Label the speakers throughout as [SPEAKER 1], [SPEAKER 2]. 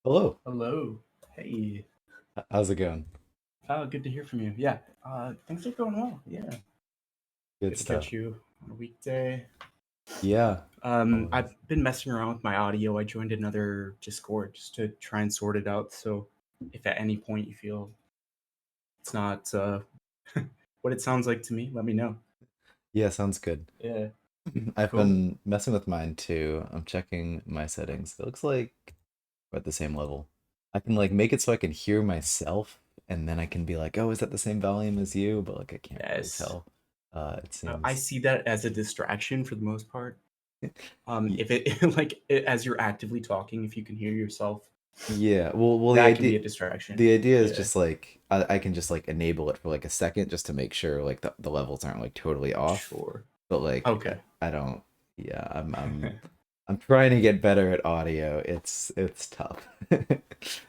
[SPEAKER 1] Hello.
[SPEAKER 2] Hello. Hey.
[SPEAKER 1] How's it going?
[SPEAKER 2] Good to hear from you. Yeah. Things are going well. Yeah.
[SPEAKER 1] Good
[SPEAKER 2] Good to
[SPEAKER 1] stuff.
[SPEAKER 2] catch you on a weekday.
[SPEAKER 1] Yeah, always.
[SPEAKER 2] I've been messing around with my audio. I joined another Discord just to try and sort it out. So if at any point you feel it's not what it sounds like to me, let me know.
[SPEAKER 1] Yeah, sounds good.
[SPEAKER 2] Yeah.
[SPEAKER 1] I've
[SPEAKER 2] Cool.
[SPEAKER 1] been messing with mine too. I'm checking my settings. It looks like we're at the same level. I can like make it so I can hear myself, and then I can be like, "Oh, is that the same volume as you?" But like I can't really
[SPEAKER 2] Yes.
[SPEAKER 1] tell. It
[SPEAKER 2] I
[SPEAKER 1] seems.
[SPEAKER 2] see that as a distraction for the most part.
[SPEAKER 1] Y-
[SPEAKER 2] If it as you're actively talking, if you can hear yourself,
[SPEAKER 1] Yeah. Well, the
[SPEAKER 2] that can
[SPEAKER 1] idea,
[SPEAKER 2] be a distraction.
[SPEAKER 1] the idea is
[SPEAKER 2] Yeah.
[SPEAKER 1] just like I can just like enable it for like a second just to make sure like the levels aren't like totally off.
[SPEAKER 2] Sure.
[SPEAKER 1] But like
[SPEAKER 2] Okay.
[SPEAKER 1] I don't. Yeah, I'm trying to get better at audio. It's tough.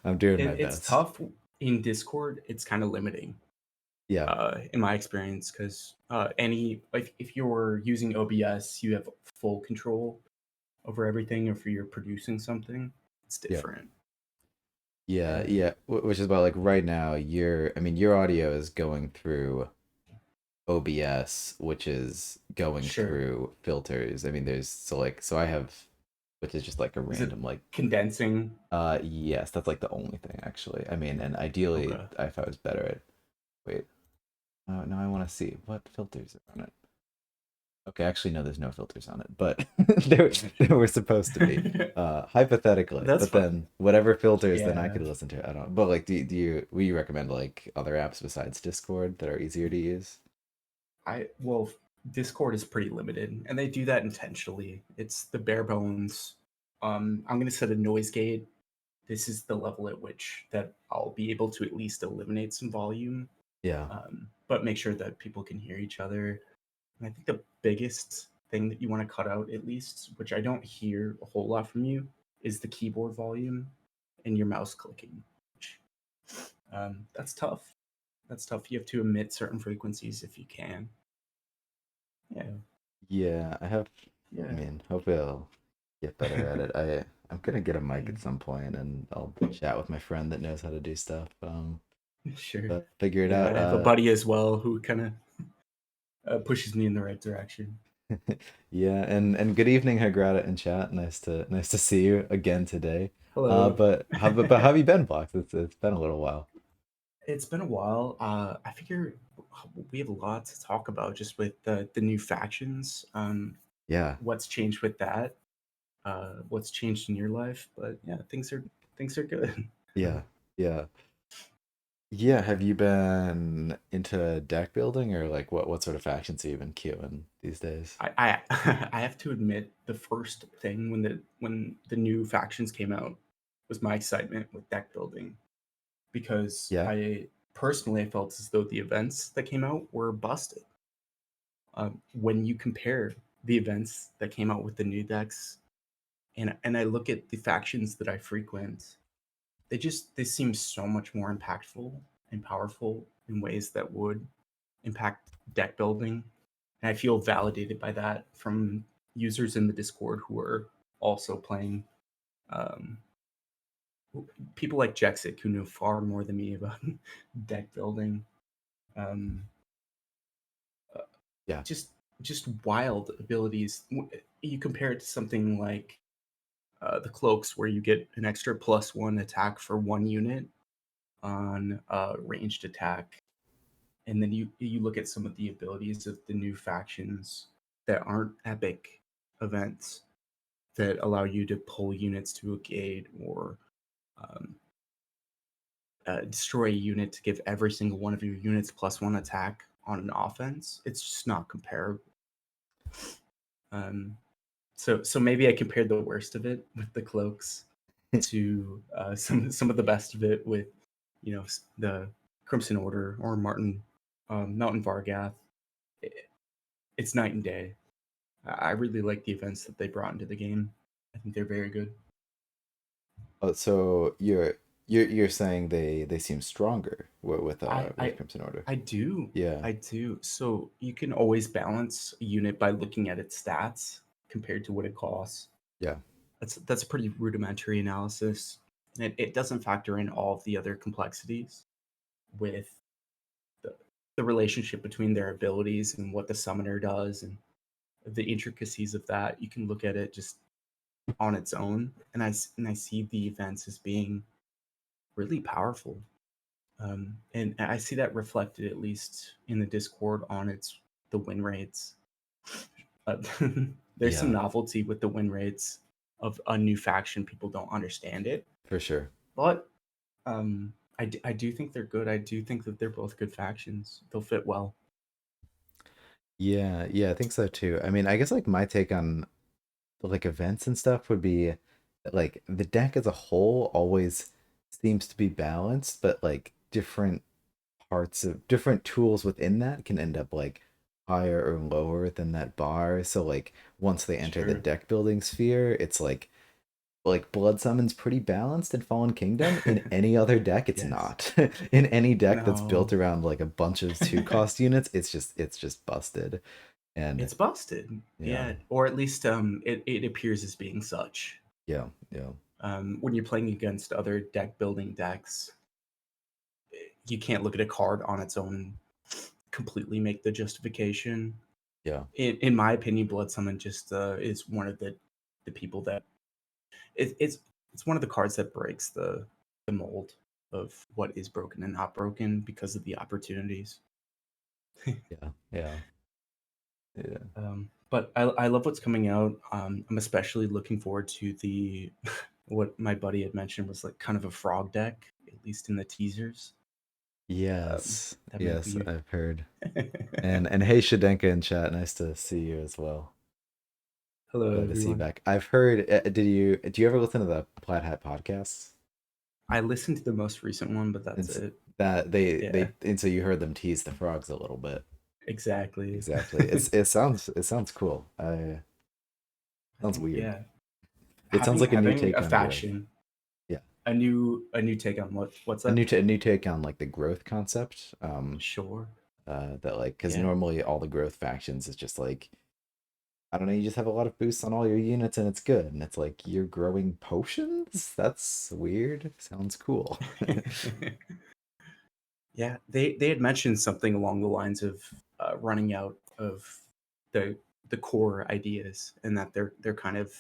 [SPEAKER 1] I'm doing my
[SPEAKER 2] It's
[SPEAKER 1] best.
[SPEAKER 2] tough in Discord. It's kind of limiting,
[SPEAKER 1] Yeah.
[SPEAKER 2] in my experience, because any if you're using OBS, you have full control over everything. If you're producing something, it's
[SPEAKER 1] Yeah.
[SPEAKER 2] different.
[SPEAKER 1] Yeah,
[SPEAKER 2] Yeah.
[SPEAKER 1] yeah. Which is about like right now, I mean, your audio is going through OBS, which is going
[SPEAKER 2] Sure.
[SPEAKER 1] through filters. I mean, so I have, which is just like a
[SPEAKER 2] Is it
[SPEAKER 1] random like,
[SPEAKER 2] condensing?
[SPEAKER 1] yes, that's like the only thing actually. I mean, and ideally,
[SPEAKER 2] Okay.
[SPEAKER 1] if I was better at, wait, oh, now I want to see what filters are on it. Okay, actually, no, there's no filters on it, but there were supposed to be, hypothetically.
[SPEAKER 2] That's
[SPEAKER 1] But
[SPEAKER 2] fine.
[SPEAKER 1] then whatever filters, then I
[SPEAKER 2] Yeah.
[SPEAKER 1] could listen to. I don't. But like, will you recommend like other apps besides Discord that are easier to use?
[SPEAKER 2] Well, Discord is pretty limited, and they do that intentionally. It's the bare bones. I'm gonna set a noise gate. This is the level at which that I'll be able to at least eliminate some volume,
[SPEAKER 1] Yeah,
[SPEAKER 2] but make sure that people can hear each other. And I think the biggest thing that you want to cut out, at least, which I don't hear a whole lot from you, is the keyboard volume and your mouse clicking. That's tough. That's tough. You have to emit certain frequencies if you can. Yeah,
[SPEAKER 1] yeah. I have. I
[SPEAKER 2] yeah,
[SPEAKER 1] mean, hopefully I'll get better at it. I'm gonna get a mic
[SPEAKER 2] yeah.
[SPEAKER 1] at some point, and I'll chat with my friend that knows how to do stuff.
[SPEAKER 2] Sure.
[SPEAKER 1] But figure it
[SPEAKER 2] Yeah, I
[SPEAKER 1] out.
[SPEAKER 2] have a buddy as well who kind of pushes me in the right direction.
[SPEAKER 1] Yeah, and good evening, Hagrata in chat. Nice to see you again today.
[SPEAKER 2] Hello.
[SPEAKER 1] But how have you been, Blox? It's been a little while.
[SPEAKER 2] It's been a while. I figure we have a lot to talk about just with the new factions.
[SPEAKER 1] Yeah,
[SPEAKER 2] What's changed with that? What's changed in your life? But yeah, things are good.
[SPEAKER 1] yeah, yeah, yeah. Have you been into deck building or like what sort of factions have you been queuing these days?
[SPEAKER 2] I I have to admit the first thing when the new factions came out was my excitement with deck building because
[SPEAKER 1] Yeah,
[SPEAKER 2] I personally felt as though the events that came out were busted. When you compare the events that came out with the new decks and I look at the factions that I frequent, they seem so much more impactful and powerful in ways that would impact deck building. And I feel validated by that from users in the Discord who are also playing. Um, People like Jexic who know far more than me about deck building. Um, uh,
[SPEAKER 1] yeah,
[SPEAKER 2] just just wild abilities. You compare it to something like the cloaks, where you get an extra +1 attack for 1 unit on ranged attack, and then you look at some of the abilities of the new factions that aren't epic events that allow you to pull units to a gate or um, destroy a unit to give every single one of your units +1 attack on an offense. It's just not comparable. Um, so maybe I compared the worst of it with the cloaks to some of the best of it with the Crimson Order or Mountain Vargath. It, it's night and day. I really like the events that they brought into the game. I think they're very good.
[SPEAKER 1] Oh, so you're saying they seem stronger
[SPEAKER 2] I
[SPEAKER 1] with
[SPEAKER 2] I
[SPEAKER 1] Crimson Order?
[SPEAKER 2] I do.
[SPEAKER 1] Yeah,
[SPEAKER 2] I do. So you can always balance a unit by looking at its stats compared to what it costs.
[SPEAKER 1] yeah,
[SPEAKER 2] That's a pretty rudimentary analysis, and it doesn't factor in all of the other complexities with the the relationship between their abilities and what the summoner does and the intricacies of that. You can look at it just on its own, and I see the events as being really powerful. And I see that reflected at least in the Discord on its the win rates. Uh, there's some
[SPEAKER 1] Yeah,
[SPEAKER 2] novelty with the win rates of a new faction. People don't understand it,
[SPEAKER 1] for sure.
[SPEAKER 2] but I do think they're good. I do think that they're both good factions. They'll fit well.
[SPEAKER 1] Yeah, yeah, I think so too. I mean, I guess like my take on like events and stuff would be that, like the deck as a whole always seems to be balanced, but like different parts of different tools within that can end up like higher or lower than that bar. So like once they enter the
[SPEAKER 2] Sure.
[SPEAKER 1] deck building sphere, it's like Blood Summon's pretty balanced in Fallen Kingdom. In any other deck, it's
[SPEAKER 2] Yes.
[SPEAKER 1] not. In any deck that's built
[SPEAKER 2] No.
[SPEAKER 1] around like a bunch of two cost units, it's just busted. And
[SPEAKER 2] It's busted.
[SPEAKER 1] yeah,
[SPEAKER 2] Yeah, or at least it appears as being such.
[SPEAKER 1] yeah, yeah,
[SPEAKER 2] When you're playing against other deck building decks, you can't look at a card on its own and completely make the justification.
[SPEAKER 1] yeah,
[SPEAKER 2] In my opinion, Blood Summon just is one of the people that it's one of the cards that breaks the mold of what is broken and not broken because of the opportunities.
[SPEAKER 1] yeah, yeah, yeah.
[SPEAKER 2] But I love what's coming out. I'm especially looking forward to the what my buddy had mentioned was like kind of a frog deck, at least in the teasers.
[SPEAKER 1] Yes,
[SPEAKER 2] That might
[SPEAKER 1] yes,
[SPEAKER 2] be.
[SPEAKER 1] I've heard. And hey, Shadenka in chat, nice to see you as well.
[SPEAKER 2] Hello,
[SPEAKER 1] Glad to see you
[SPEAKER 2] everyone.
[SPEAKER 1] back. I've heard. Do you ever listen to the Plaid Hat podcasts?
[SPEAKER 2] I listened to the most recent one, but
[SPEAKER 1] And
[SPEAKER 2] that's it.
[SPEAKER 1] that they
[SPEAKER 2] Yeah,
[SPEAKER 1] they and so you heard them tease the frogs a little bit.
[SPEAKER 2] exactly.
[SPEAKER 1] Exactly. It sounds cool.
[SPEAKER 2] I
[SPEAKER 1] Sounds
[SPEAKER 2] think
[SPEAKER 1] weird.
[SPEAKER 2] yeah,
[SPEAKER 1] It sounds like a new
[SPEAKER 2] having
[SPEAKER 1] take
[SPEAKER 2] a
[SPEAKER 1] on growth.
[SPEAKER 2] faction,
[SPEAKER 1] Yeah.
[SPEAKER 2] a new take on what's that?
[SPEAKER 1] A new take on like the growth concept.
[SPEAKER 2] Sure.
[SPEAKER 1] That like because
[SPEAKER 2] Yeah.
[SPEAKER 1] normally all the growth factions is just like I don't know, you just have a lot of boosts on all your units and it's good. And it's like you're growing potions? That's weird. Sounds cool.
[SPEAKER 2] Yeah, they had mentioned something along the lines of running out of the the core ideas, and that they're kind of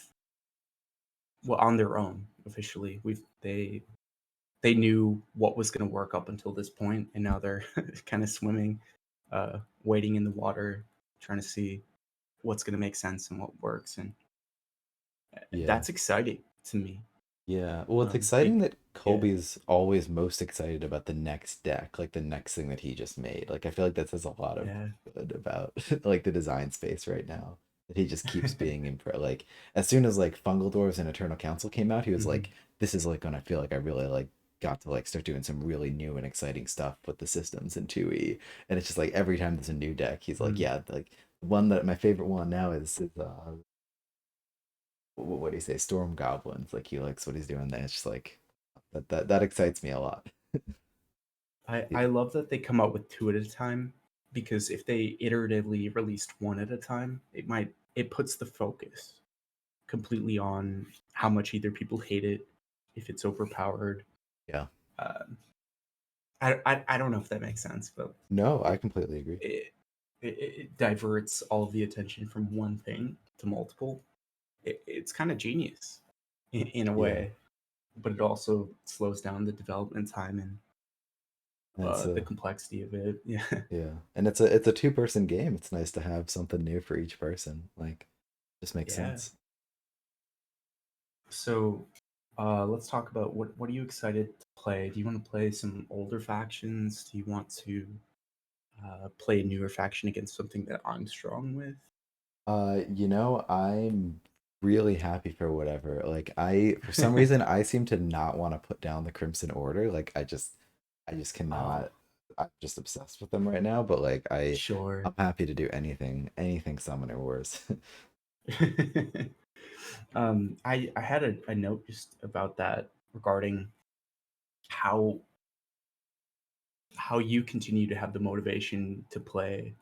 [SPEAKER 2] well on their own officially. They knew what was going to work up until this point, and now they're kind of swimming, wading in the water, trying to see what's going to make sense and what works, and
[SPEAKER 1] Yeah.
[SPEAKER 2] that's exciting to me.
[SPEAKER 1] Yeah. Well, it's
[SPEAKER 2] It
[SPEAKER 1] exciting that
[SPEAKER 2] yeah.
[SPEAKER 1] Colby's always most excited about the next deck, like the next thing that he just made. Like I feel like that says a lot of
[SPEAKER 2] Yeah.
[SPEAKER 1] good about like the design space right now. That he just keeps being like as soon as like Fungal Dwarves and Eternal Council came out, he was
[SPEAKER 2] Mhm.
[SPEAKER 1] like, this is like when I feel like I really like got to like start doing some really new and exciting stuff with the systems in 2E. And it's just like every time there's a new deck, he's like,
[SPEAKER 2] Mm.
[SPEAKER 1] yeah, like one that my favorite one now is what do you say, Storm Goblins. Like he likes what he's doing there. It's just like that excites me a lot.
[SPEAKER 2] I love that they come out with two at a time, because if they iteratively released one at a time, it puts the focus completely on how much either people hate it, if it's overpowered.
[SPEAKER 1] Yeah.
[SPEAKER 2] Um, I don't know if that makes sense, but
[SPEAKER 1] No, I completely agree.
[SPEAKER 2] it, it diverts all of the attention from one thing to multiple. It's kind of genius in a
[SPEAKER 1] Yeah.
[SPEAKER 2] way, but it also slows down the development time and
[SPEAKER 1] And it's
[SPEAKER 2] the
[SPEAKER 1] a
[SPEAKER 2] complexity of it. Yeah.
[SPEAKER 1] yeah. And it's a two-person game. It's nice to have something new for each person. Like just makes
[SPEAKER 2] Yeah.
[SPEAKER 1] sense.
[SPEAKER 2] So, let's talk about what are you excited to play? Do you want to play some older factions? Do you want to play a newer faction against something that I'm strong with?
[SPEAKER 1] I'm really happy for whatever. Like for some reason I seem to not want to put down the Crimson Order. Like I just
[SPEAKER 2] Oh,
[SPEAKER 1] cannot. I'm just obsessed with them right now, but like
[SPEAKER 2] sure.
[SPEAKER 1] I'm happy to do anything Summoner Wars.
[SPEAKER 2] I had a note just about that regarding how how you continue to have the motivation to play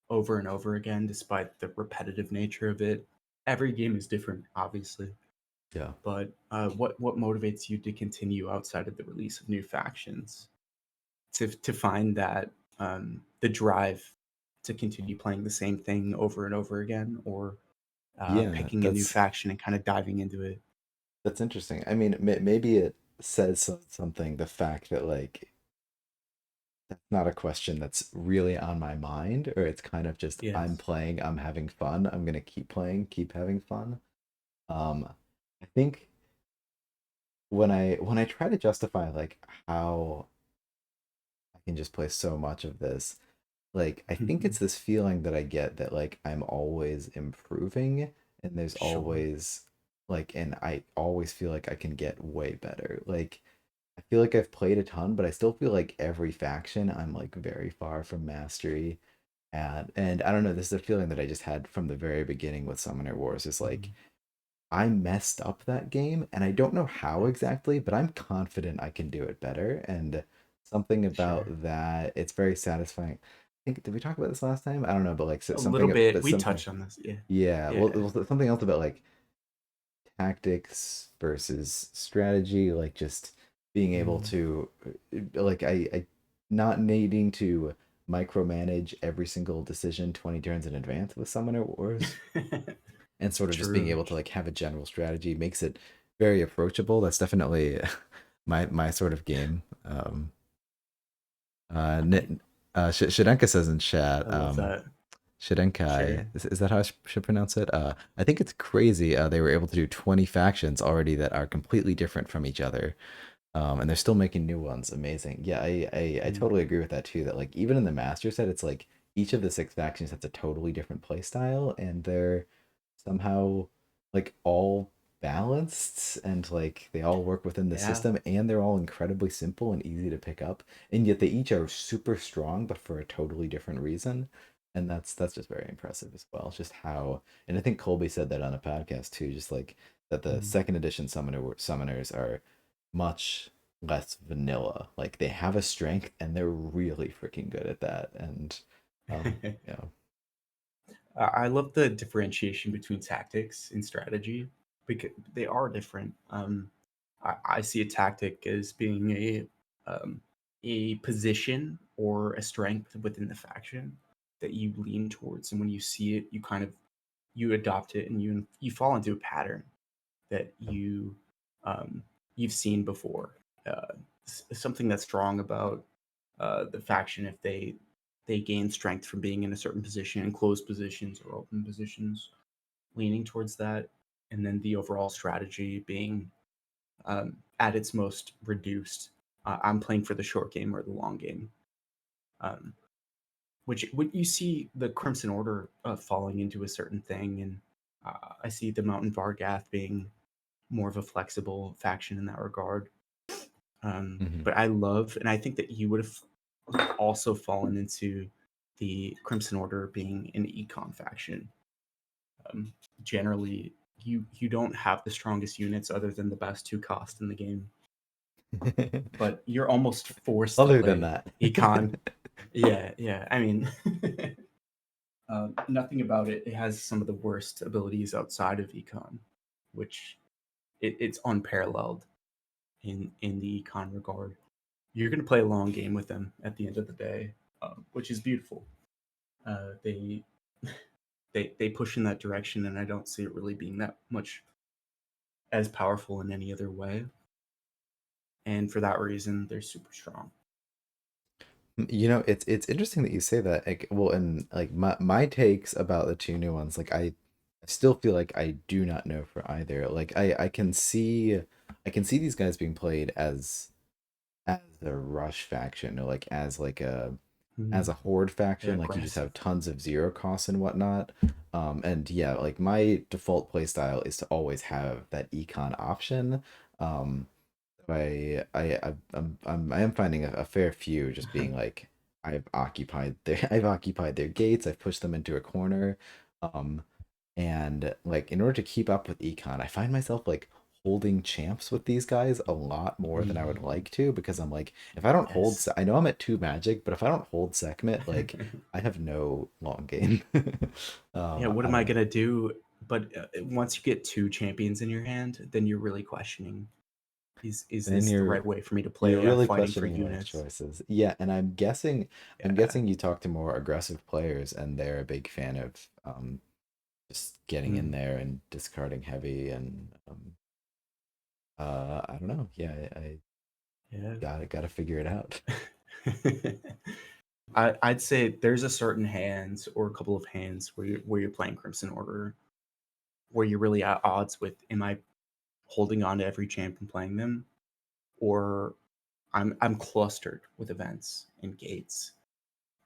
[SPEAKER 2] over and over again despite the repetitive nature of it. Every game is different, obviously.
[SPEAKER 1] Yeah.
[SPEAKER 2] But what motivates you to continue outside of the release of new factions to find that the drive to continue playing the same thing over and over again, or
[SPEAKER 1] Yeah,
[SPEAKER 2] picking a new faction and kind of diving into it?
[SPEAKER 1] that's interesting. I mean, maybe it says something, the fact that like that's not a question that's really on my mind, or it's kind of just I'm
[SPEAKER 2] Yes.
[SPEAKER 1] playing, I'm having fun, I'm gonna keep playing, keep having fun. I think when I try to justify like how I can just play so much of this, like I think it's this feeling that I get that like I'm always improving, and there's
[SPEAKER 2] Sure.
[SPEAKER 1] always like, and I always feel like I can get way better. Like I feel like I've played a ton, but I still feel like every faction I'm like very far from mastery at. And I don't know, this is a feeling that I just had from the very beginning with Summoner Wars. Is like
[SPEAKER 2] Mhm.
[SPEAKER 1] I messed up that game, and I don't know how exactly, but I'm confident I can do it better. And something
[SPEAKER 2] Sure.
[SPEAKER 1] about that, it's very satisfying. I think, did we talk about this last time? I don't know, but like
[SPEAKER 2] A little
[SPEAKER 1] something,
[SPEAKER 2] bit.
[SPEAKER 1] but
[SPEAKER 2] We
[SPEAKER 1] something,
[SPEAKER 2] touched on this. Yeah.
[SPEAKER 1] yeah. Well,
[SPEAKER 2] Yeah.
[SPEAKER 1] it was something else about like tactics versus strategy, like just being able
[SPEAKER 2] Mm.
[SPEAKER 1] to, like, I not needing to micromanage every single decision 20 turns in advance with Summoner Wars, and sort of just being
[SPEAKER 2] True.
[SPEAKER 1] able to like have a general strategy makes it very approachable. That's definitely my sort of game.
[SPEAKER 2] I
[SPEAKER 1] Shidenka says in chat,
[SPEAKER 2] I love that.
[SPEAKER 1] Shidenkai,
[SPEAKER 2] Sure.
[SPEAKER 1] is that how I should pronounce it? I think it's crazy. They were able to do 20 factions already that are completely different from each other. And they're still making new ones. Amazing. Yeah, I
[SPEAKER 2] Mm.
[SPEAKER 1] totally agree with that too. That like even in the master set, it's like each of the six factions has a totally different play style, and they're somehow like all balanced, and like they all work within the
[SPEAKER 2] Yeah.
[SPEAKER 1] system, and they're all incredibly simple and easy to pick up, and yet they each are super strong, but for a totally different reason. And that's just very impressive as well. Just how, and I think Colby said that on a podcast too. Just like that the
[SPEAKER 2] Mm.
[SPEAKER 1] second edition summoners are much less vanilla. Like they have a strength and they're really freaking good at that. And yeah.
[SPEAKER 2] I love the differentiation between tactics and strategy because they are different. I see a tactic as being a position or a strength within the faction that you lean towards, and when you see it, you kind of you adopt it, and you fall into a pattern that um, you've seen before. Something that's strong about the faction if they gain strength from being in a certain position, in closed positions or open positions, leaning towards that, and then the overall strategy being at its most reduced. I'm playing for the short game or the long game, um, which when you see the Crimson Order falling into a certain thing, and I see the Mountain Vargath being more of a flexible faction in that regard.
[SPEAKER 1] Hmm.
[SPEAKER 2] But I love, and I think that you would have also fallen into the Crimson Order being an econ faction. Um, Generally, you don't have the strongest units other than the best two cost in the game, but you're almost forced to
[SPEAKER 1] Other than
[SPEAKER 2] play
[SPEAKER 1] that.
[SPEAKER 2] econ. Yeah, yeah. I mean, nothing about it. It has some of the worst abilities outside of econ, which it's unparalleled in the econ regard. You're going to play a long game with them at the end of the day, which is beautiful. They they push in that direction, and I don't see it really being that much as powerful in any other way. And for that reason, they're super strong.
[SPEAKER 1] You know, it's interesting that you say that. Like, well, and like my takes about the two new ones, like I still feel like I do not know for either. Like I can see these guys being played as a rush faction, or like as
[SPEAKER 2] Mm,
[SPEAKER 1] a horde
[SPEAKER 2] yeah,
[SPEAKER 1] faction, like you just
[SPEAKER 2] aggressive.
[SPEAKER 1] have tons of zero costs and whatnot. And yeah, like my default playstyle is to always have that econ option. Um, I am finding a fair few just being like I've occupied their gates, I've pushed them into a corner. Um, and like in order to keep up with econ, I find myself like holding champs with these guys a lot more than I would
[SPEAKER 2] Mm,
[SPEAKER 1] like to, because I'm like, if I don't hold
[SPEAKER 2] yes.
[SPEAKER 1] I know I'm at 2 magic, but if I don't hold Sekhmet, like I have no long game.
[SPEAKER 2] Yeah, what
[SPEAKER 1] I
[SPEAKER 2] am
[SPEAKER 1] don't
[SPEAKER 2] I
[SPEAKER 1] know.
[SPEAKER 2] gonna do? but once you get two champions in your hand, then you're really questioning, is
[SPEAKER 1] Then
[SPEAKER 2] this the right way for me to
[SPEAKER 1] you're
[SPEAKER 2] play? I'm
[SPEAKER 1] really
[SPEAKER 2] fighting for
[SPEAKER 1] questioning your life
[SPEAKER 2] units.
[SPEAKER 1] choices. Yeah, and I'm
[SPEAKER 2] Yeah.
[SPEAKER 1] guessing you talk to more aggressive players and they're a big fan of just getting in
[SPEAKER 2] Mm,
[SPEAKER 1] there and discarding heavy and I don't know. Yeah, I
[SPEAKER 2] yeah.
[SPEAKER 1] gotta figure it out.
[SPEAKER 2] I'd say there's a certain hands or a couple of hands where you're playing Crimson Order, where you're really at odds with, am I holding on to every champ and playing them, or I'm clustered with events and gates,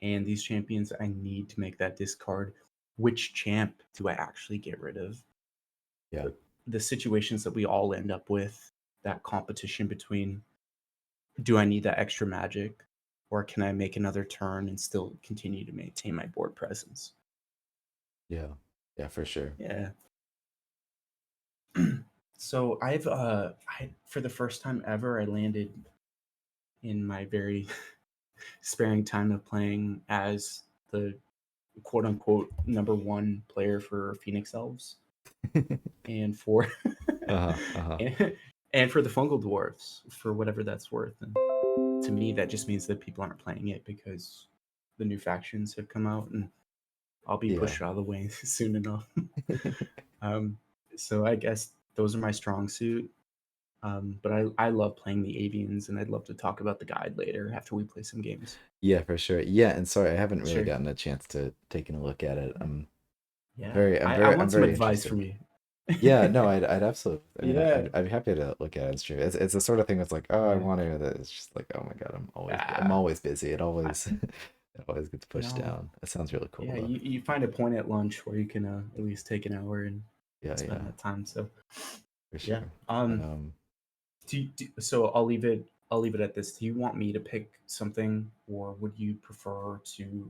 [SPEAKER 2] and these champions I need to make that discard. Which champ do I actually get rid of?
[SPEAKER 1] Yeah.
[SPEAKER 2] The situations that we all end up with, that competition between, do I need that extra magic, or can I make another turn and still continue to maintain my board presence?
[SPEAKER 1] Yeah. Yeah, for sure.
[SPEAKER 2] Yeah. So I for the first time ever, I landed in my very sparing time of playing as the quote unquote number one player for Phoenix Elves, and for
[SPEAKER 1] Uh-huh. Uh-huh.
[SPEAKER 2] and, and for the Fungal Dwarves, for whatever that's worth. And to me, that just means that people aren't playing it because the new factions have come out, and I'll be
[SPEAKER 1] Yeah.
[SPEAKER 2] pushed out of the way soon enough. um, so I guess those are my strong suit. But I love playing the avians, and I'd love to talk about the guide later after we play some games.
[SPEAKER 1] Yeah, for sure. Yeah, and sorry, I haven't really
[SPEAKER 2] Sure.
[SPEAKER 1] gotten a chance to taking a look at it.
[SPEAKER 2] Yeah. I
[SPEAKER 1] I'm
[SPEAKER 2] want some
[SPEAKER 1] very
[SPEAKER 2] advice
[SPEAKER 1] interested.
[SPEAKER 2] from you.
[SPEAKER 1] Yeah, no, I'd absolutely. I mean,
[SPEAKER 2] Yeah.
[SPEAKER 1] I'd be happy to look at it. It's true. It's the sort of thing that's like, oh, I
[SPEAKER 2] Yeah.
[SPEAKER 1] want to. That it's just like, oh my God, I'm
[SPEAKER 2] Ah,
[SPEAKER 1] always busy. It
[SPEAKER 2] I,
[SPEAKER 1] always it always gets
[SPEAKER 2] you
[SPEAKER 1] pushed
[SPEAKER 2] know,
[SPEAKER 1] down. It sounds really cool
[SPEAKER 2] yeah,
[SPEAKER 1] though.
[SPEAKER 2] you find a point at lunch where you can at least take an hour and
[SPEAKER 1] Yeah,
[SPEAKER 2] spend
[SPEAKER 1] yeah,
[SPEAKER 2] that time. So
[SPEAKER 1] for
[SPEAKER 2] yeah.
[SPEAKER 1] sure.
[SPEAKER 2] Um.
[SPEAKER 1] Um,
[SPEAKER 2] So I'll leave it. I'll leave it at this. Do you want me to pick something, or would you prefer to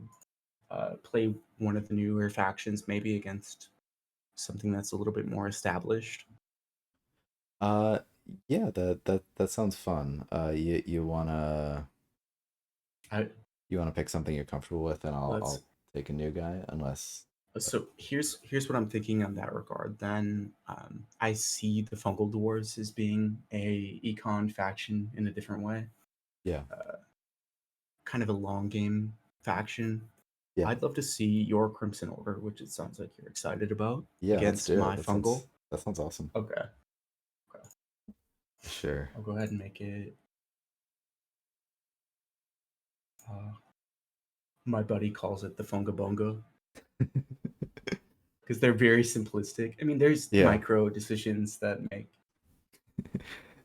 [SPEAKER 2] play one of the newer factions, maybe against something that's a little bit more established?
[SPEAKER 1] uh, yeah, that sounds fun.
[SPEAKER 2] I
[SPEAKER 1] You wanna pick something you're comfortable with, and
[SPEAKER 2] let's
[SPEAKER 1] I'll take a new guy, unless.
[SPEAKER 2] So here's what I'm thinking on that regard. Then I see the Fungal Dwarves as being a econ faction in a different way,
[SPEAKER 1] Yeah,
[SPEAKER 2] kind of a long game faction.
[SPEAKER 1] yeah,
[SPEAKER 2] I'd love to see your Crimson Order, which it sounds like you're excited about,
[SPEAKER 1] yeah. Let's
[SPEAKER 2] against
[SPEAKER 1] do it.
[SPEAKER 2] my Fungal.
[SPEAKER 1] That sounds awesome.
[SPEAKER 2] Okay, okay.
[SPEAKER 1] For sure.
[SPEAKER 2] I'll go ahead and make it. Uh, my buddy calls it the Funga Bonga because they're very simplistic. I mean, there's
[SPEAKER 1] Yeah,
[SPEAKER 2] micro decisions that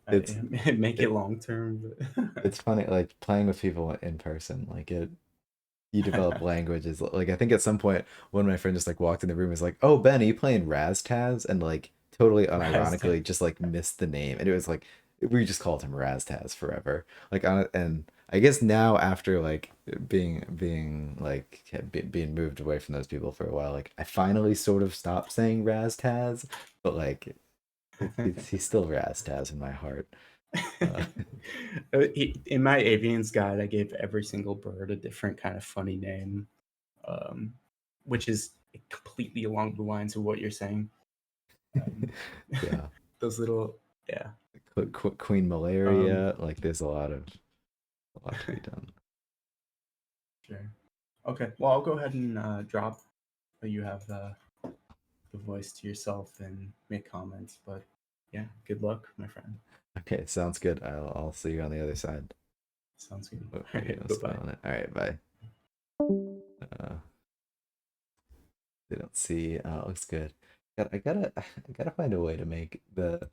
[SPEAKER 2] uh,
[SPEAKER 1] it's
[SPEAKER 2] make it
[SPEAKER 1] it,
[SPEAKER 2] long term,
[SPEAKER 1] it's funny like playing with people in person. Like you develop languages. Like I think at some point one of my friends just like walked in the room and was like, "Oh Ben, are you playing Raztaz?" And like totally
[SPEAKER 2] but
[SPEAKER 1] unironically just like missed the name, and it was like we just called him Raztaz forever. Like on and I guess now after like being like being moved away from those people for a while, like I finally sort of stopped saying Raztaz, but like he's still Raztaz in my heart. Uh,
[SPEAKER 2] In my avians guide, I gave every single bird a different kind of funny name, um, which is completely along the lines of what you're saying. Um,
[SPEAKER 1] yeah,
[SPEAKER 2] those little, yeah.
[SPEAKER 1] Queen
[SPEAKER 2] Um,
[SPEAKER 1] Malaria. Like there's a lot to be done.
[SPEAKER 2] sure. Okay. Well, I'll go ahead and drop. You have the voice to yourself and make comments. But yeah, good luck, my friend.
[SPEAKER 1] Okay, sounds good. I'll see you on the other side.
[SPEAKER 2] Sounds good.
[SPEAKER 1] What
[SPEAKER 2] All
[SPEAKER 1] are you
[SPEAKER 2] right.
[SPEAKER 1] gonna
[SPEAKER 2] Bye
[SPEAKER 1] spell
[SPEAKER 2] bye.
[SPEAKER 1] on it? All right, bye. Uh, they don't see. Looks good. I gotta find a way to make the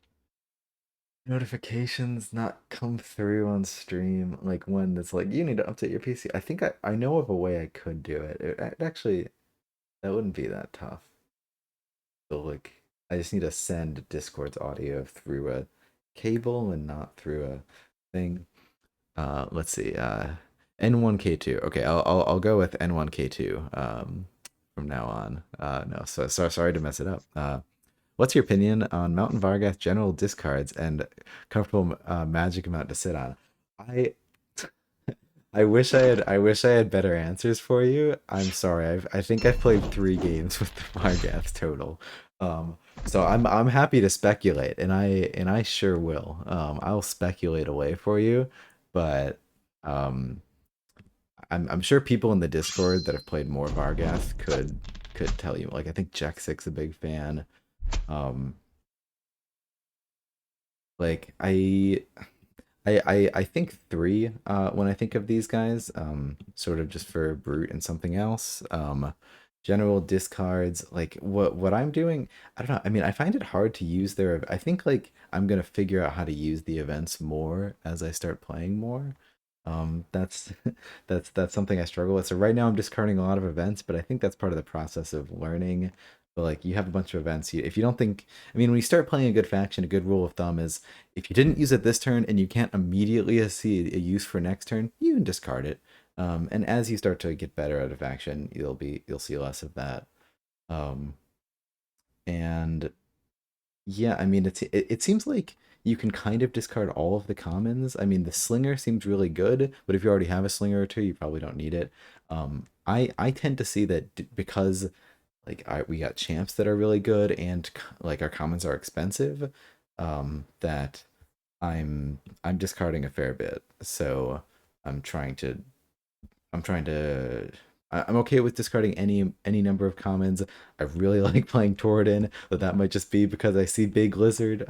[SPEAKER 1] notifications not come through on stream. Like when it's like you need to update your PC. I think I know of a way I could do it. It actually that wouldn't be that tough. So like I just need to send Discord's audio through a cable and not through a thing. Let's see. N1K2. Okay, I'll go with N1K2 from now on. No, sorry to mess it up. What's your opinion on Mountain Vargath general discards and comfortable magic amount to sit on? I I wish I had better answers for you. I'm sorry. I think I've played 3 games with the Vargath total. So I'm happy to speculate, and I sure will. I'll speculate away for you, but um, I'm sure people in the Discord that have played more Vargas could tell you. Like I think Jack Six a big fan. Um, like I think three when I think of these guys, sort of just for brute and something else. General discards, like what I'm doing, I don't know. I mean, I find it hard to use their. I think like I'm gonna figure out how to use the events more as I start playing more. That's that's something I struggle with. So right now I'm discarding a lot of events, but I think that's part of the process of learning. But like you have a bunch of events, if you don't think, I mean, when you start playing a good faction, a good rule of thumb is if you didn't use it this turn and you can't immediately see a use for next turn, you can discard it. And as you start to get better at a faction, you'll see less of that. Um, and yeah, I mean it seems like you can kind of discard all of the commons. I mean the slinger seems really good, but if you already have a slinger or two, you probably don't need it. I tend to see that because like we got champs that are really good and like our commons are expensive, that I'm discarding a fair bit. So I'm trying to I'm trying to I'm okay with discarding any number of commons. I really like playing Tordin, but that might just be because I see Big Lizard.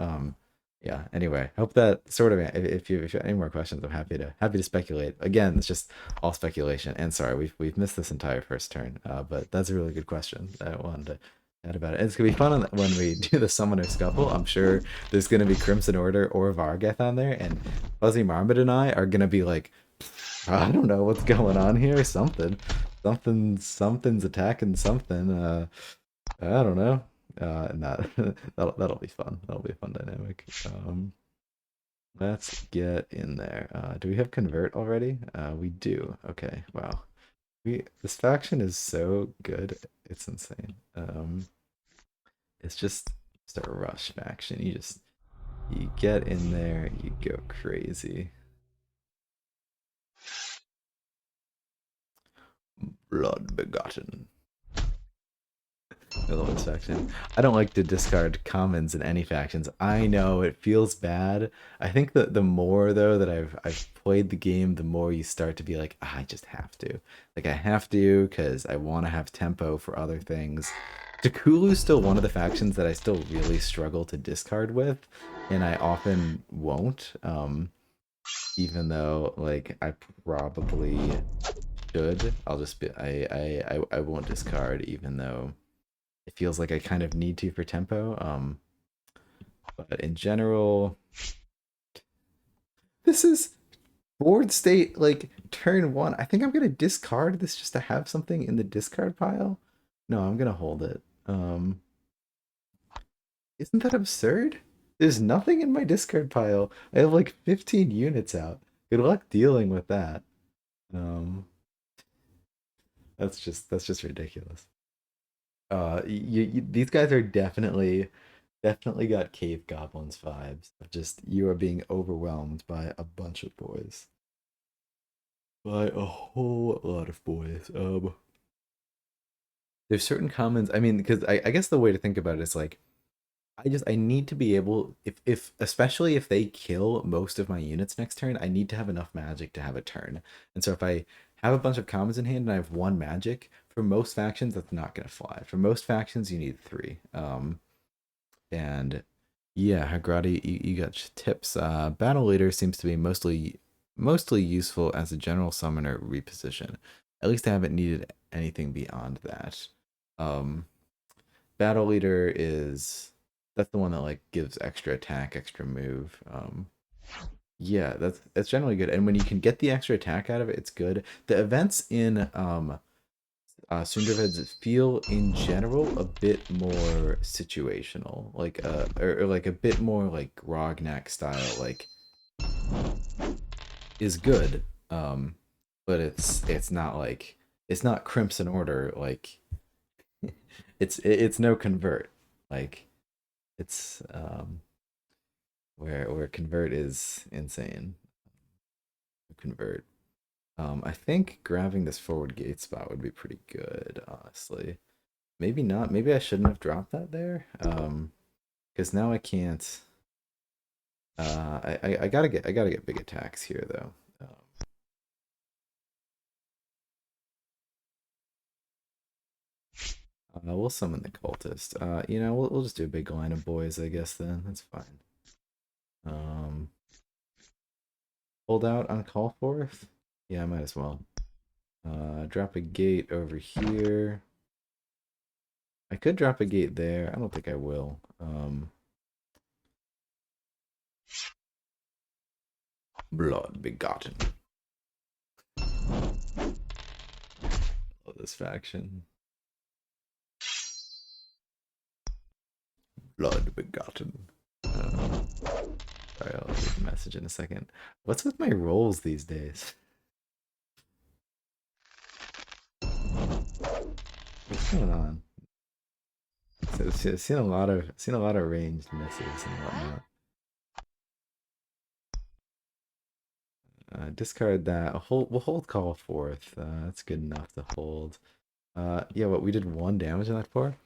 [SPEAKER 1] Yeah. Anyway, hope that sort of if you have any more questions, I'm happy to speculate. Again, it's just all speculation. And sorry, we've missed this entire first turn. But that's a really good question. I wanted to chat about it. It's gonna be fun when we do the Summoner Scuffle. I'm sure there's gonna be Crimson Order or Vargeth on there, and Fuzzy Marmot and I are gonna be like, I don't know what's going on here. Something's attacking something. I don't know. And that'll be fun. That'll be a fun dynamic. Let's get in there. Do we have convert already? We do. Okay. Wow. This faction is so good. It's insane. It's just a rush faction. You get in there, you go crazy. Blood begotten. I love this faction. I don't like to discard commons in any factions. I know it feels bad. I think that the more though that I've played the game, the more you start to be like, "Ah, I just have to. Like I have to because I want to have tempo for other things. Takulu's still one of the factions that I still really struggle to discard with, and I often won't. Even though like I probably should. I'll just be I won't discard even though it feels like I kind of need to for tempo. But in general, this is board state like turn one. I think I'm gonna discard this just to have something in the discard pile. No, I'm gonna hold it. Isn't that absurd? There's nothing in my discard pile. I have like 15 units out. Good luck dealing with that. Um, that's just ridiculous. These guys are definitely got cave goblins vibes of just you are being overwhelmed by a bunch of boys, by a whole lot of boys. There's certain commons. I mean, because I guess the way to think about it is like I need to be able if especially if they kill most of my units next turn, I need to have enough magic to have a turn. And so if I have a bunch of commons in hand and I have one magic, for most factions that's not gonna fly. For most factions you need three. And yeah, Hagrati, you got tips. Battle leader seems to be mostly useful as a general summoner reposition. At least I haven't needed anything beyond that. Um, battle leader is that's the one that like gives extra attack, extra move. Yeah, that's generally good. And when you can get the extra attack out of it, it's good. The events in Sunderheads feel in general a bit more situational, like or like a bit more like Rognak style, like is good. But it's not like it's not Crimson Order, like it's no convert, like it's where convert is insane. Convert. I think grabbing this forward gate spot would be pretty good, honestly. maybe not. Maybe I shouldn't have dropped that there. Because now I can't. I gotta get big attacks here though. We'll summon the cultist. You know, we'll just do a big line of boys, I guess. Then that's fine. Um, hold out on call forth. Yeah, I might as well. Drop a gate over here. I could drop a gate there. I don't think I will. Blood begotten. Love this faction. Blood begotten. Sorry, I'll leave a message in a second. What's with my rolls these days? What's going on? So, seen a lot of ranged misses and whatnot. Discard that. We'll hold call forth. That's good enough to hold. Yeah, what we did 1 damage in that for.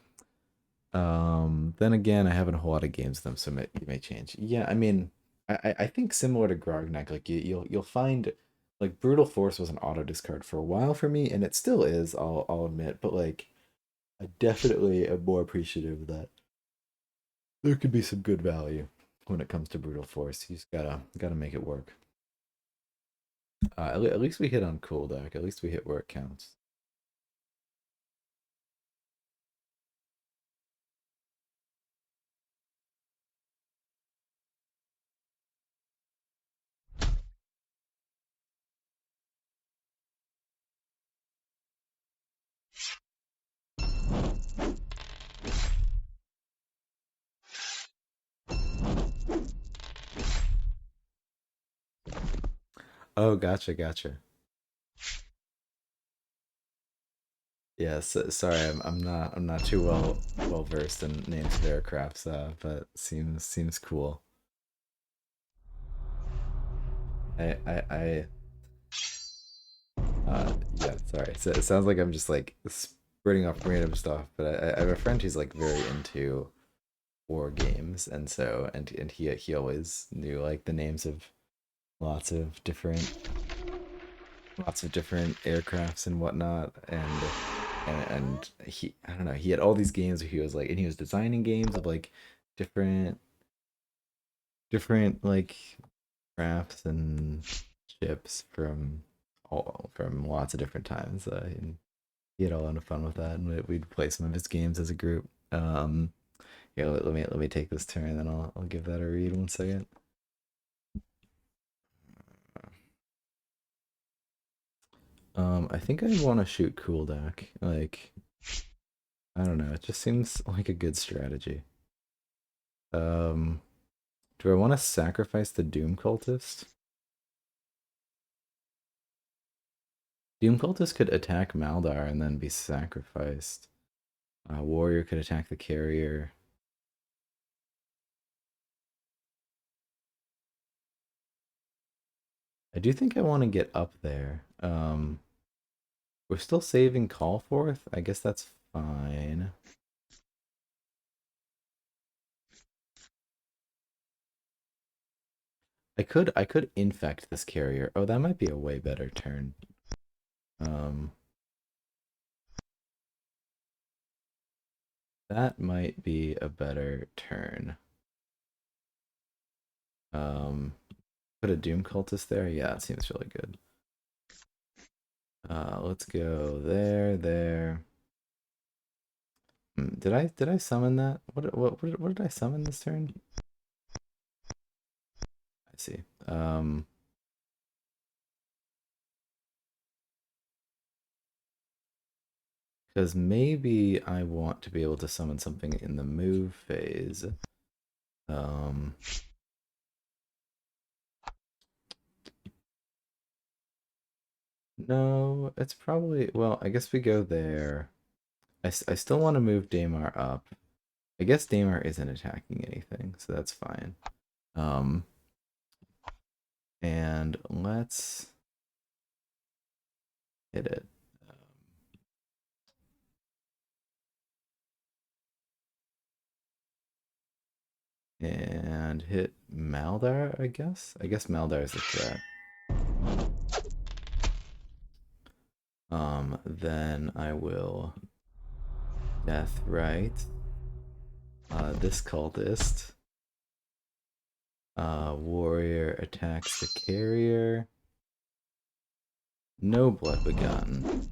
[SPEAKER 1] Then again, I haven't a whole lot of games with them, so it may change. Yeah, I mean, I think similar to Grognak, like you'll find like Brutal Force was an auto discard for a while for me, and it still is. I'll admit, but like I definitely am more appreciative that there could be some good value when it comes to Brutal Force. You just gotta make it work. At least we hit on cool deck. At least we hit where it counts. Oh, gotcha, gotcha. Yes, sorry, I'm not too well versed in names of aircrafts, but seems cool. I yeah, sorry. So it sounds like I'm just like spreading off random stuff, but I have a friend who's like very into war games, and so and he always knew like the names of lots of different lots of different aircrafts and whatnot, and he I don't know, he had all these games where he was like, and he was designing games of like different different like crafts and ships from lots of different times. And he had a lot of fun with that, and we'd play some of his games as a group. Yeah, let me take this turn, and then I'll give that a read. 1 second. I think I want to shoot Cool Deck. Like, I don't know. It just seems like a good strategy. Um, do I want to sacrifice the Doom Cultist? Doom Cultist could attack Maldar and then be sacrificed. Warrior could attack the carrier. I do think I want to get up there. We're still saving Call Forth. I guess that's fine. I could infect this carrier. Oh, that might be a way better turn. Um, that might be a better turn. Um, put a Doom Cultist there. Yeah, it seems really good. Let's go there, there. Did I summon that? What did I summon this turn? I see. Because maybe I want to be able to summon something in the move phase. Um, no, it's probably, well, I guess we go there. I still want to move Daymar up. I guess Daymar isn't attacking anything, so that's fine. Um, and let's hit it. and hit Maldar, I guess. I guess Maldar is a threat. Then I will death right this cultist. Warrior attacks the carrier. No blood begotten.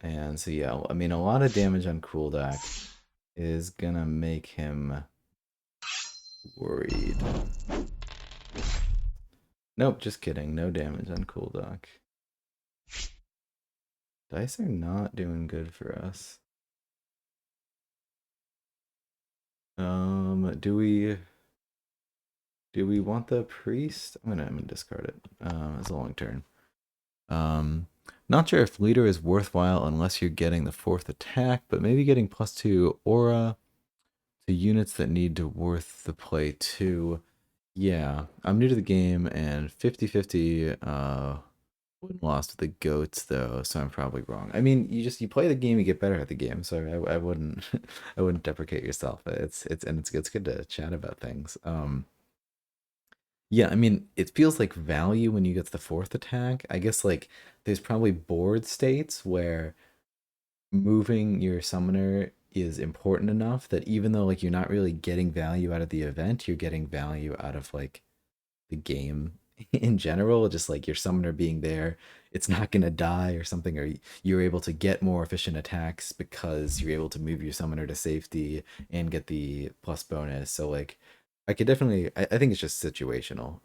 [SPEAKER 1] And so yeah, I mean a lot of damage on cooldock is gonna make him worried. Nope, just kidding. No damage on cooldock. Dice are not doing good for us. Do we want the priest? I'm gonna discard it. It's a long turn. Not sure if leader is worthwhile unless you're getting the 4th attack, but maybe getting +2 aura to units that need to worth the play too. Yeah, I'm new to the game and 50-50 lost to the goats though, so I'm probably wrong. I mean, you play the game, you get better at the game, so I wouldn't I wouldn't deprecate yourself. It's good to chat about things. Yeah, I mean, it feels like value when you get the 4th attack. I guess like there's probably board states where moving your summoner is important enough that even though like you're not really getting value out of the event, you're getting value out of like the game in general, just like your summoner being there, it's not going to die or something, or you're able to get more efficient attacks because you're able to move your summoner to safety and get the plus bonus. So like I could definitely I think it's just situational.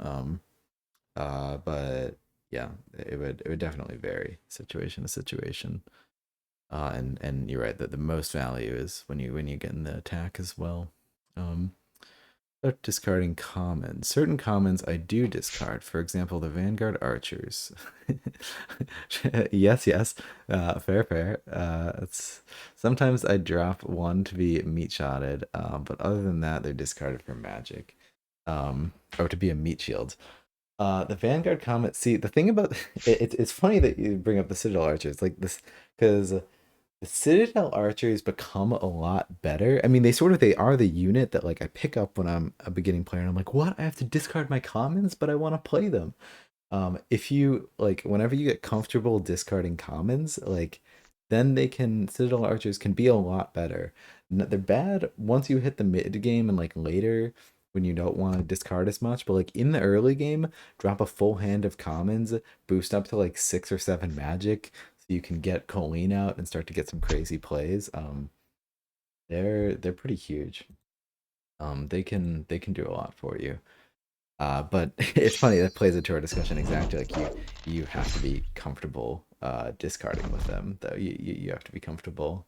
[SPEAKER 1] But yeah, it would definitely vary situation to situation. And you're right that the most value is when you get in the attack as well. Um About discarding commons. Certain commons I do discard. For example, the Vanguard Archers. Yes, yes. Fair, fair. It's sometimes I drop one to be meat shotted, but other than that, they're discarded for magic, or to be a meat shield. The Vanguard comment. See, the thing about it's funny that you bring up the Citadel Archers like this because the Citadel archers become a lot better. I mean, they are the unit that like I pick up when I'm a beginning player and I'm like, what? I have to discard my commons, but I want to play them. If you like whenever you get comfortable discarding commons, like then Citadel archers can be a lot better. They're bad once you hit the mid game and like later when you don't want to discard as much, but like in the early game, drop a full hand of commons, boost up to like 6 or 7 magic, so you can get Colleen out and start to get some crazy plays. They're pretty huge. They can do a lot for you. But it's funny that plays into our discussion exactly. Like you have to be comfortable discarding with them, though. You have to be comfortable.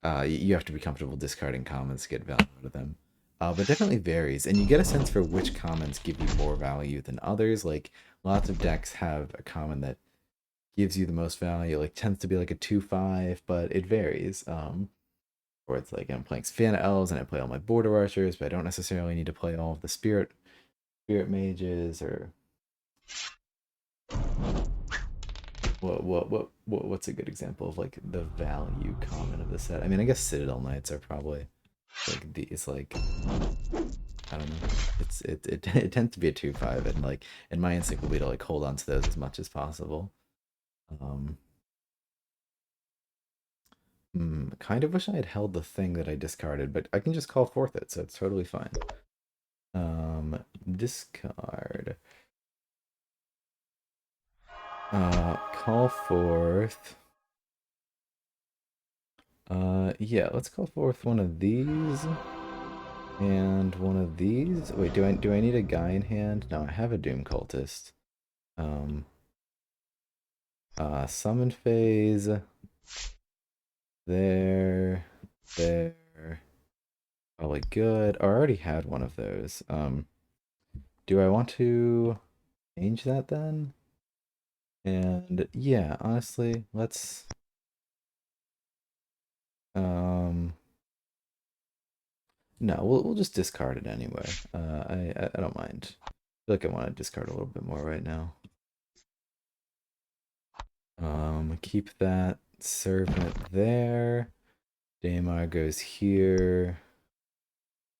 [SPEAKER 1] You have to be comfortable discarding commons to get value out of them. But definitely varies, and you get a sense for which commons give you more value than others. Like lots of decks have a common that gives you the most value. Like tends to be like a 2/5, but it varies. Or it's like I'm playing Savannah Elves and I play all my border archers, but I don't necessarily need to play all of the spirit mages or what's a good example of like the value common of the set? I mean, I guess Citadel Knights are probably like it's like I don't know. It tends to be a 2/5 and like and my instinct will be to like hold on to those as much as possible. Um kind of wish I had held the thing that I discarded, but I can just call forth it, so it's totally fine. Discard. Call forth. Yeah, let's call forth one of these and one of these. Wait, do I need a guy in hand? No, I have a Doom Cultist. Um, Summon phase. There, there. Probably good. Oh, I already had one of those. Do I want to change that then? And yeah, honestly, let's um no, we'll just discard it anyway. I don't mind. I feel like I want to discard a little bit more right now. Keep that servant there. Daemar goes here.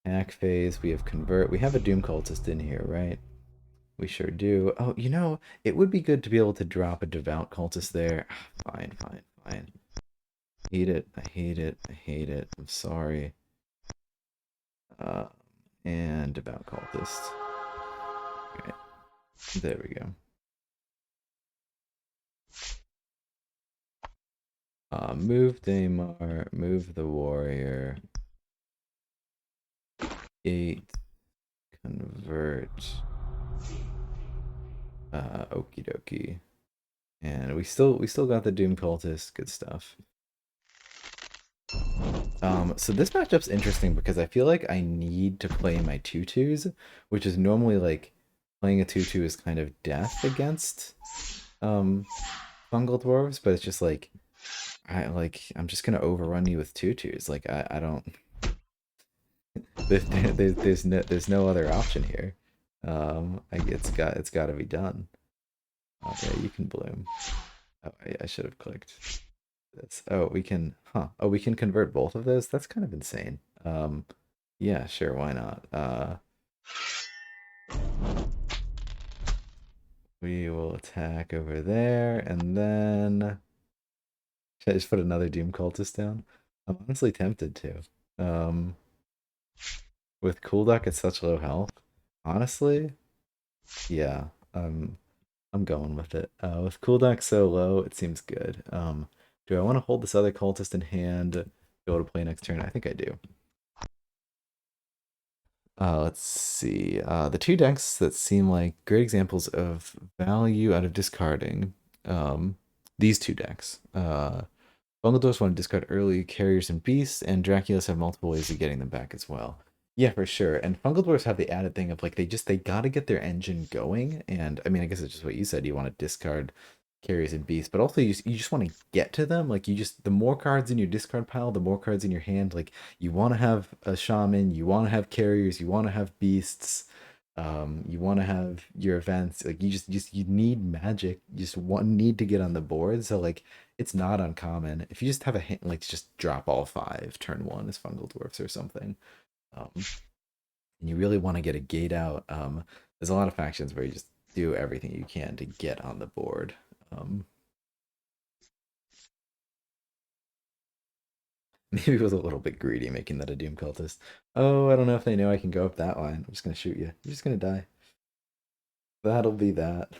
[SPEAKER 1] Hack phase. We have convert. We have a Doom cultist in here, right? We sure do. Oh, it would be good to be able to drop a devout cultist there. Fine, fine, fine. Hate it. I hate it. I hate it. I'm sorry. Uh, and devout cultist. Okay, there we go. Move Daemar. Move the warrior. 8. Convert. Okie dokie. And we still got the Doom cultist. Good stuff. So this matchup's interesting because I feel like I need to play my 2/2s, which is normally like playing a 2/2 is kind of death against fungal dwarves, but it's just like I'm just gonna overrun you with 2/2s. Like I don't there's no other option here. It's got to be done. Okay, you can bloom. Oh, I should have clicked this. Oh, we can, huh? Oh, we can convert both of those. That's kind of insane. Yeah, sure, why not? We will attack over there, and then should I just put another Doom cultist down? I'm honestly tempted to. Um, with Coolduck at such low health, honestly, yeah. I'm going with it. With Cooldock so low, it seems good. Do I want to hold this other cultist in hand, go to play next turn? I think I do. Let's see. The two decks that seem like great examples of value out of discarding. These two decks. Bungledores want to discard early carriers and beasts, and Draculas have multiple ways of getting them back as well. Yeah, for sure. And Bungledores have the added thing of like they gotta get their engine going. And I mean, I guess it's just what you said. You want to discard carriers and beasts, but also you just want to get to them. Like the more cards in your discard pile, the more cards in your hand. Like you want to have a shaman, you want to have carriers, you want to have beasts. You want to have your events. Like you need magic. You just need to get on the board. So like it's not uncommon if you just have a hand, like just drop all 5 turn 1 as fungal dwarfs or something. And you really want to get a gate out. There's a lot of factions where you just do everything you can to get on the board. Maybe it was a little bit greedy making that a Doom cultist. Oh, I don't know if they know I can go up that line. I'm just gonna shoot you. You're just gonna die. That'll be that.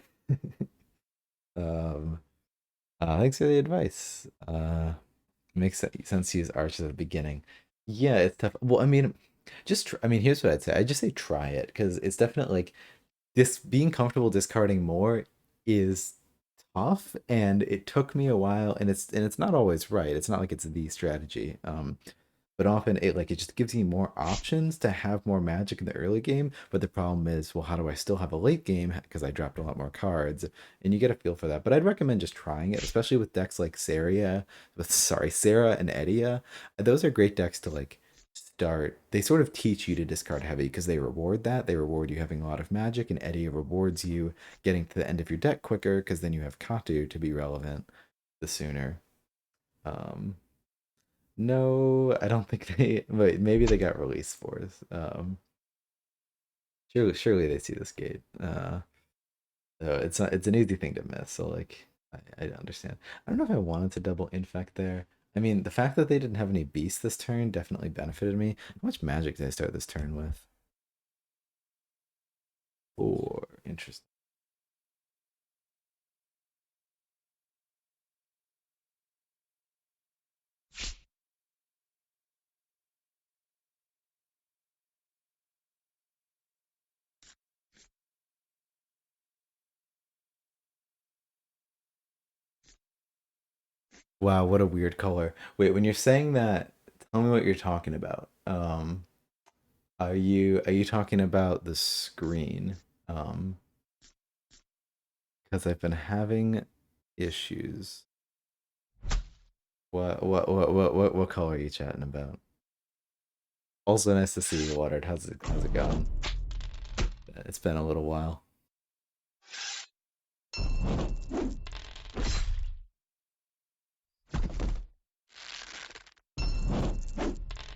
[SPEAKER 1] um, thanks for the advice. Makes sense to use arches at the beginning. Yeah, it's tough. Well, I mean, I mean, here's what I'd say. I just say try it because it's definitely like this being comfortable discarding more is tough, and it took me a while, and it's not always right. It's not like it's the strategy. But often it just gives you more options to have more magic in the early game. But the problem is, well, how do I still have a late game because I dropped a lot more cards, and you get a feel for that. But I'd recommend just trying it, especially with decks like Sarah and Edia. Those are great decks to like start. They sort of teach you to discard heavy because they reward that. They reward you having a lot of magic, and Edia rewards you getting to the end of your deck quicker because then you have Katu to be relevant the sooner. Um, no, I don't think they. But maybe they got release force. Surely they see this gate. So it's not. It's an easy thing to miss. So like, I understand. I don't know if I wanted to double infect there. I mean, the fact that they didn't have any beasts this turn definitely benefited me. How much magic did I start this turn with? 4. Interesting. Wow, what a weird color. Wait, when you're saying that, tell me what you're talking about. Are you talking about the screen? Because I've been having issues. What color are you chatting about? Also nice to see you, Watered. How's it going? It's been a little while.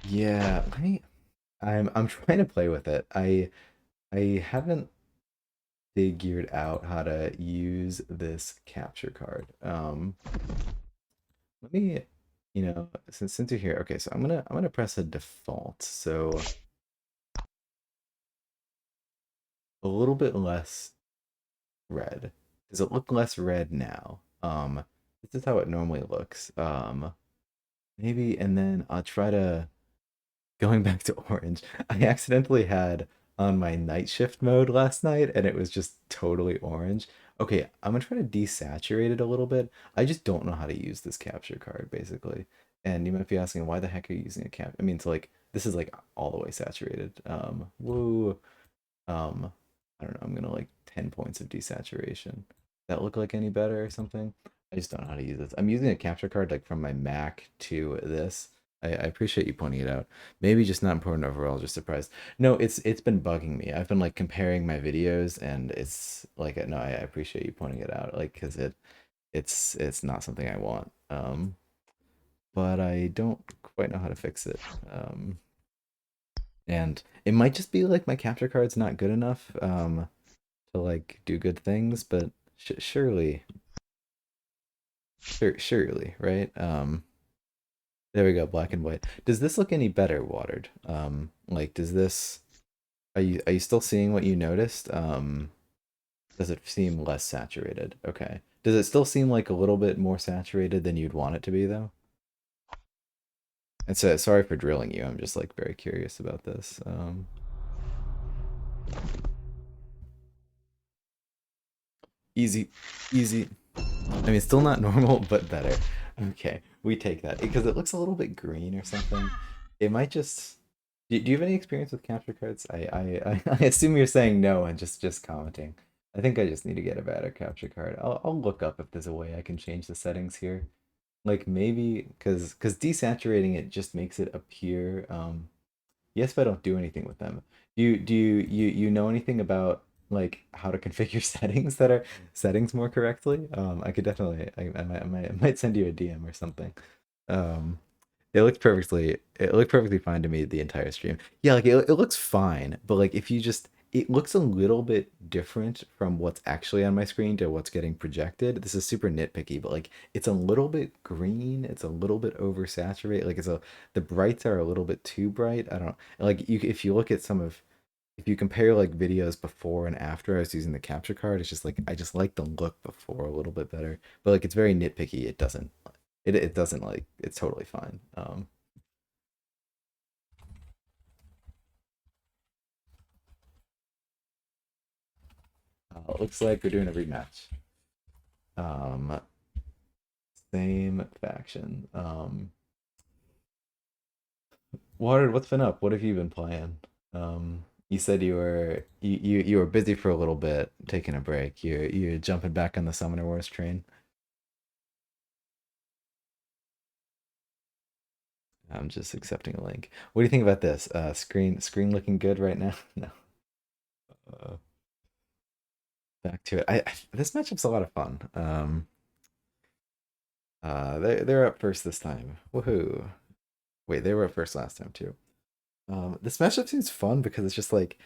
[SPEAKER 1] Yeah, let me. I'm trying to play with it. I haven't figured out how to use this capture card. Let me, since you're here, okay, so I'm gonna press a default. So a little bit less red. Does it look less red now? This is how it normally looks. Maybe, and then I'll try to going back to orange. I accidentally had on my night shift mode last night, and it was just totally orange. Okay, I'm gonna try to desaturate it a little bit. I just don't know how to use this capture card, basically. And you might be asking, why the heck are you using a cap? I mean, it's like this is like all the way saturated. Woo. Um, I don't know. I'm gonna like 10 points of desaturation. That look like any better or something? I just don't know how to use this. I'm using a capture card like from my Mac to this. I appreciate you pointing it out. Maybe just not important overall, just surprised. No, it's been bugging me. I've been like comparing my videos and it's like no, I appreciate you pointing it out. Like because it's not something I want. But I don't quite know how to fix it. And it might just be like my capture card's not good enough to like do good things, but surely, surely, right? There we go, black and white. Does this look any better watered? Like, does this are you still seeing what you noticed? Does it seem less saturated? Okay. Does it still seem like a little bit more saturated than you'd want it to be though? And so sorry for drilling you. I'm just like very curious about this. Easy, easy. I mean, still not normal, but better. Okay, we take that because it looks a little bit green or something. It might just. Do you have any experience with capture cards? I assume you're saying no and just commenting. I think I just need to get a better capture card. I'll look up if there's a way I can change the settings here. Like maybe because desaturating it just makes it appear. Yes, but I don't do anything with them. Do you know anything about like how to configure settings that are settings more correctly? I could definitely I might send you a DM or something. Um, it looked perfectly fine to me the entire stream. Yeah, like it looks fine, but like if you just it looks a little bit different from what's actually on my screen to what's getting projected. This is super nitpicky, but like it's a little bit green, it's a little bit oversaturated. Like the brights are a little bit too bright. I don't like you if you look at some of if you compare like videos before and after I was using the capture card, it's just like I just like the look before a little bit better. But like it's very nitpicky. It doesn't like it's totally fine. Looks like we're doing a rematch. Um, same faction. What's been up? What have you been playing? You said you were busy for a little bit, taking a break. You're jumping back on the Summoner Wars train. I'm just accepting a link. What do you think about this? Screen looking good right now? No. Uh, back to it. This matchup's a lot of fun. They're up first this time. Woohoo! Wait, they were up first last time too. This matchup seems fun because it's just like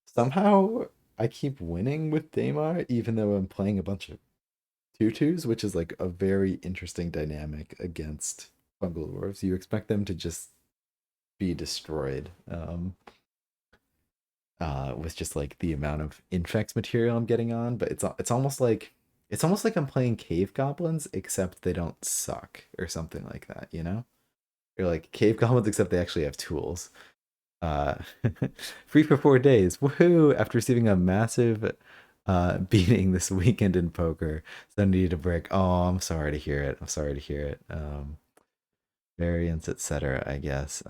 [SPEAKER 1] somehow I keep winning with Daymar even though I'm playing a bunch of tutus, which is like a very interesting dynamic against Fungal Dwarves. You expect them to just be destroyed. With just like the amount of infect material I'm getting on, but it's almost like I'm playing cave goblins, except they don't suck or something like that, you know? Or like cave goblins, except they actually have tools. Uh, free for 4 days. Woohoo! After receiving a massive beating this weekend in poker, so I needed a break. Oh, I'm sorry to hear it. I'm sorry to hear it. Variants, etc. I guess.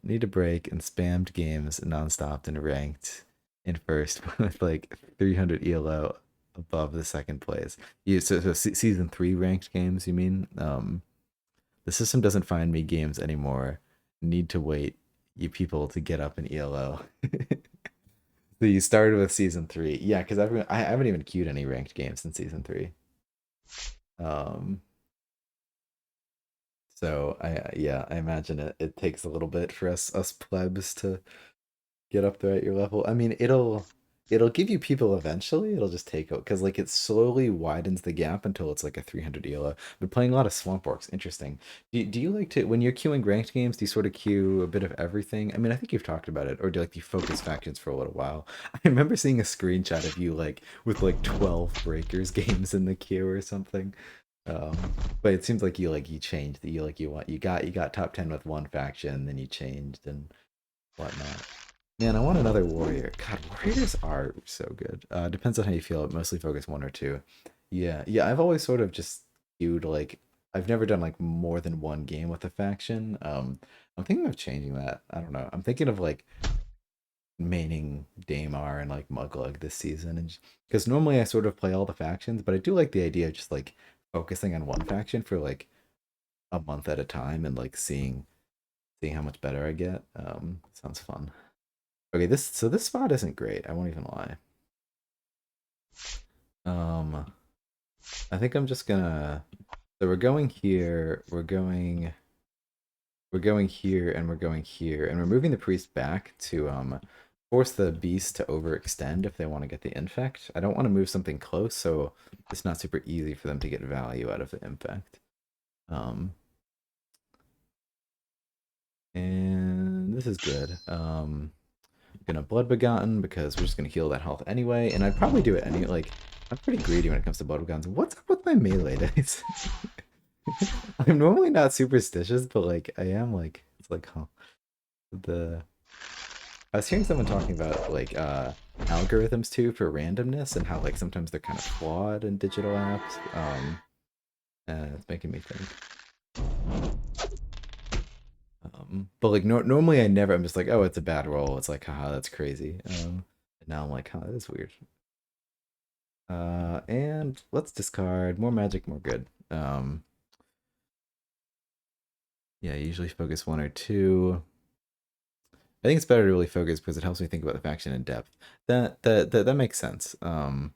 [SPEAKER 1] Need a break and spammed games nonstop and ranked in first with like 300 ELO above the second place. Season 3 ranked games, you mean? The system doesn't find me games anymore. Need to wait you people to get up in ELO. So you started with season 3. Yeah, because I haven't even queued any ranked games in season 3. Um So yeah, I imagine it takes a little bit for us plebs to get up there at your level. I mean, it'll give you people eventually. It'll just take because like it slowly widens the gap until it's like a 300 ELO. Been playing a lot of Swamp Orcs. Interesting. Do you like to when you're queuing ranked games? Do you sort of queue a bit of everything? I mean, I think you've talked about it. Or do you like you focus factions for a little while? I remember seeing a screenshot of you like with like 12 Breakers games in the queue or something. But it seems like you changed that you got top 10 with one faction, then you changed and whatnot. Man, I want another warrior. God, warriors are so good. Depends on how you feel. Mostly focus one or two. Yeah. I've always sort of just queued like I've never done like more than one game with a faction. I'm thinking of changing that. I don't know. I'm thinking of like maining Daemar and like Muglug this season, and because normally I sort of play all the factions, but I do like the idea of just like focusing on one faction for like a month at a time and like seeing how much better I get. Sounds fun. Okay, this spot isn't great. I won't even lie. Um, I think I'm just gonna. So we're going here. We're going here, and we're going here, and we're moving the priest back to force the beast to overextend if they want to get the infect. I don't want to move something close, so it's not super easy for them to get value out of the infect. Um, and this is good. Gonna Blood Begotten because we're just gonna heal that health anyway, and I'd probably do it any like I'm pretty greedy when it comes to Blood Begotten. What's up with my melee dice? I'm normally not superstitious, but like I am like it's like huh. The I was hearing someone talking about like algorithms too for randomness and how like sometimes they're kind of flawed in digital apps. And it's making me think. But like normally I never I'm just like, oh, it's a bad roll. It's like, haha, that's crazy. And now I'm like, huh, that's weird. And let's discard more magic, more good. Yeah, I usually focus one or two. I think it's better to really focus because it helps me think about the faction in depth. That makes sense. Uh,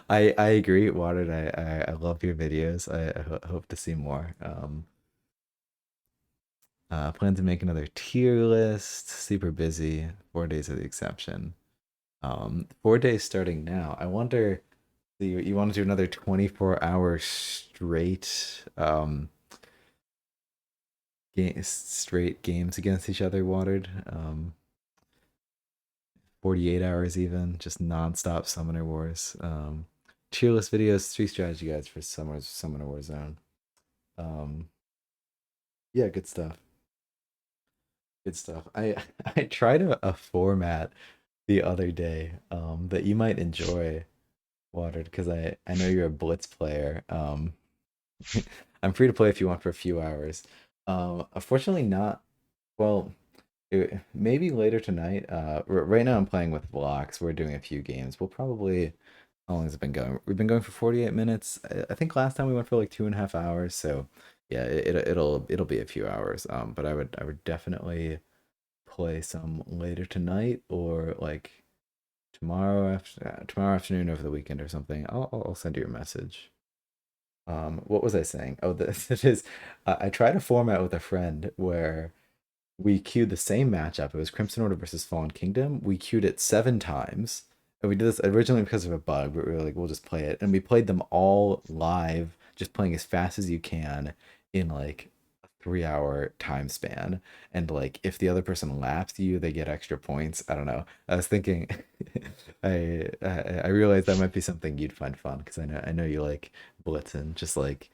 [SPEAKER 1] I agree, Watered. I love your videos. I hope to see more. Plan to make another tier list. Super busy. 4 days of the exception. 4 days starting now. I wonder. You want to do another 24-hour straight straight games against each other, Watered. 48 hours even, just non-stop Summoner Wars. Cheerless videos, 3 strategy guides for Summoner Warzone. Yeah, good stuff. Good stuff. I tried a format the other day that you might enjoy, Watered, because I know you're a Blitz player. I'm free to play if you want for a few hours. Unfortunately, not. Well, maybe later tonight. Right now I'm playing with Vlox. We're doing a few games. We'll probably. How long has it been going? We've been going for 48 minutes. I think last time we went for like 2.5 hours. So yeah, it'll be a few hours. But I would definitely play some later tonight or like tomorrow afternoon over the weekend or something. I'll send you a message. What was I saying? Oh, this it is. I tried a format with a friend where we queued the same matchup. It was Crimson Order versus Fallen Kingdom. We queued it 7 times. And we did this originally because of a bug, but we were like, we'll just play it. And we played them all live, just playing as fast as you can in like a 3 hour time span. And like if the other person laps you, they get extra points. I don't know. I was thinking I realized that might be something you'd find fun because I know you like Blitzen, just like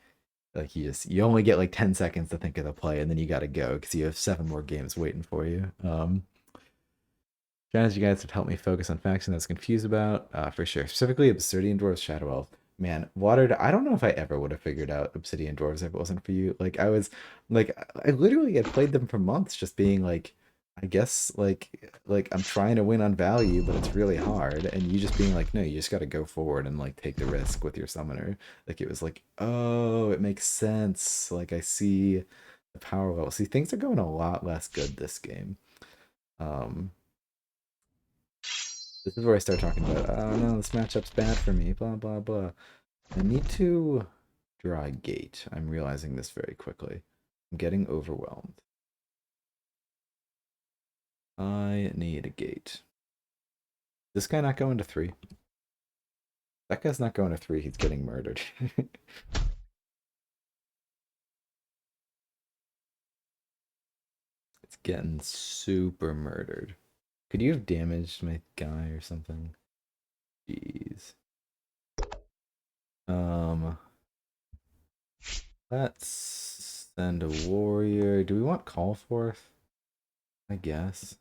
[SPEAKER 1] you only get like 10 seconds to think of the play and then you got to go because you have 7 more games waiting for you. Strategy guides have helped me focus on faction that's confused about, for sure. Specifically Obsidian Dwarves, Shadow Elf. Man, Watered, I don't know if I ever would have figured out Obsidian Dwarves if it wasn't for you. Like I literally had played them for months just being like I guess like I'm trying to win on value, but it's really hard. And you just being like, no, you just gotta go forward and like take the risk with your summoner. Like it was like, oh, it makes sense. Like I see the power level. See, things are going a lot less good this game. Um, this is where I start talking about, oh no, this matchup's bad for me, blah blah blah. I need to draw a gate. I'm realizing this very quickly. I'm getting overwhelmed. I need a gate. This guy not going to 3? That guy's not going to 3. He's getting murdered. It's getting super murdered. Could you have damaged my guy or something? Jeez. Let's send a warrior. Do we want call forth? I guess.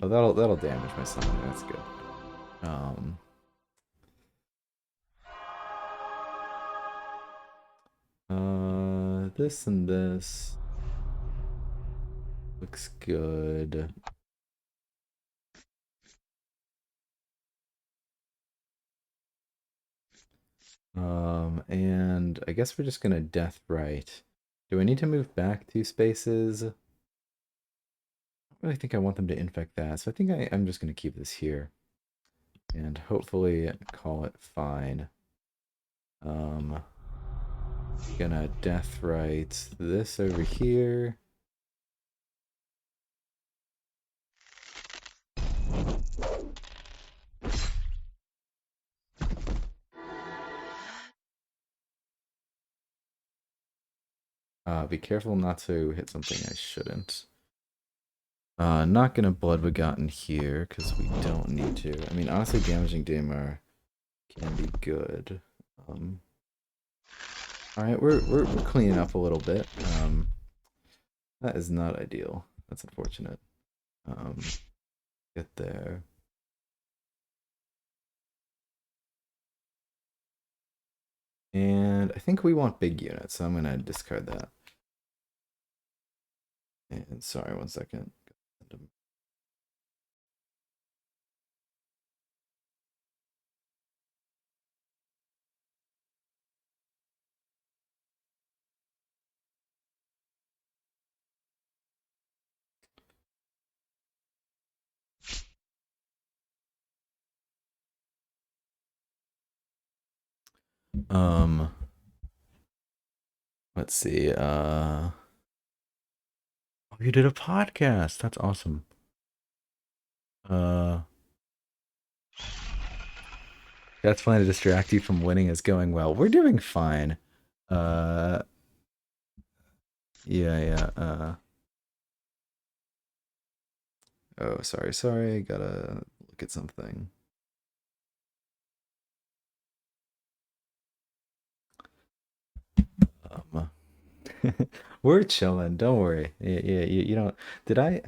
[SPEAKER 1] Oh, that'll damage my son. That's good. This and this looks good. And I guess we're just gonna death right. Do I need to move back 2 spaces? I don't really think I want them to infect that, so I think I'm just gonna keep this here. And hopefully call it fine. Gonna death right this over here. Be careful not to hit something I shouldn't. Not gonna Blood Begotten here, because we don't need to. I mean, honestly, damaging Daemar can be good. Alright, we're cleaning up a little bit. That is not ideal. That's unfortunate. Get there. And I think we want big units, so I'm gonna discard that. And sorry, 1 second. Let's see. Oh, you did a podcast. That's awesome. That's fine to distract you from winning is going well. We're doing fine. Yeah, yeah. Oh, sorry. Gotta look at something. We're chilling. Don't worry. Yeah, you don't. Did I?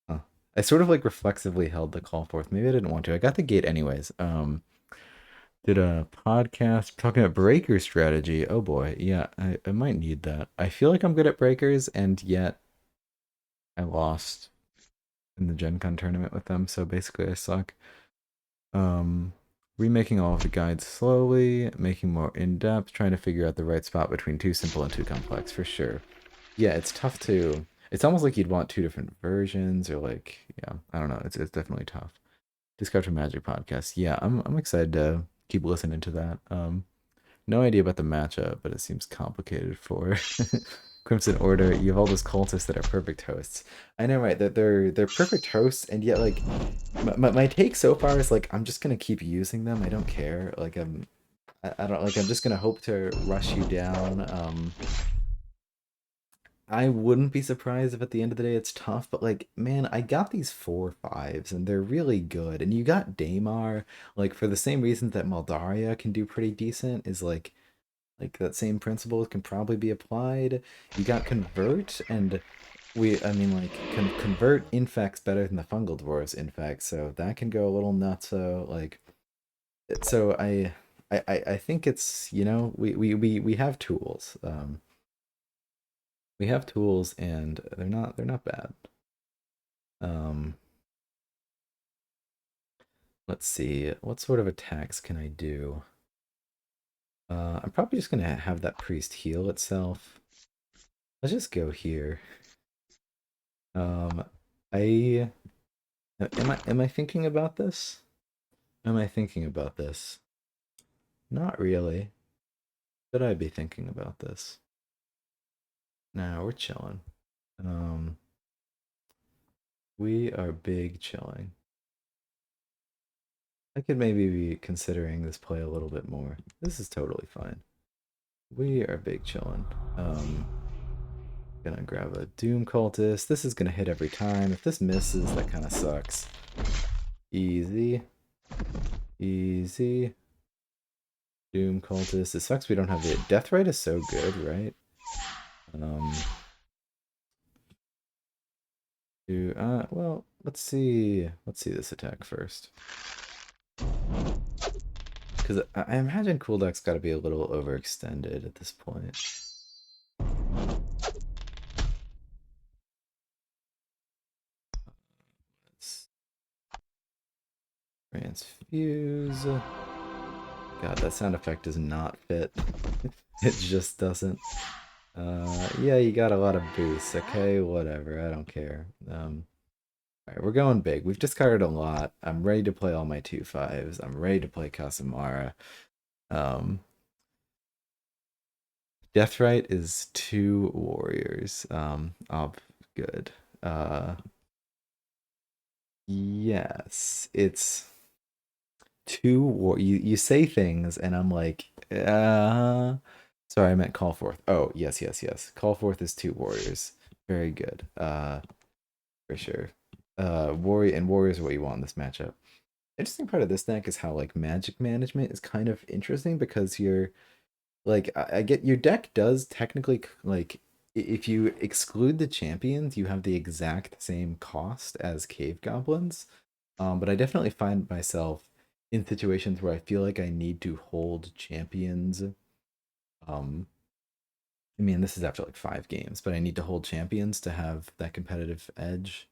[SPEAKER 1] Huh. I sort of like reflexively held the call forth. Maybe I didn't want to. I got the gate anyways. Did a podcast talking about breaker strategy. Oh boy, yeah, I might need that. I feel like I'm good at breakers, and yet I lost in the Gen Con tournament with them, so basically I suck. Remaking all of the guides slowly, making more in-depth, trying to figure out the right spot between too simple and too complex, for sure. Yeah, it's tough to... It's almost like you'd want 2 different versions, or like, yeah, I don't know. It's definitely tough. Discover Magic podcast. Yeah, I'm excited to keep listening to that. No idea about the matchup, but it seems complicated for Crimson Order. You have all those cultists that are perfect hosts. I know, right? That they're perfect hosts, and yet like my take so far is like I'm just gonna keep using them. I don't care. Like I don't like I'm just gonna hope to rush you down. I wouldn't be surprised if at the end of the day it's tough, but like, man, I got these 4/5s and they're really good. And you got Daemar, like for the same reasons that Maldaria can do pretty decent, is like that same principle can probably be applied. You got Convert, and I mean, like, Convert infects better than the Fungal Dwarves infect, so that can go a little nuts. So, like, so I think it's, we have tools. We have tools, and they're not bad. Um, let's see, what sort of attacks can I do? I'm probably just gonna have that priest heal itself. Let's just go here. Um, I am I thinking about this? Am I thinking about this? Not really. Should I be thinking about this? No, we're chilling. Um, we are big chilling. I could maybe be considering this play a little bit more. This is totally fine. We are big chilling. Gonna grab a Doom Cultist. This is gonna hit every time. If this misses, that kind of sucks. Easy. Easy. Doom Cultist. It sucks we don't have the... Deathrite is so good, right? Well, let's see. Let's see this attack first. Because I imagine Cool Deck's got to be a little overextended at this point. Let's transfuse. God, that sound effect does not fit. It just doesn't. Yeah, you got a lot of boosts. Okay, whatever. I don't care. Alright, we're going big. We've discarded a lot. I'm ready to play all my 2/5s. I'm ready to play Casamara. Deathrite is 2 warriors. Good. Yes, it's you say things and I'm like, sorry, I meant call forth. Oh, yes, yes, yes. Call forth is 2 warriors. Very good. For sure. Warriors are what you want in this matchup. Interesting part of this deck is how like magic management is kind of interesting because you're like I get your deck does technically like if you exclude the champions, you have the exact same cost as cave goblins. But I definitely find myself in situations where I feel like I need to hold champions. Um, I mean, this is after like 5 games, but I need to hold champions to have that competitive edge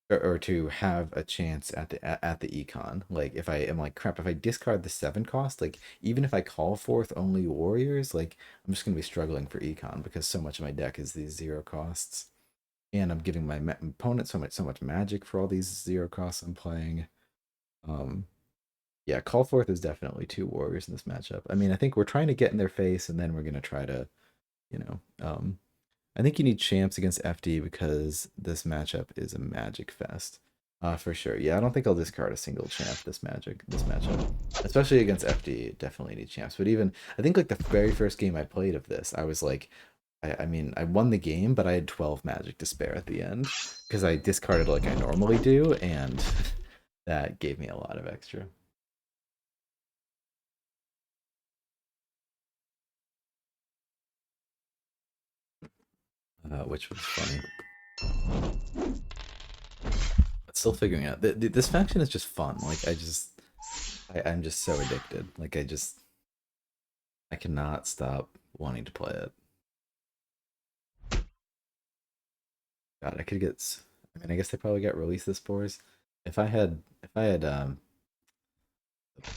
[SPEAKER 1] or to have a chance at the econ. Like if I am like crap, if I discard the 7 cost, like even if I call forth only warriors, like I'm just gonna be struggling for econ because so much of my deck is these 0 costs, and I'm giving my opponent so much magic for all these 0 costs I'm playing. Um, yeah, call forth is definitely 2 warriors in this matchup. I mean, I think we're trying to get in their face, and then we're gonna try to, you know, I think you need champs against FD because this matchup is a magic fest. For sure. Yeah, I don't think I'll discard a single champ this matchup. Especially against FD, definitely need champs. But even I think like the very first game I played of this, I was like I mean, I won the game, but I had 12 magic to spare at the end because I discarded like I normally do, and that gave me a lot of extra. Which was funny. But still figuring out this faction is just fun. Like I'm just so addicted. Like I cannot stop wanting to play it. God, I could get. I mean, I guess they probably got released the spores. If I had a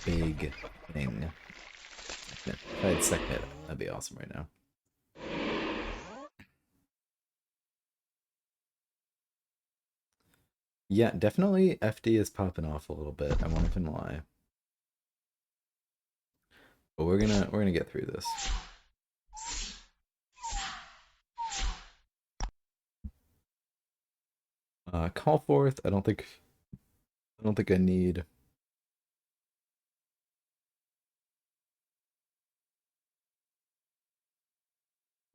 [SPEAKER 1] big thing, if I had second it, that'd be awesome right now. Yeah, definitely FD is popping off a little bit. I won't even lie. But we're gonna get through this. Call forth. I don't think I need.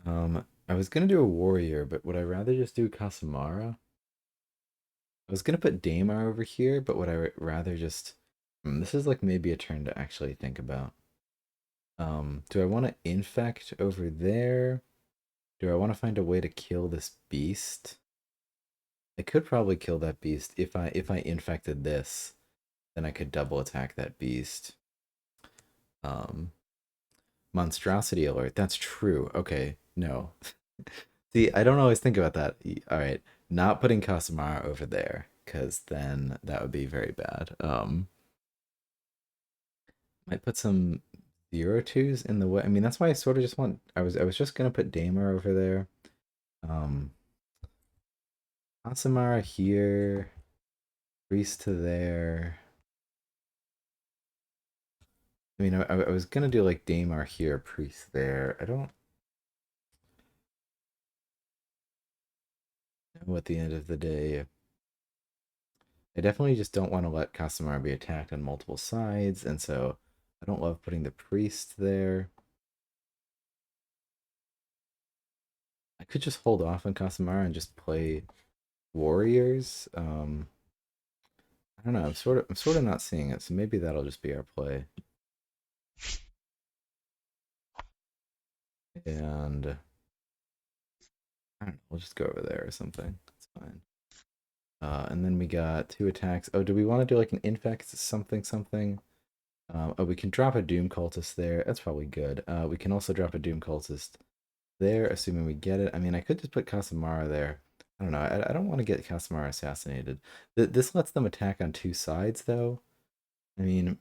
[SPEAKER 1] I was gonna do a warrior, but would I rather just do Casamara? I was gonna put Daemar over here, but would I rather just? This is like maybe a turn to actually think about. Do I want to infect over there? Do I want to find a way to kill this beast? I could probably kill that beast if I infected this, then I could double attack that beast. Um, Monstrosity alert. That's true. Okay, no. See, I don't always think about that. All right, not putting Casamara over there, because then that would be very bad. Might put some 0/2s in the way. I mean, that's why I sort of just want. I was just gonna put Damer over there. Um, Casamara here, Priest to there. I mean, I was gonna do like Daemar here, priest there. I don't know at the end of the day. I definitely just don't want to let Casamar be attacked on multiple sides, and so I don't love putting the priest there. I could just hold off on Casamar and just play warriors. I don't know. I'm sort of not seeing it, so maybe that'll just be our play. And I don't know, we'll just go over there or something. That's fine. And then we got 2 attacks. Oh, do we want to do like an infect something something? Oh, we can drop a Doom Cultist there. That's probably good. We can also drop a Doom Cultist there, assuming we get it. I mean, I could just put Casamara there. I don't know. I don't want to get Casamara assassinated. This lets them attack on 2 sides, though. I mean,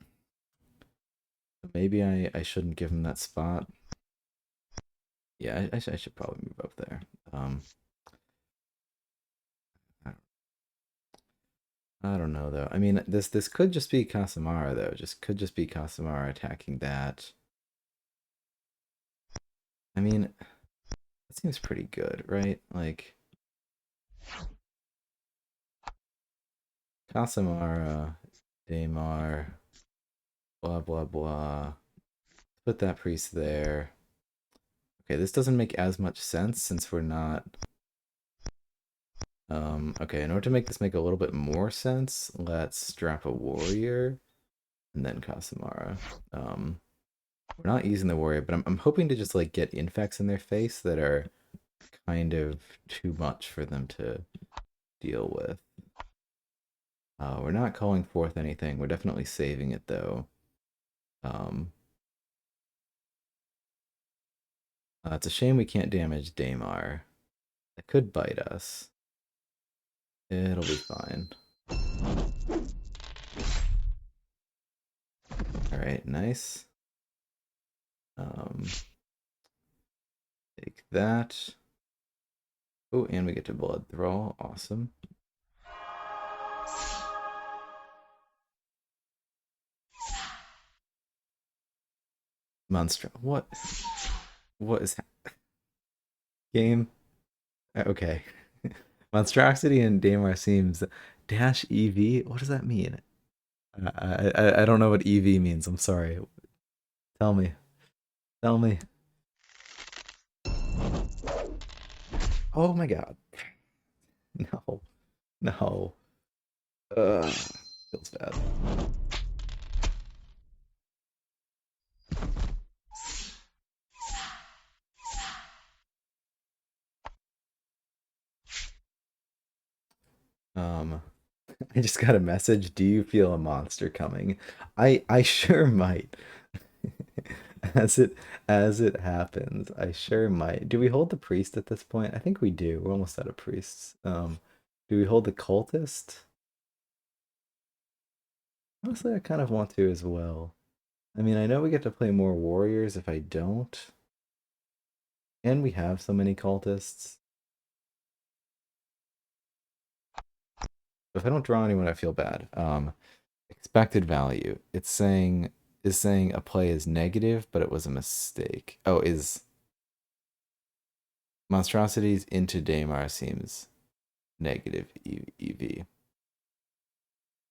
[SPEAKER 1] maybe I shouldn't give him that spot. Yeah, I should probably move up there. I I don't know though. I mean, this could just be Casamara though. Just could just be Casamara attacking that. I mean, that seems pretty good, right? Like Casamara, Daemar, blah blah blah. Put that priest there. Okay, this doesn't make as much sense since we're not. Okay, in order to make this make a little bit more sense, let's drop a warrior and then Casamara. We're not using the warrior, but I'm hoping to just like get infects in their face that are kind of too much for them to deal with. We're not calling forth anything. We're definitely saving it though. Um, it's a shame we can't damage Daemar. It could bite us. It'll be fine. All right, nice. Take that. Oh, and we get to blood throw. Awesome. Monster. What? What is game? Okay. Monstrosity and Daemar seems dash EV. What does that mean? I don't know what EV means. I'm sorry. Tell me. Tell me. Oh my god. No. No. Feels bad. Um, I just got a message. Do you feel a monster coming? I sure might. As it happens, I sure might. Do we hold the priest at this point? I think we do. We're almost out of priests. Do we hold the cultist? Honestly, I kind of want to as well. I mean, I know we get to play more warriors if I don't. And we have so many cultists. If I don't draw anyone, I feel bad. Expected value. It's saying is saying a play is negative, but it was a mistake. Oh, is monstrosities into Daemar seems negative EV.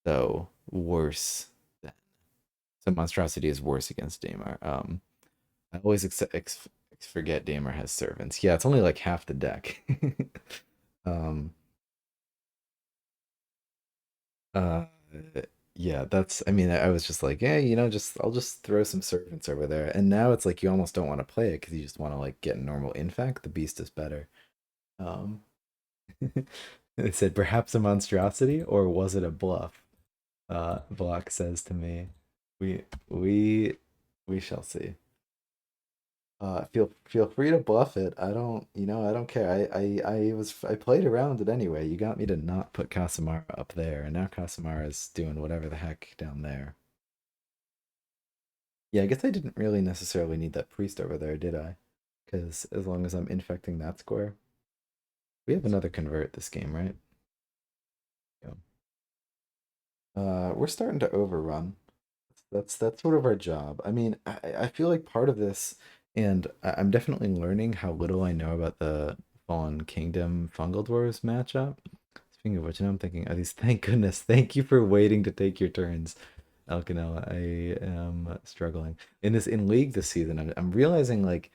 [SPEAKER 1] So worse than so monstrosity is worse against Daemar. I always forget Daemar has servants. Yeah, it's only like half the deck. um uh yeah, that's I mean I was just like, yeah, just I'll just throw some servants over there. And now it's like you almost don't want to play it because you just want to like get normal infect. The beast is better. Um They said perhaps a monstrosity, or was it a bluff? Vlox says to me. We we we shall see. Feel free to bluff it. I don't care. I played around it anyway. You got me to not put Casamara up there, and now Casamara is doing whatever the heck down there. Yeah, I guess I didn't really necessarily need that priest over there, did I? Because as long as I'm infecting that square, we have another convert this game, right? Yeah. We're starting to overrun. That's sort of our job. I mean, I feel like part of this, and I'm definitely learning how little I know about the Fallen Kingdom Fungal Dwarves matchup. Speaking of which, now I'm thinking, at least thank goodness, thank you for waiting to take your turns, Elkanella. I am struggling in League this season. I'm realizing like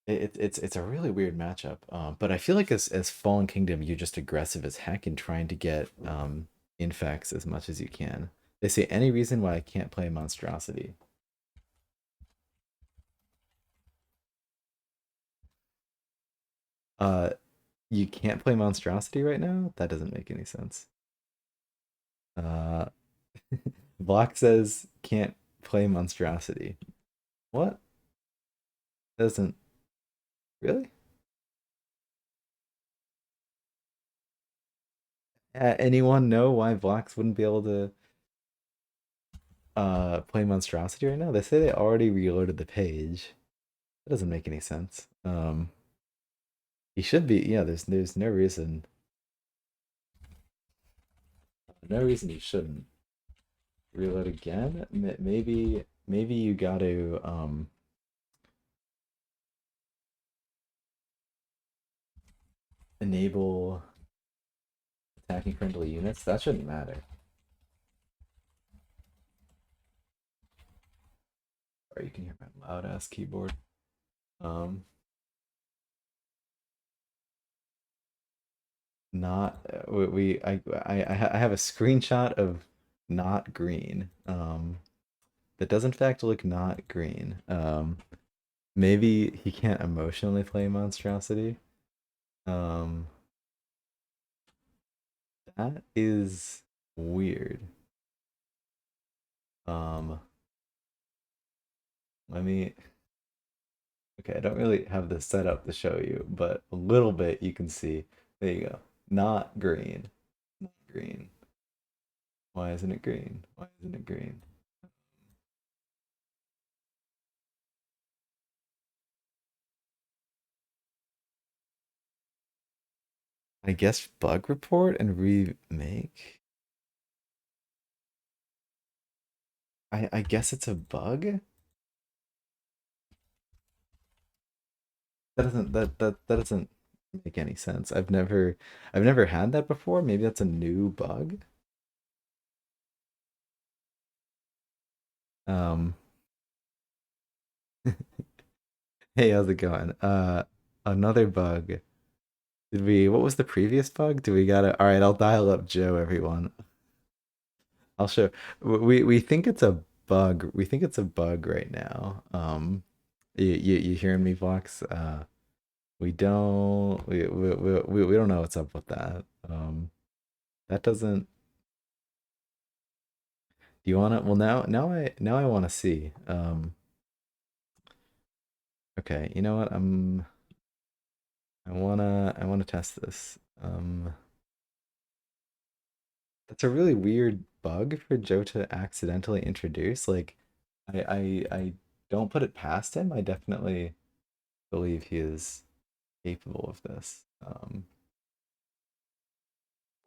[SPEAKER 1] it's a really weird matchup. But I feel like as Fallen Kingdom, you're just aggressive as heck in trying to get infects as much as you can. They say any reason why I can't play Monstrosity. Uh, you can't play Monstrosity right now? That doesn't make any sense. Uh, Vlox says can't play Monstrosity. What? Doesn't really? Anyone know why Vlox wouldn't be able to play Monstrosity right now? They say they already reloaded the page. That doesn't make any sense. He should be. Yeah, there's no reason he shouldn't reload again. Maybe you got to enable attacking friendly units. That shouldn't matter. Or you can hear my loud ass keyboard. Um, not I have a screenshot of not green. That does in fact look not green. Maybe he can't emotionally play monstrosity. Um, that is weird. Um, let me. Okay, I don't really have this set up to show you, but a little bit you can see. There you go. Not green. Not green. Why isn't it green? Why isn't it green? I guess bug report and remake. I guess it's a bug. That doesn't make any sense. I've never had that before. Maybe that's a new bug. Um, hey, how's it going? Another bug. Did we, what was the previous bug? Do we gotta, all right, I'll dial up Joe, everyone. I'll show, we think it's a bug. We think it's a bug right now. You hearing me, Vox? We don't, we don't know what's up with that. That doesn't, do you wanna, well now I wanna see. Okay, you know what, I wanna test this. That's a really weird bug for Joe to accidentally introduce. Like, I don't put it past him. I definitely believe he is capable of this.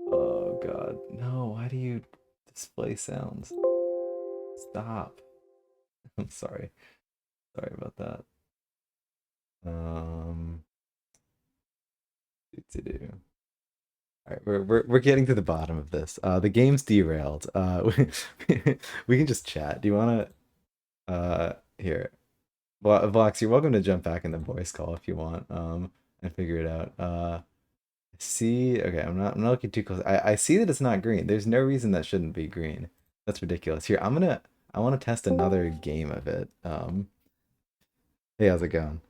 [SPEAKER 1] Oh God, no! Why do you display sounds? Stop. I'm sorry. Sorry about that. Um, to do. All right, we're getting to the bottom of this. The game's derailed. We can just chat. Do you wanna here? Vox, you're welcome to jump back in the voice call if you want, and figure it out. See, okay, I'm not looking too close. I see that it's not green. There's no reason that shouldn't be green. That's ridiculous. Here, I want to test another game of it. Hey, how's it going?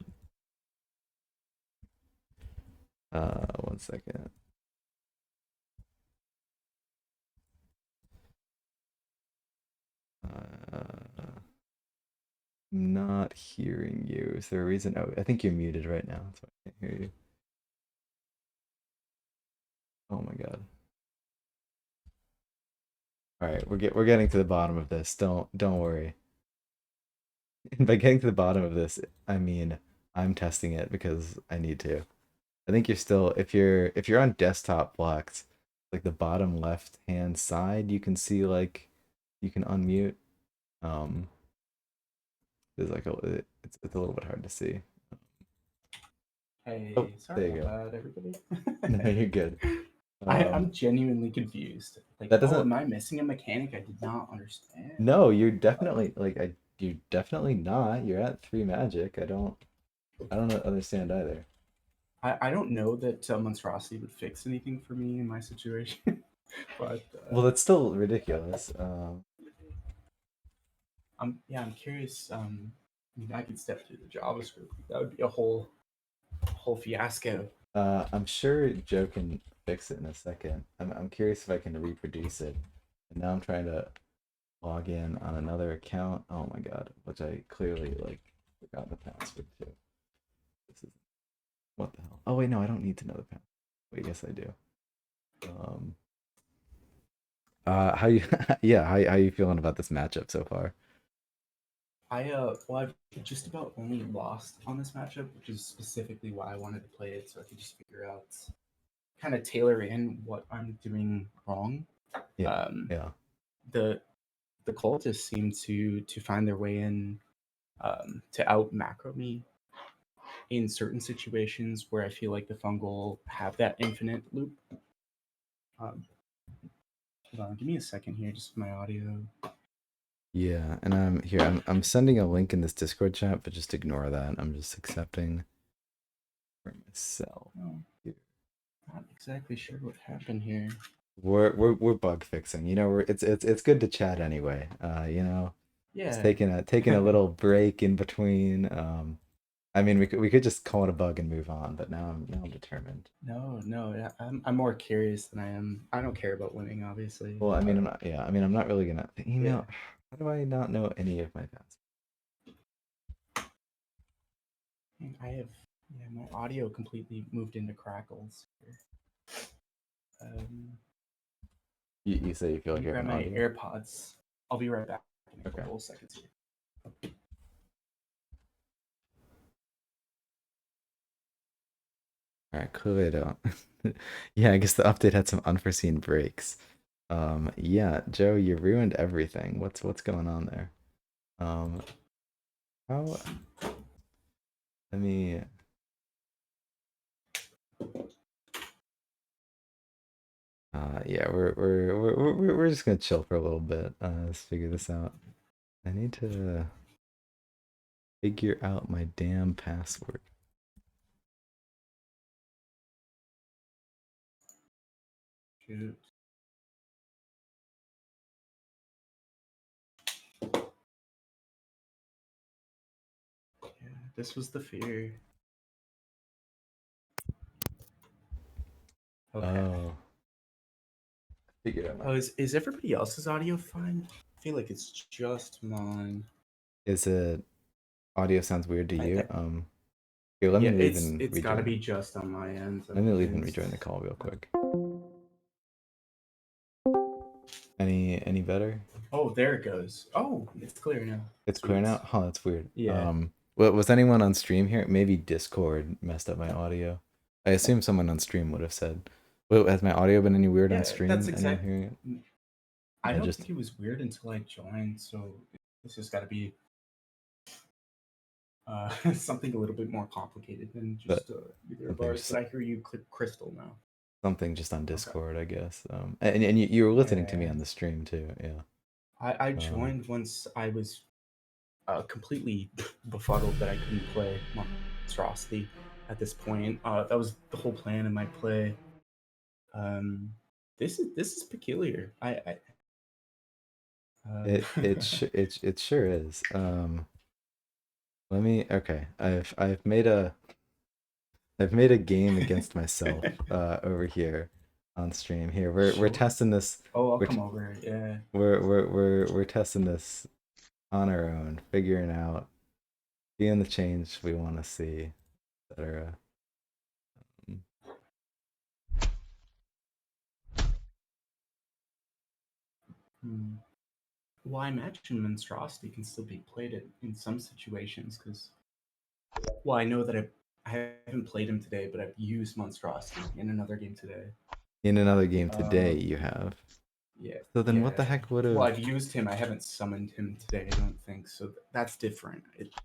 [SPEAKER 1] One second. I'm not hearing you. Is there a reason? Oh, I think you're muted right now. That's why I can't hear you. Oh my God. All right, we're getting to the bottom of this. Don't worry. And by getting to the bottom of this, I mean I'm testing it because I need to. I think you're still, if you're on desktop blocks, like the bottom left hand side, you can see like you can unmute. Um, there's like it's a little bit hard to see. Oh,
[SPEAKER 2] Hey, sorry
[SPEAKER 1] there you
[SPEAKER 2] about
[SPEAKER 1] go.
[SPEAKER 2] that, everybody.
[SPEAKER 1] No, you're good.
[SPEAKER 2] I'm genuinely confused. Like,
[SPEAKER 1] That
[SPEAKER 2] oh,
[SPEAKER 1] doesn't.
[SPEAKER 2] am I missing a mechanic I did not understand?
[SPEAKER 1] No, you're
[SPEAKER 2] Uh,
[SPEAKER 1] definitely like you're definitely not. You're at 3 magic. I don't understand either.
[SPEAKER 2] I don't know that Monstrosity would fix anything for me in my situation, but
[SPEAKER 1] Well, that's still ridiculous.
[SPEAKER 2] I'm curious. I mean, I could step through the JavaScript. That would be a whole fiasco.
[SPEAKER 1] I'm sure Joe can fix it in a second. I'm curious if I can reproduce it. And now I'm trying to log in on another account. Oh my god, which I clearly like forgot the password to. This is what the hell? Oh wait, no, I don't need to know the password. Wait, yes I do. Um, how you? Yeah, how you feeling about this matchup so far?
[SPEAKER 2] Well, I've just about only lost on this matchup, which is specifically why I wanted to play it, so I could just figure out, kind of tailor in what I'm doing wrong.
[SPEAKER 1] Yeah,
[SPEAKER 2] Um,
[SPEAKER 1] yeah,
[SPEAKER 2] the the cultists seem to find their way in, to out macro me in certain situations where I feel like the fungal have that infinite loop. Um, Hold on, give me a second here, just for my audio.
[SPEAKER 1] yeah. And I'm here. I'm sending a link in this Discord chat, but just ignore that. I'm just accepting for myself.
[SPEAKER 2] Oh, not exactly sure what happened here.
[SPEAKER 1] We're bug fixing. It's good to chat anyway. Just
[SPEAKER 2] Yeah.
[SPEAKER 1] taking a little break in between. I mean, we could just call it a bug and move on, but now I'm determined.
[SPEAKER 2] No, yeah, I'm more curious than I am. I don't care about winning, obviously.
[SPEAKER 1] Well, I mean, I'm not. Yeah, I mean, I'm not really gonna
[SPEAKER 2] Yeah.
[SPEAKER 1] email. How do I not know any of my passwords?
[SPEAKER 2] I have, yeah, my audio completely moved into crackles. Um,
[SPEAKER 1] You say you feel
[SPEAKER 2] Let
[SPEAKER 1] like
[SPEAKER 2] me
[SPEAKER 1] you have
[SPEAKER 2] grab
[SPEAKER 1] an
[SPEAKER 2] my
[SPEAKER 1] audio?
[SPEAKER 2] AirPods. I'll be right back in a
[SPEAKER 1] Okay.
[SPEAKER 2] couple of seconds here.
[SPEAKER 1] All right. Clearly, I don't. Yeah, I guess the update had some unforeseen breaks. Yeah, Joe, you ruined everything. What's going on there? Um, how? Let me. Yeah, we're just gonna chill for a little bit. Let's figure this out. I need to figure out my damn password.
[SPEAKER 2] Shoot. Yeah, this was the fear. Okay.
[SPEAKER 1] Oh, figured out my.
[SPEAKER 2] Oh, is everybody else's audio fine? I feel like it's just mine.
[SPEAKER 1] Is it audio sounds weird to you?
[SPEAKER 2] I
[SPEAKER 1] Here, let
[SPEAKER 2] Yeah,
[SPEAKER 1] me leave and
[SPEAKER 2] it's got to
[SPEAKER 1] rejoin.
[SPEAKER 2] be just on my end. I'm
[SPEAKER 1] Let me leave and
[SPEAKER 2] convinced.
[SPEAKER 1] rejoin the call real quick. Any better?
[SPEAKER 2] Oh, there it goes. Oh, it's clear now.
[SPEAKER 1] It's clear
[SPEAKER 2] Sweet.
[SPEAKER 1] now? Oh, that's weird.
[SPEAKER 2] Yeah.
[SPEAKER 1] Was anyone on stream here? Maybe Discord messed up my audio. I assume someone on stream would have said. Wait, has my audio been any weird on
[SPEAKER 2] Yeah, that's
[SPEAKER 1] stream? Anyone
[SPEAKER 2] exact.
[SPEAKER 1] hearing it?
[SPEAKER 2] I
[SPEAKER 1] I
[SPEAKER 2] don't
[SPEAKER 1] just
[SPEAKER 2] think it was weird until I joined, so this has got to be something a little bit more complicated than
[SPEAKER 1] but
[SPEAKER 2] just either of
[SPEAKER 1] something
[SPEAKER 2] ours.
[SPEAKER 1] just
[SPEAKER 2] But I hear you click crystal now.
[SPEAKER 1] something just on
[SPEAKER 2] Okay.
[SPEAKER 1] Discord, I guess. And you were listening to me
[SPEAKER 2] Yeah.
[SPEAKER 1] on the stream too, yeah.
[SPEAKER 2] I
[SPEAKER 1] Um,
[SPEAKER 2] joined once I was completely befuddled that I couldn't play Monstrosity at this point. That was the whole plan in my play. Um, this is peculiar. Um,
[SPEAKER 1] it sure is. Let me. Okay, I've made a game against myself over here on stream. Here we're
[SPEAKER 2] sure.
[SPEAKER 1] testing this.
[SPEAKER 2] Oh, I'll
[SPEAKER 1] We're
[SPEAKER 2] come
[SPEAKER 1] t-
[SPEAKER 2] over. Yeah.
[SPEAKER 1] we're testing this on our own, figuring out, being the change we want to see, etc. Um,
[SPEAKER 2] Hmm. Well, I imagine Monstrosity can still be played in some situations because, well, I know that I haven't played him today, but I've used Monstrosity in another game today.
[SPEAKER 1] In another game today,
[SPEAKER 2] Um,
[SPEAKER 1] you have.
[SPEAKER 2] Yeah,
[SPEAKER 1] So then what the
[SPEAKER 2] yeah.
[SPEAKER 1] heck would
[SPEAKER 2] Well,
[SPEAKER 1] have?
[SPEAKER 2] I've used him. I haven't summoned him today. I don't think so. That's different.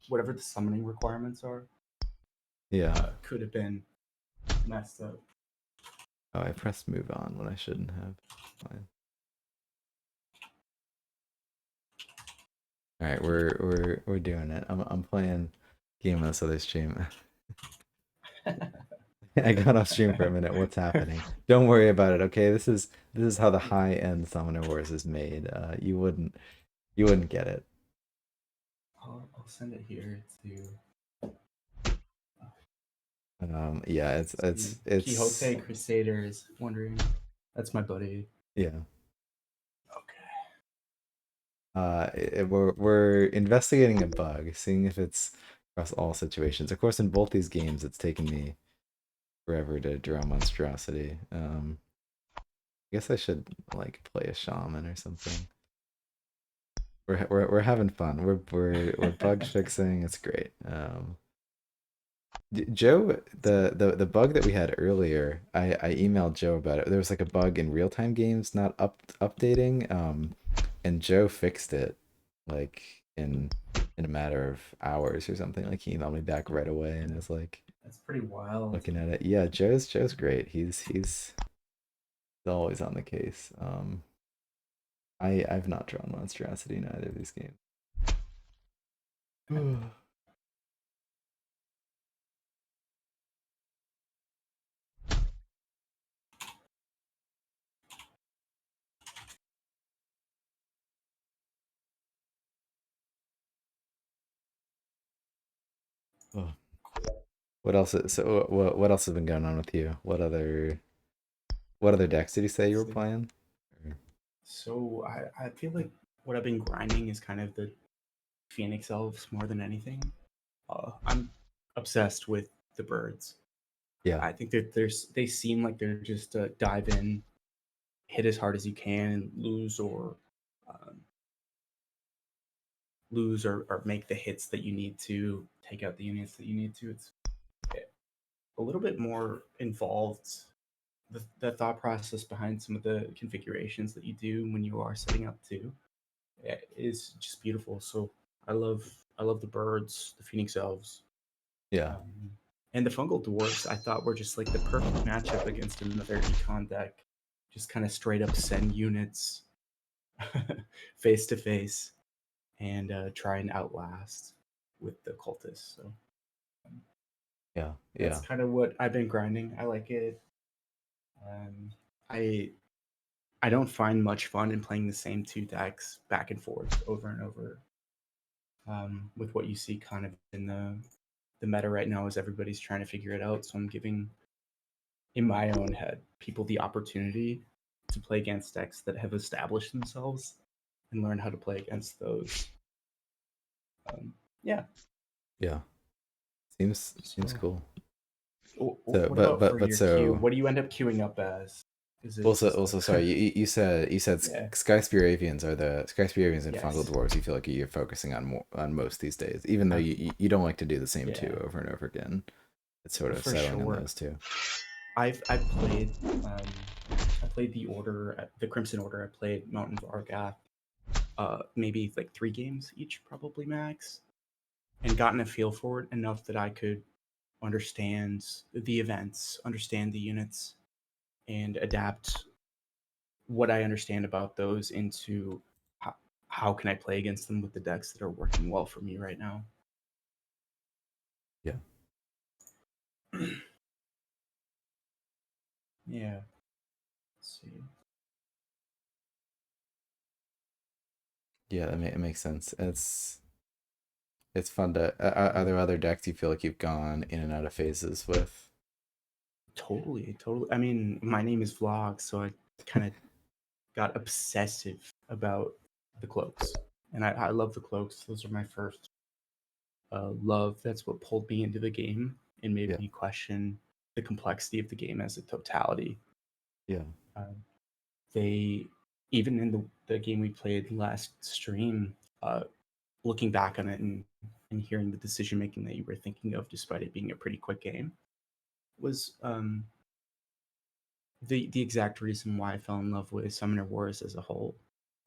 [SPEAKER 2] Whatever the summoning requirements are,
[SPEAKER 1] Yeah.
[SPEAKER 2] could have been messed up.
[SPEAKER 1] Oh, I pressed move on when I shouldn't have. Fine. All right, we're doing it. I'm playing game on this other stream. I got off stream for a minute. What's happening? Don't worry about it. Okay, this is how the high end Summoner Wars is made. You wouldn't get it.
[SPEAKER 2] I'll send it here to
[SPEAKER 1] Yeah, it's
[SPEAKER 2] Quixote Crusaders. Wondering, that's my buddy.
[SPEAKER 1] yeah.
[SPEAKER 2] Okay.
[SPEAKER 1] We're investigating a bug, seeing if it's across all situations. Of course, in both these games, it's taken me forever to draw monstrosity. I guess I should like play a shaman or something. We're having fun. We're bug fixing. It's great. Joe, the bug that we had earlier, I emailed Joe about it. There was like a bug in real time games not updating. And Joe fixed it, like in a matter of hours or something. Like he emailed me back right away and was like
[SPEAKER 2] That's pretty wild.
[SPEAKER 1] looking at it. Yeah, Joe's great. He's always on the case. I've not drawn monstrosity in either of these games. Oh. What else? So what else has been going on with you? What other decks did you say you were playing?
[SPEAKER 2] So I feel like what I've been grinding is kind of the Phoenix Elves more than anything. I'm obsessed with the birds.
[SPEAKER 1] Yeah,
[SPEAKER 2] I think that they seem like they're just dive in, hit as hard as you can, and um, lose or make the hits that you need to take out the units that you need to. It's a little bit more involved. The thought process behind some of the configurations that you do when you are setting up too is just beautiful. So I love I love the birds, the Phoenix Elves,
[SPEAKER 1] yeah,
[SPEAKER 2] um, and the Fungal Dwarves. I thought were just like the perfect matchup against another econ deck. Just kind of straight up send units face to face and try and outlast with the cultists. So
[SPEAKER 1] yeah,
[SPEAKER 2] that's
[SPEAKER 1] yeah,
[SPEAKER 2] kind of what I've been grinding. I like it. Um, I I don't find much fun in playing the same two decks back and forth over and over. With what you see kind of in the meta right now is everybody's trying to figure it out. So I'm giving in my own head people the opportunity to play against decks that have established themselves and learn how to play against those. Um, yeah.
[SPEAKER 1] yeah. Seems
[SPEAKER 2] So
[SPEAKER 1] cool. So,
[SPEAKER 2] what about for
[SPEAKER 1] but
[SPEAKER 2] your queue?
[SPEAKER 1] so
[SPEAKER 2] What do you end up queuing up as? Is it
[SPEAKER 1] also
[SPEAKER 2] just
[SPEAKER 1] also
[SPEAKER 2] like
[SPEAKER 1] sorry. You said
[SPEAKER 2] yeah?
[SPEAKER 1] Sky Spearavians are the Sky Spearavians and Fungal
[SPEAKER 2] Yes,
[SPEAKER 1] Dwarves. You feel like you're focusing on more on most these days, even though
[SPEAKER 2] uh,
[SPEAKER 1] you don't like to do the same two
[SPEAKER 2] yeah,
[SPEAKER 1] over and over again. It's sort of
[SPEAKER 2] for
[SPEAKER 1] settling on
[SPEAKER 2] sure.
[SPEAKER 1] those two.
[SPEAKER 2] I've played I played the order the Crimson Order. I played Mountain of Argath, maybe like 3 games each, probably max, and gotten a feel for it enough that I could understand the events, understand the units, and adapt what I understand about those into how can I play against them with the decks that are working well for me right now.
[SPEAKER 1] Yeah,
[SPEAKER 2] Yeah. Let's see.
[SPEAKER 1] yeah, it makes sense. It's fun to. Are there other decks you feel like you've gone in and out of phases with?
[SPEAKER 2] Totally, totally. I mean, my name is Vlox, so I kind of got obsessive about the cloaks, and I love the cloaks. Those are my first love. That's what pulled me into the game and made
[SPEAKER 1] Yeah,
[SPEAKER 2] me question the complexity of the game as a totality.
[SPEAKER 1] yeah,
[SPEAKER 2] Uh, they even in the game we played last stream, looking back on it and hearing the decision making that you were thinking of, despite it being a pretty quick game, was the exact reason why I fell in love with Summoner Wars as a whole.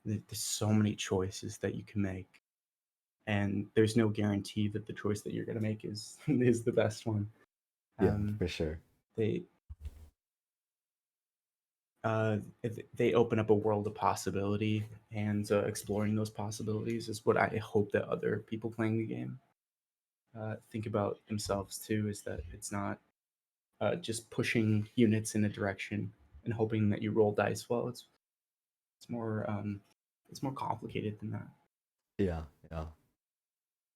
[SPEAKER 2] There's so many choices that you can make, and there's no guarantee that the choice that you're gonna make is is the best one.
[SPEAKER 1] Yeah,
[SPEAKER 2] Um,
[SPEAKER 1] for sure.
[SPEAKER 2] they they open up a world of possibility, and exploring those possibilities is what I hope that other people playing the game think about themselves too. Is that it's not just pushing units in a direction and hoping that you roll dice well. It's more it's more complicated than that.
[SPEAKER 1] Yeah, yeah.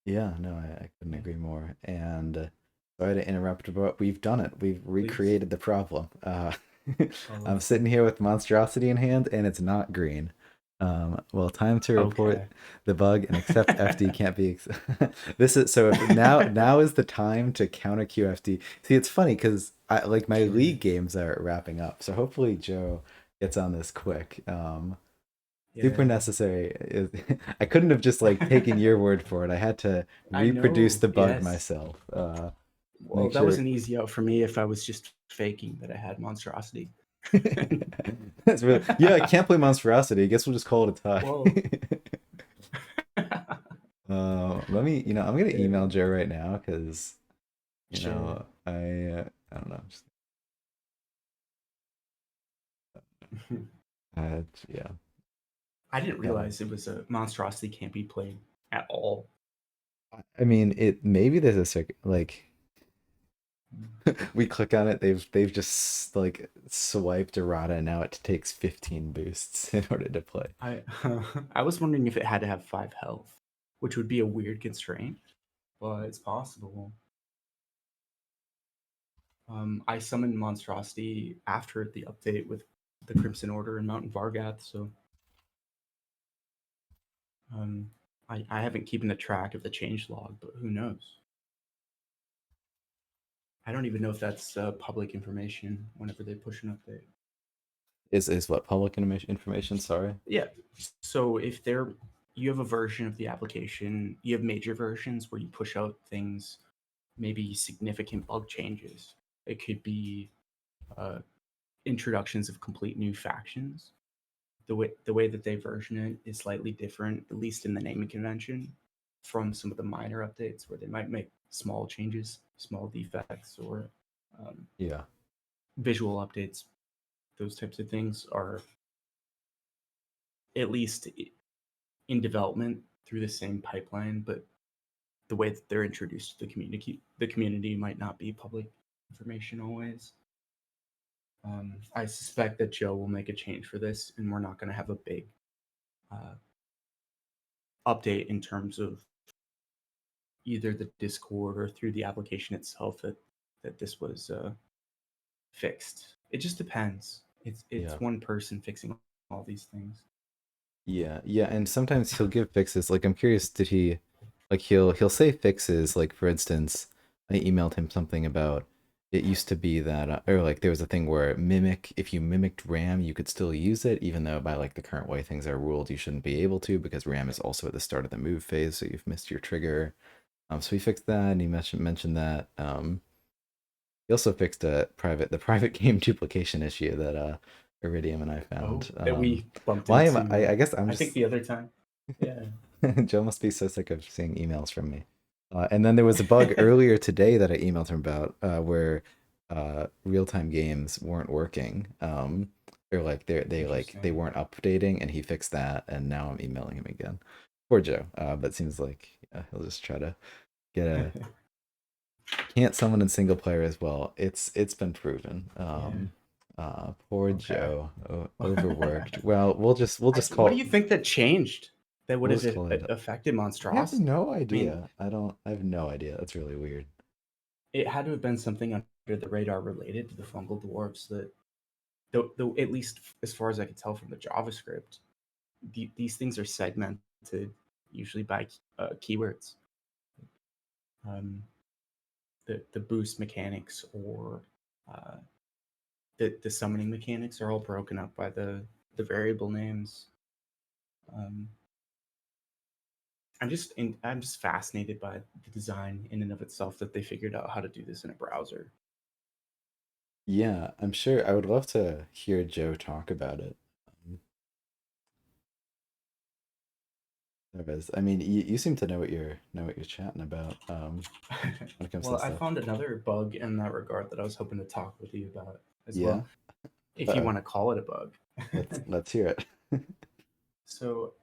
[SPEAKER 1] Yeah, no, I couldn't
[SPEAKER 2] Yeah,
[SPEAKER 1] agree more. And sorry to interrupt, but we've done it. We've
[SPEAKER 2] please.
[SPEAKER 1] recreated the problem.
[SPEAKER 2] Oh,
[SPEAKER 1] I'm
[SPEAKER 2] let's see.
[SPEAKER 1] sitting here with monstrosity in hand, and it's not green. Well, time to report
[SPEAKER 2] Okay.
[SPEAKER 1] the bug and accept FD can't be. This is so. If now is the time to counter QFD. See, it's funny because I like my
[SPEAKER 2] Sure.
[SPEAKER 1] league games are wrapping up, so hopefully Joe gets on this quick. Super
[SPEAKER 2] Yeah.
[SPEAKER 1] necessary I couldn't have just like taken your word for it. I had to
[SPEAKER 2] I
[SPEAKER 1] reproduce
[SPEAKER 2] know.
[SPEAKER 1] the bug
[SPEAKER 2] Yes.
[SPEAKER 1] myself.
[SPEAKER 2] Well,
[SPEAKER 1] Make
[SPEAKER 2] that was
[SPEAKER 1] sure.
[SPEAKER 2] an easy out for me if I was just faking that I had monstrosity.
[SPEAKER 1] That's really, yeah, I can't play monstrosity. I guess we'll just call it a tie.
[SPEAKER 2] Whoa.
[SPEAKER 1] Let me, I'm gonna
[SPEAKER 2] Yeah.
[SPEAKER 1] email Joe right now because
[SPEAKER 2] Sure.
[SPEAKER 1] I don't know. Just, yeah,
[SPEAKER 2] I didn't
[SPEAKER 1] yeah.
[SPEAKER 2] realize it was a monstrosity can't be played at all.
[SPEAKER 1] I mean, it maybe there's a like
[SPEAKER 2] Mm.
[SPEAKER 1] we click on it, they've just like swiped errata, and now it takes 15 boosts in order to play.
[SPEAKER 2] I I was wondering if it had to have 5 health, which would be a weird constraint, but it's possible. I summoned monstrosity after the update with the Crimson Order and Mountain Vargath, so um, I haven't keeping a track of the change log, but who knows? I don't even know if that's public information whenever they push an update.
[SPEAKER 1] Is what public information? Sorry.
[SPEAKER 2] Yeah. So if they're you have a version of the application, you have major versions where you push out things, maybe significant bug changes. It could be uh, introductions of complete new factions. The way that they version it is slightly different, at least in the naming convention, from some of the minor updates where they might make small changes, small defects, or um,
[SPEAKER 1] Yeah.
[SPEAKER 2] visual updates. Those types of things are at least in development through the same pipeline, but the way that they're introduced to the community might not be public information always. I suspect that Joe will make a change for this, and we're not going to have a big uh, update in terms of either the Discord or through the application itself that this was fixed. It just depends. It's
[SPEAKER 1] Yeah.
[SPEAKER 2] one person fixing all these things.
[SPEAKER 1] Yeah, yeah, and sometimes he'll give fixes. Like I'm curious, did he like he'll say fixes, like for instance, I emailed him something about it used to be that or like there was a thing where mimic if you mimicked RAM, you could still use it even though by like the current way things are ruled, you shouldn't be able to because RAM is also at the start of the move phase, so you've missed your trigger. So he fixed that and he mentioned that he also fixed the private game duplication issue that Iridium and I
[SPEAKER 2] Oh,
[SPEAKER 1] found.
[SPEAKER 2] that we bumped
[SPEAKER 1] Why am
[SPEAKER 2] into.
[SPEAKER 1] I guess I'm
[SPEAKER 2] I think
[SPEAKER 1] just
[SPEAKER 2] the other time. Yeah.
[SPEAKER 1] Joe must be so sick of seeing emails from me. And then there was a bug earlier today that I emailed him about where real-time games weren't working. Or like they
[SPEAKER 2] Interesting.
[SPEAKER 1] weren't updating, and he fixed that, and now I'm emailing him again. Poor Joe. But it seems like he'll just try to get a can't summon in single player as well. It's been proven.
[SPEAKER 2] Yeah.
[SPEAKER 1] Poor
[SPEAKER 2] Okay.
[SPEAKER 1] Joe, overworked. Well, we'll just
[SPEAKER 2] What do
[SPEAKER 1] call
[SPEAKER 2] you think that changed that would
[SPEAKER 1] we'll
[SPEAKER 2] have
[SPEAKER 1] just call it.
[SPEAKER 2] affected
[SPEAKER 1] I have
[SPEAKER 2] monstrosity?
[SPEAKER 1] no
[SPEAKER 2] I mean,
[SPEAKER 1] idea. I have no idea. That's really weird.
[SPEAKER 2] it had to have been something under the radar related to the fungal dwarves that, though at least as far as I could tell from the JavaScript, these things are segmented usually by keywords. Um, the boost mechanics or uh, the summoning mechanics are all broken up by the variable names. Um, I'm just fascinated by the design in and of itself that they figured out how to do this in a browser.
[SPEAKER 1] Yeah, I'm sure I would love to hear Joe talk about it. Um, there is. I mean, you seem to know what you're chatting about when it comes to
[SPEAKER 2] Well,
[SPEAKER 1] this
[SPEAKER 2] I
[SPEAKER 1] stuff.
[SPEAKER 2] found another bug in that regard that I was hoping to talk with you about as
[SPEAKER 1] Yeah.
[SPEAKER 2] well, if you
[SPEAKER 1] Uh-oh.
[SPEAKER 2] want to call it a bug.
[SPEAKER 1] Let's hear it.
[SPEAKER 2] So,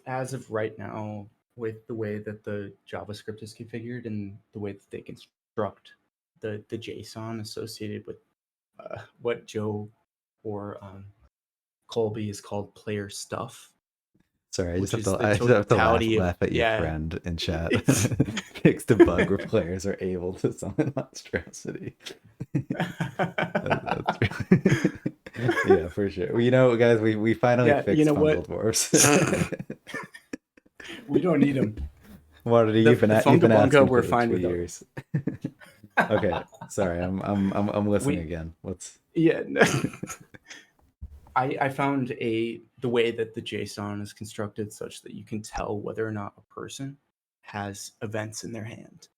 [SPEAKER 2] as of right now, with the way that the JavaScript is configured and the way that they construct the JSON associated with what Joe or Colby is called player stuff,
[SPEAKER 1] Sorry,
[SPEAKER 2] which is the
[SPEAKER 1] I just have to
[SPEAKER 2] totality of
[SPEAKER 1] laugh at your
[SPEAKER 2] yeah,
[SPEAKER 1] friend in chat.
[SPEAKER 2] it's
[SPEAKER 1] Fix the bug where players are able to summon monstrosity. That's really... Yeah, for sure. Well, you know, guys, we finally
[SPEAKER 2] yeah. You
[SPEAKER 1] fixed
[SPEAKER 2] know
[SPEAKER 1] fungal
[SPEAKER 2] what?
[SPEAKER 1] dwarfs.
[SPEAKER 2] We don't need them.
[SPEAKER 1] Wanted
[SPEAKER 2] The
[SPEAKER 1] you've been
[SPEAKER 2] Fungabunga,
[SPEAKER 1] asking for
[SPEAKER 2] we're
[SPEAKER 1] this
[SPEAKER 2] fine
[SPEAKER 1] for
[SPEAKER 2] without
[SPEAKER 1] years. Okay, sorry, I'm listening
[SPEAKER 2] we
[SPEAKER 1] again. What's
[SPEAKER 2] yeah. No. I found the way that the JSON is constructed such that you can tell whether or not a person has events in their hand.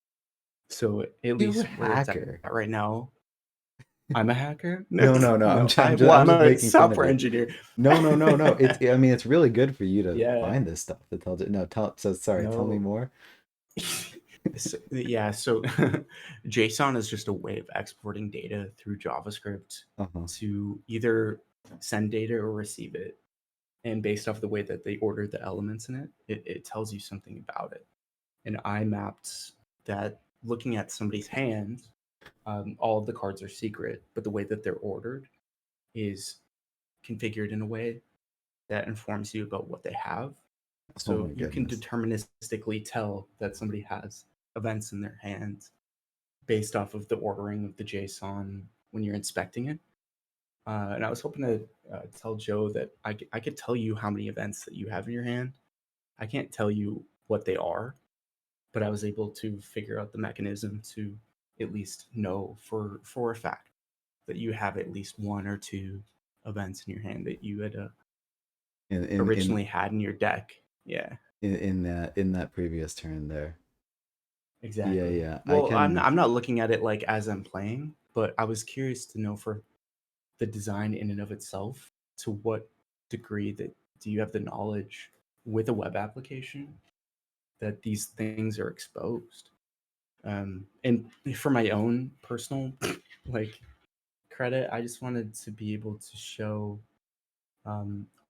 [SPEAKER 2] So at
[SPEAKER 1] you a
[SPEAKER 2] least where it's at
[SPEAKER 1] hacker?
[SPEAKER 2] right now, I'm a hacker. No,
[SPEAKER 1] No, no, no.
[SPEAKER 2] no.
[SPEAKER 1] I'm
[SPEAKER 2] I'm
[SPEAKER 1] just
[SPEAKER 2] a
[SPEAKER 1] making fun of
[SPEAKER 2] software
[SPEAKER 1] you.
[SPEAKER 2] engineer.
[SPEAKER 1] No, no, no, no. I mean, it's really good for you to
[SPEAKER 2] Yeah.
[SPEAKER 1] find this stuff that tells it. No, tell. So sorry. Tell me
[SPEAKER 2] No.
[SPEAKER 1] more.
[SPEAKER 2] Yeah. So JSON is just a way of exporting data through JavaScript
[SPEAKER 1] Uh-huh.
[SPEAKER 2] to either send data or receive it. And based off the way that they order the elements in it, it tells you something about it. And I mapped that looking at somebody's hand, all of the cards are secret, but the way that they're ordered is configured in a way that informs you about what they have.
[SPEAKER 1] Oh
[SPEAKER 2] So
[SPEAKER 1] my
[SPEAKER 2] you can
[SPEAKER 1] goodness.
[SPEAKER 2] deterministically tell that somebody has events in their hands based off of the ordering of the JSON when you're inspecting it. And I was hoping to tell Joe that I could tell you how many events that you have in your hand. I can't tell you what they are, but I was able to figure out the mechanism to at least know for a fact that you have at least one or two events in your hand that you had
[SPEAKER 1] In in in
[SPEAKER 2] originally had in your deck. Yeah,
[SPEAKER 1] in that previous turn there. Yeah,
[SPEAKER 2] exactly.
[SPEAKER 1] yeah. I
[SPEAKER 2] Well,
[SPEAKER 1] can.
[SPEAKER 2] I'm not looking at it like as I'm playing, but I was curious to know for the design in and of itself, to what degree that do you have the knowledge with a web application that these things are exposed? And for my own personal like credit, I just wanted to be able to show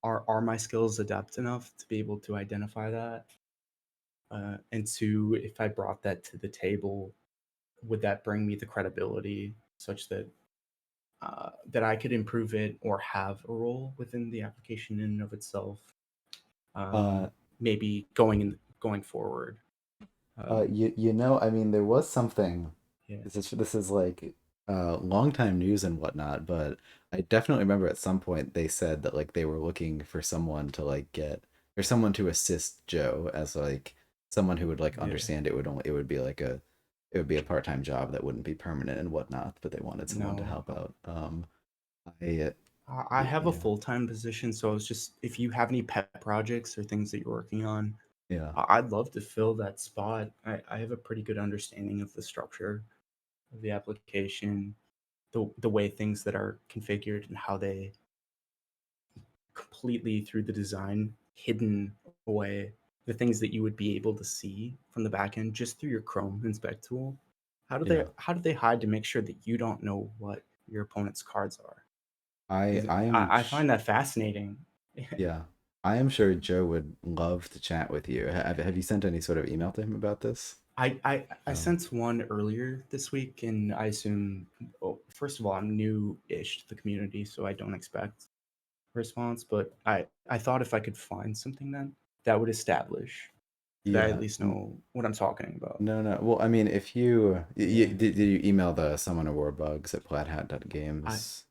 [SPEAKER 2] are my skills adept enough to be able to identify that, and two, if I brought that to the table, would that bring me the credibility such that that I could improve it or have a role within the application in and of itself,
[SPEAKER 1] Uh,
[SPEAKER 2] maybe going forward.
[SPEAKER 1] you know, I mean, there was something.
[SPEAKER 2] Yeah,
[SPEAKER 1] This is like long time news and whatnot, but I definitely remember at some point they said that like they were looking for someone to like get or someone to assist Joe as like someone who would like
[SPEAKER 2] yeah.
[SPEAKER 1] understand it would be like a it would be a part-time job that wouldn't be permanent and whatnot, but they wanted someone to
[SPEAKER 2] No,
[SPEAKER 1] help out. I
[SPEAKER 2] I have a
[SPEAKER 1] yeah,
[SPEAKER 2] full time position, so I was just if you have any pet projects or things that you're working on,
[SPEAKER 1] yeah.
[SPEAKER 2] I'd love to fill that spot. I have a pretty good understanding of the structure of the application, the way things that are configured and how they completely through the design hidden away the things that you would be able to see from the back end just through your Chrome inspect tool.
[SPEAKER 1] Yeah.
[SPEAKER 2] How do they hide to make sure that you don't know what your opponent's cards are? Because
[SPEAKER 1] I am
[SPEAKER 2] I find that fascinating.
[SPEAKER 1] yeah. I am sure Joe would love to chat with you. Have you sent any sort of email to him about this?
[SPEAKER 2] I
[SPEAKER 1] Um,
[SPEAKER 2] sent one earlier this week, and I assume, well, first of all, I'm new-ish to the community, so I don't expect a response. But I thought if I could find something then that would establish that I at
[SPEAKER 1] yeah.
[SPEAKER 2] least know what I'm talking about.
[SPEAKER 1] No, no. Well, I mean, if you,
[SPEAKER 2] Yeah,
[SPEAKER 1] did you email the Summoner War bugs at
[SPEAKER 2] I
[SPEAKER 1] plaidhat.games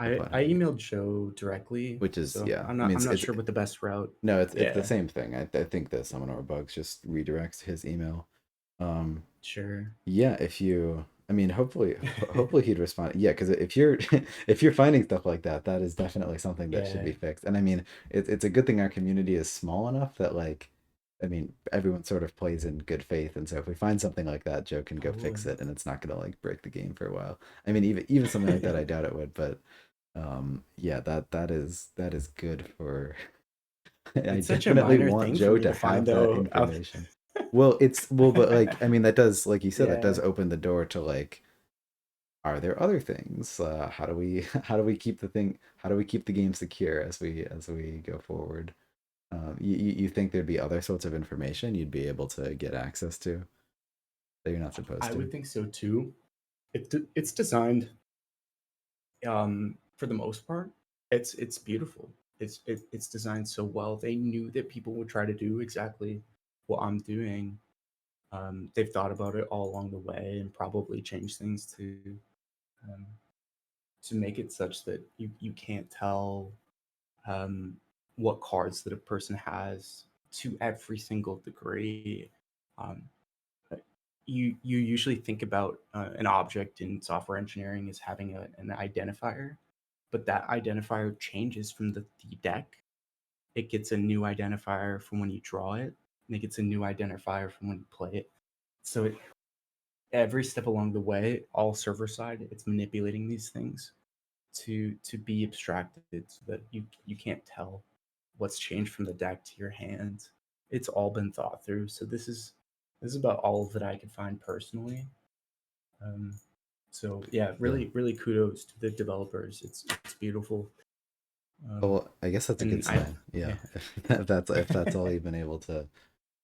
[SPEAKER 1] or
[SPEAKER 2] I
[SPEAKER 1] plaidhat,
[SPEAKER 2] emailed Joe directly,
[SPEAKER 1] which is
[SPEAKER 2] so
[SPEAKER 1] yeah. I mean,
[SPEAKER 2] I'm not
[SPEAKER 1] it's
[SPEAKER 2] sure what the best route.
[SPEAKER 1] no, it's the
[SPEAKER 2] Yeah,
[SPEAKER 1] same thing. I think the Summoner War bugs just redirects his email. Um,
[SPEAKER 2] sure.
[SPEAKER 1] yeah. If you, I mean, hopefully he'd respond. Yeah, because if you're if you're finding stuff like that, that is definitely something that should
[SPEAKER 2] Yeah,
[SPEAKER 1] be fixed. And I mean, it's a good thing our community is small enough that like I mean, everyone sort of plays in good faith, and so if we find something like that, Joe can go fix
[SPEAKER 2] Totally.
[SPEAKER 1] it, and it's not gonna like break the game for a while. I mean, even something like that, I doubt it would, but yeah, that is good for. I
[SPEAKER 2] It's such a
[SPEAKER 1] definitely
[SPEAKER 2] minor
[SPEAKER 1] want
[SPEAKER 2] thing for
[SPEAKER 1] Joe
[SPEAKER 2] me
[SPEAKER 1] to
[SPEAKER 2] to find
[SPEAKER 1] have that
[SPEAKER 2] though. Out.
[SPEAKER 1] information. Well, but like I mean, that does, like you said, that does
[SPEAKER 2] Yeah,
[SPEAKER 1] open the door to like, are there other things? How do we how do we keep the game secure as we go forward? You think there'd be other sorts of information you'd be able to get access to that you're not supposed
[SPEAKER 2] I
[SPEAKER 1] to?
[SPEAKER 2] would think so too. It's designed for the most part. It's beautiful. It's designed so well. They knew that people would try to do exactly what I'm doing. They've thought about it all along the way and probably changed things um, to make it such that you can't tell um, what cards that a person has to every single degree. Um, you usually think about an object in software engineering as having an identifier, but that identifier changes from the deck. It gets a new identifier from when you draw it, and it gets a new identifier from when you play it. So every step along the way, all server side, it's manipulating these things to be abstracted so that you can't tell what's changed from the deck to your hand. It's all been thought through. So this is about all that I could find personally. Um, so yeah,
[SPEAKER 1] Yeah.
[SPEAKER 2] really kudos to the developers. It's beautiful.
[SPEAKER 1] Oh,
[SPEAKER 2] Um,
[SPEAKER 1] well, I guess that's a good
[SPEAKER 2] and I
[SPEAKER 1] sign. Yeah,
[SPEAKER 2] yeah
[SPEAKER 1] if that's all you've been able to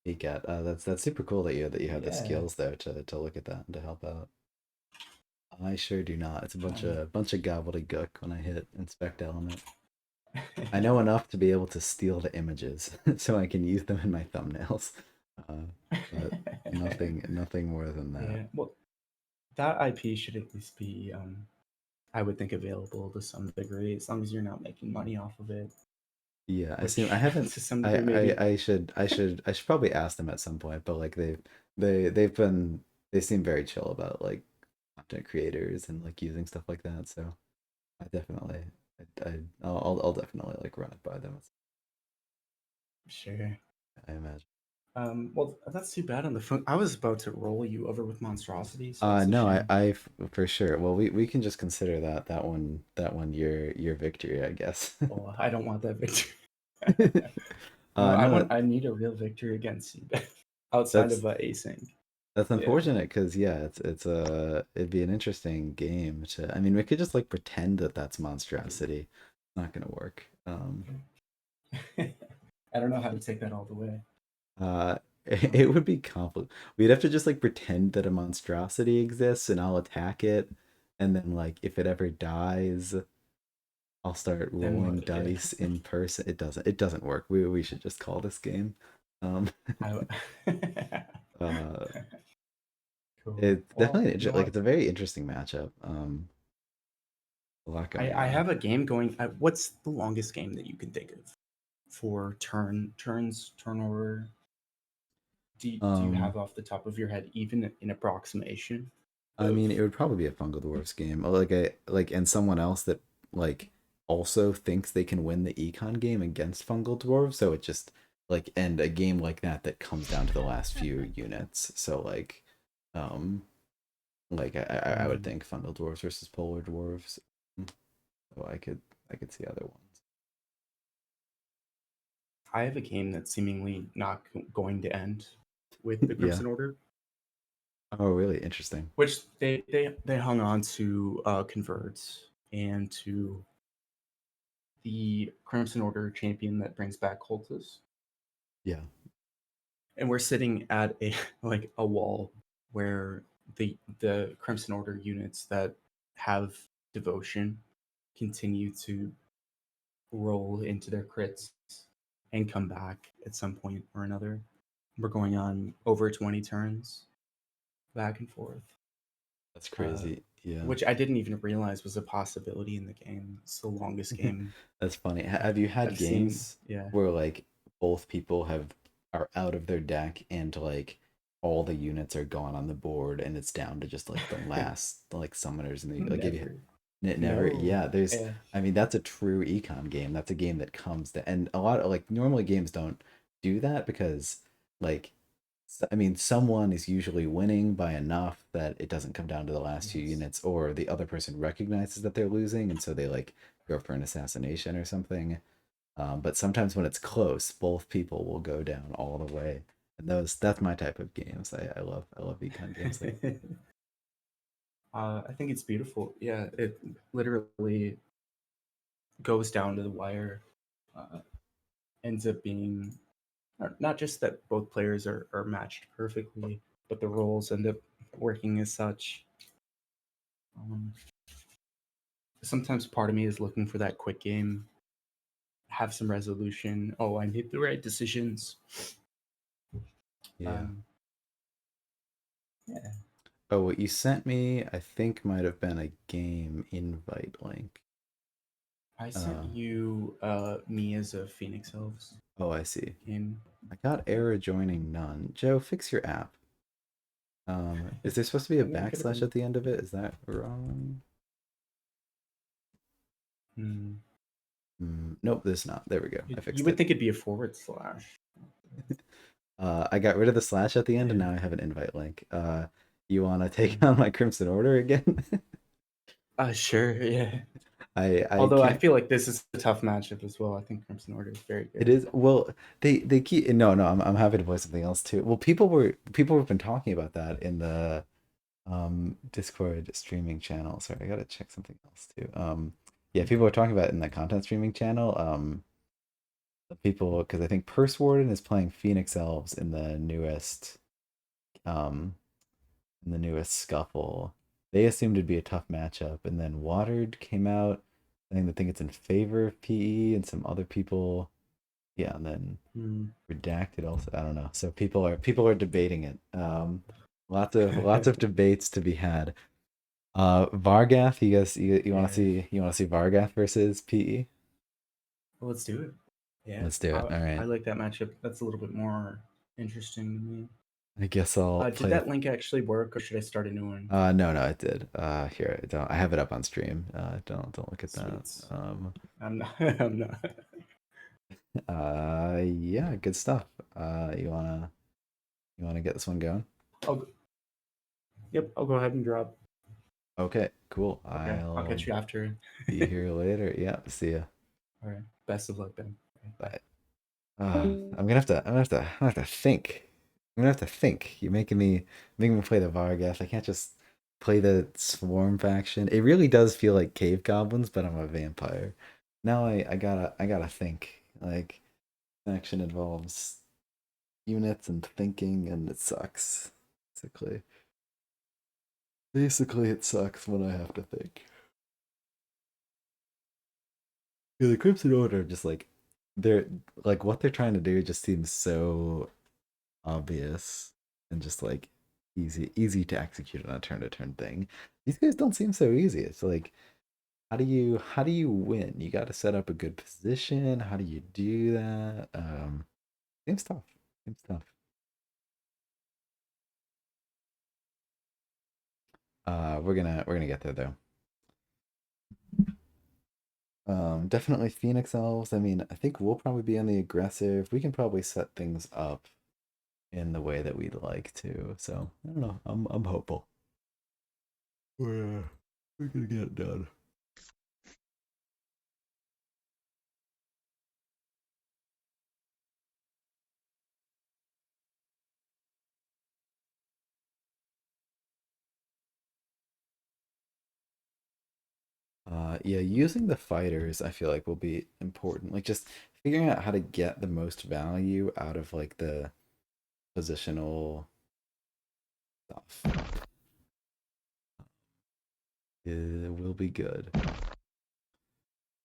[SPEAKER 1] peek at, that's super cool that you have the
[SPEAKER 2] yeah.
[SPEAKER 1] skills there to look at that and to help out. I sure do not. It's a bunch
[SPEAKER 2] Um,
[SPEAKER 1] of bunch of gobbledygook when I hit inspect element. I know enough to be able to steal the images so I can use them in my thumbnails, uh, but nothing more than that.
[SPEAKER 2] yeah. Well, that IP should at least be I would think available to some degree, as long as you're not making money off of it,
[SPEAKER 1] Yeah, I assume
[SPEAKER 2] which
[SPEAKER 1] I haven't.
[SPEAKER 2] to some
[SPEAKER 1] I,
[SPEAKER 2] degree maybe.
[SPEAKER 1] I I should probably ask them at some point, but like they've been they seem very chill about like content creators and like using stuff like that. So I definitely I'll definitely like run it by them.
[SPEAKER 2] Sure.
[SPEAKER 1] I imagine.
[SPEAKER 2] Well, that's too bad on the phone. I was about to roll you over with monstrosity, so that's a
[SPEAKER 1] No,
[SPEAKER 2] shame.
[SPEAKER 1] for sure. Well, we can just consider that one your victory, I guess.
[SPEAKER 2] Oh, I don't want that victory. No,
[SPEAKER 1] No,
[SPEAKER 2] I need a real victory against you outside
[SPEAKER 1] that's
[SPEAKER 2] of async.
[SPEAKER 1] that's
[SPEAKER 2] Yeah.
[SPEAKER 1] unfortunate because yeah, it'd be an interesting game to. I mean, we could just like pretend that that's monstrosity. It's not gonna work.
[SPEAKER 2] I don't know how to take that all the way.
[SPEAKER 1] Uh,
[SPEAKER 2] Um,
[SPEAKER 1] it would be complicated. We'd have to just like pretend that a monstrosity exists, and I'll attack it, and then like if it ever dies, I'll start
[SPEAKER 2] then
[SPEAKER 1] rolling
[SPEAKER 2] what? Yeah.
[SPEAKER 1] dice in person. It doesn't work. We should just call this game. Um,
[SPEAKER 2] I,
[SPEAKER 1] uh,
[SPEAKER 2] cool.
[SPEAKER 1] it's
[SPEAKER 2] Well,
[SPEAKER 1] definitely
[SPEAKER 2] you know
[SPEAKER 1] like
[SPEAKER 2] what?
[SPEAKER 1] it's a very interesting matchup. A lot going
[SPEAKER 2] I
[SPEAKER 1] on.
[SPEAKER 2] have a game going. What's the longest game that you can think of for turn order? Do you
[SPEAKER 1] Um,
[SPEAKER 2] have off the top of your head even an approximation
[SPEAKER 1] I
[SPEAKER 2] of
[SPEAKER 1] mean, it would probably be a Fungal Dwarfs game, or like and someone else that like also thinks they can win the econ game against Fungal Dwarves. So it just like and a game like that comes down to the last few units. So um, I would
[SPEAKER 2] um,
[SPEAKER 1] think Fungal Dwarves versus Polar Dwarves. So I could see other ones.
[SPEAKER 2] I have a game that's seemingly not going to end with the
[SPEAKER 1] Yeah.
[SPEAKER 2] Crimson Order,
[SPEAKER 1] Oh, really interesting.
[SPEAKER 2] which they hung on to converts and to the Crimson Order champion that brings back cultists.
[SPEAKER 1] Yeah.
[SPEAKER 2] And we're sitting at a like a wall where the Crimson Order units that have devotion continue to roll into their crits and come back at some point or another. We're going on over 20 turns back and forth,
[SPEAKER 1] That's
[SPEAKER 2] uh,
[SPEAKER 1] crazy. Yeah.
[SPEAKER 2] which I didn't even realize was a possibility in the game. It's the longest game
[SPEAKER 1] That's funny. Have you had
[SPEAKER 2] I've seen.
[SPEAKER 1] games
[SPEAKER 2] Yeah,
[SPEAKER 1] where like both people are out of their deck and like all the units are gone on the board and it's down to just like the last like summoners in the like if you
[SPEAKER 2] never.
[SPEAKER 1] never
[SPEAKER 2] No.
[SPEAKER 1] yeah there's
[SPEAKER 2] Yeah.
[SPEAKER 1] I mean that's a true econ game. That's a game that comes to and a lot of like normally games don't do that because like I mean, someone is usually winning by enough that it doesn't come down to the last few
[SPEAKER 2] Yes.
[SPEAKER 1] units, or the other person recognizes that they're losing, and so they like go for an assassination or something. But sometimes when it's close, both people will go down all the way, and that's my type of games. I love econ games like that.
[SPEAKER 2] I think it's beautiful. Yeah, it literally goes down to the wire. Uh, ends up being not just that both players are matched perfectly, but the roles end up working as such. Um, Sometimes part of me is looking for that quick game, have some resolution. Oh, I made the right decisions.
[SPEAKER 1] Yeah.
[SPEAKER 2] Um, yeah,
[SPEAKER 1] Oh, what you sent me, I think might have been a game invite link.
[SPEAKER 2] I sent
[SPEAKER 1] Uh,
[SPEAKER 2] you me as a Phoenix Elves
[SPEAKER 1] oh, I see.
[SPEAKER 2] game.
[SPEAKER 1] I got error joining none. Joe, fix your app. Is there supposed to be a
[SPEAKER 2] I'm gonna get it
[SPEAKER 1] backslash
[SPEAKER 2] from.
[SPEAKER 1] at the end of it? Is that wrong?
[SPEAKER 2] Hmm.
[SPEAKER 1] Nope, there's not. There we go. I
[SPEAKER 2] You
[SPEAKER 1] fixed
[SPEAKER 2] would
[SPEAKER 1] it.
[SPEAKER 2] think it'd be a forward slash.
[SPEAKER 1] I got rid of the slash at the end, and
[SPEAKER 2] Yeah.
[SPEAKER 1] now I have an invite link. You want to take on my Crimson Order again?
[SPEAKER 2] Sure. Yeah.
[SPEAKER 1] I
[SPEAKER 2] Although I
[SPEAKER 1] can't.
[SPEAKER 2] feel like this is a tough matchup as well. I think Crimson Order is very
[SPEAKER 1] It
[SPEAKER 2] good.
[SPEAKER 1] is well. They keep no. I'm happy to play something else too. Well, people have been talking about that in the Discord streaming channel. Sorry, I gotta check something else too. Yeah, people are talking about it in the content streaming channel. The people because I think Purse Warden is playing Phoenix Elves um in the newest scuffle. They assumed it'd be a tough matchup, and then Watered came out saying they think it's in favor of PE, and some other people, yeah, and then
[SPEAKER 2] Hmm.
[SPEAKER 1] Redacted also. I don't know. So people are debating it. Lots of debates to be had. Vargath, you guys, you want to
[SPEAKER 2] Yeah.
[SPEAKER 1] see Vargath versus PE?
[SPEAKER 2] Well, let's do it. Yeah.
[SPEAKER 1] Let's do it. All
[SPEAKER 2] I
[SPEAKER 1] right.
[SPEAKER 2] like that matchup. That's a little bit more interesting to me.
[SPEAKER 1] I guess I'll
[SPEAKER 2] Did
[SPEAKER 1] play.
[SPEAKER 2] that link actually work, or should I start a new one?
[SPEAKER 1] No, no, it did. Here, I don't. I have it up on stream. Don't look at that.
[SPEAKER 2] Sweet. I'm not. I'm not.
[SPEAKER 1] Yeah, good stuff. You wanna get this one going?
[SPEAKER 2] I'll, yep. I'll go ahead and drop.
[SPEAKER 1] Okay, cool.
[SPEAKER 2] Okay. I'll
[SPEAKER 1] I'll
[SPEAKER 2] catch you after.
[SPEAKER 1] be here later. Yeah, see ya.
[SPEAKER 2] All right. Best of luck, Ben. Okay, bye.
[SPEAKER 1] Bye. I'm gonna have to think. I'm gonna have to think. You're making me play the Vargas. I can't just play the Swarm faction. It really does feel like cave goblins, but I'm a vampire. Now I gotta think. Like action involves units and thinking, and it sucks. Basically, it sucks when I have to think. Yeah, the Crimson Order just like they're like what they're trying to do just seems so obvious and just like easy to execute on a turn to turn thing. These guys don't seem so easy. It's like how do you win? You got to set up a good position. How do you do that? Seems tough. Seems tough. We're gonna get there though. Definitely Phoenix Elves. I mean, I think we'll probably be on the aggressive. We can probably set things up in the way that we'd like to. So I don't know. I'm hopeful. We're gonna get it done. Yeah, using the fighters, I feel like will be important. Like just figuring out how to get the most value out of like the positional stuff. It will be good.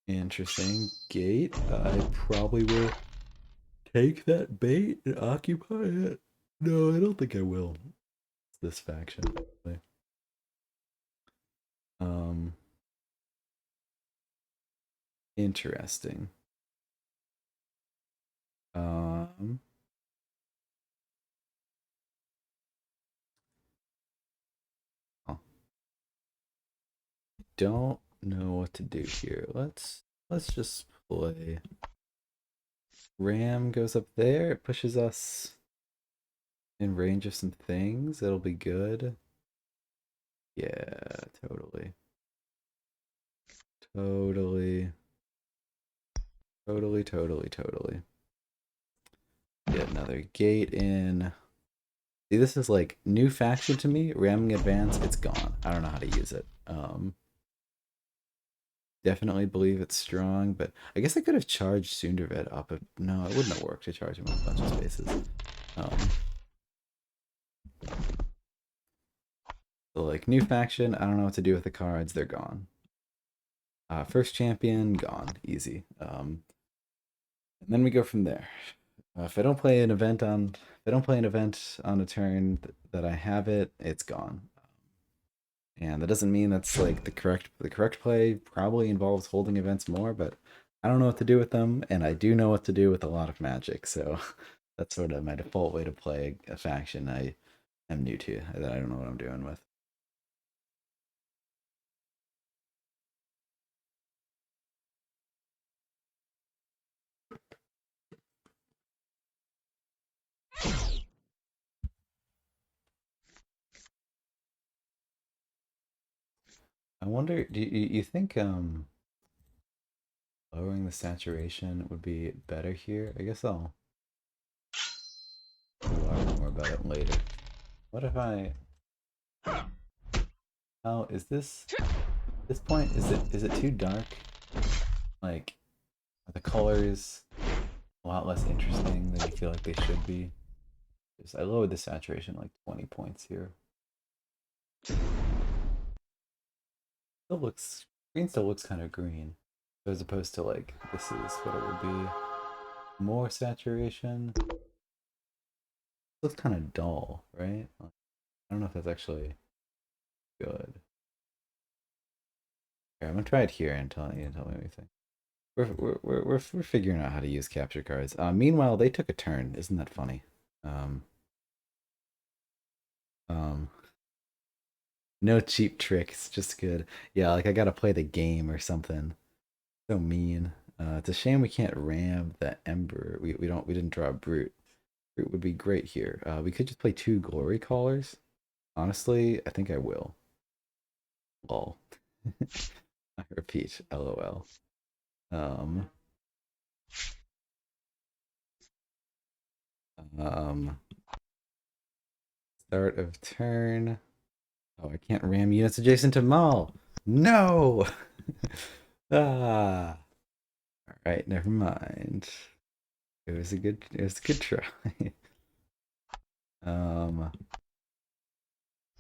[SPEAKER 1] Interesting. Gate. I probably will take that bait and occupy it. No, I don't think I will. It's this faction. Um, interesting. Um, oh, don't know what to do here. Let's just play. Ram goes up there. It pushes us. in range of some things, it'll be good. Yeah, totally. Totally. Totally, totally, totally. Get another gate in. See, this is like new faction to me. Ramming advance, it's gone. I don't know how to use it. Definitely believe it's strong, but I guess I could have charged Sundervet up. No, it wouldn't have worked to charge him up a bunch of spaces. So like new faction, I don't know what to do with the cards. They're gone. First champion, gone. Easy. And then we go from there. If I don't play an event on, if I don't play an event on a turn that I have it, it's gone. And that doesn't mean that's like the correct play. Probably involves holding events more, but I don't know what to do with them, and I do know what to do with a lot of magic. So that's sort of my default way to play a faction I am new to that I don't know what I'm doing with. I wonder, do you think lowering the saturation would be better here? I guess I'll learn more about it later. What if I? Oh, is this point? Is it too dark? Like, are the colors a lot less interesting than you feel like they should be? Just I lowered the saturation like 20 points here. Still looks green still looks kind of green, as opposed to like this is what it would be. More saturation. Looks kind of dull, right? Like, I don't know if that's actually good. Here, I'm gonna try it here and tell me what you think. We're figuring out how to use capture cards. Meanwhile, they took a turn. Isn't that funny? Um, um, no cheap tricks, just good. Yeah, like I gotta play the game or something. So mean. It's a shame we can't ram the Ember. We didn't draw a Brute. Brute would be great here. We could just play two Glory Callers. Honestly, I think I will. Lol. I repeat, LOL. Um, um, Start of turn. Oh, I can't ram units adjacent to Maul. No. Ah. All right, never mind. It was a good try. um.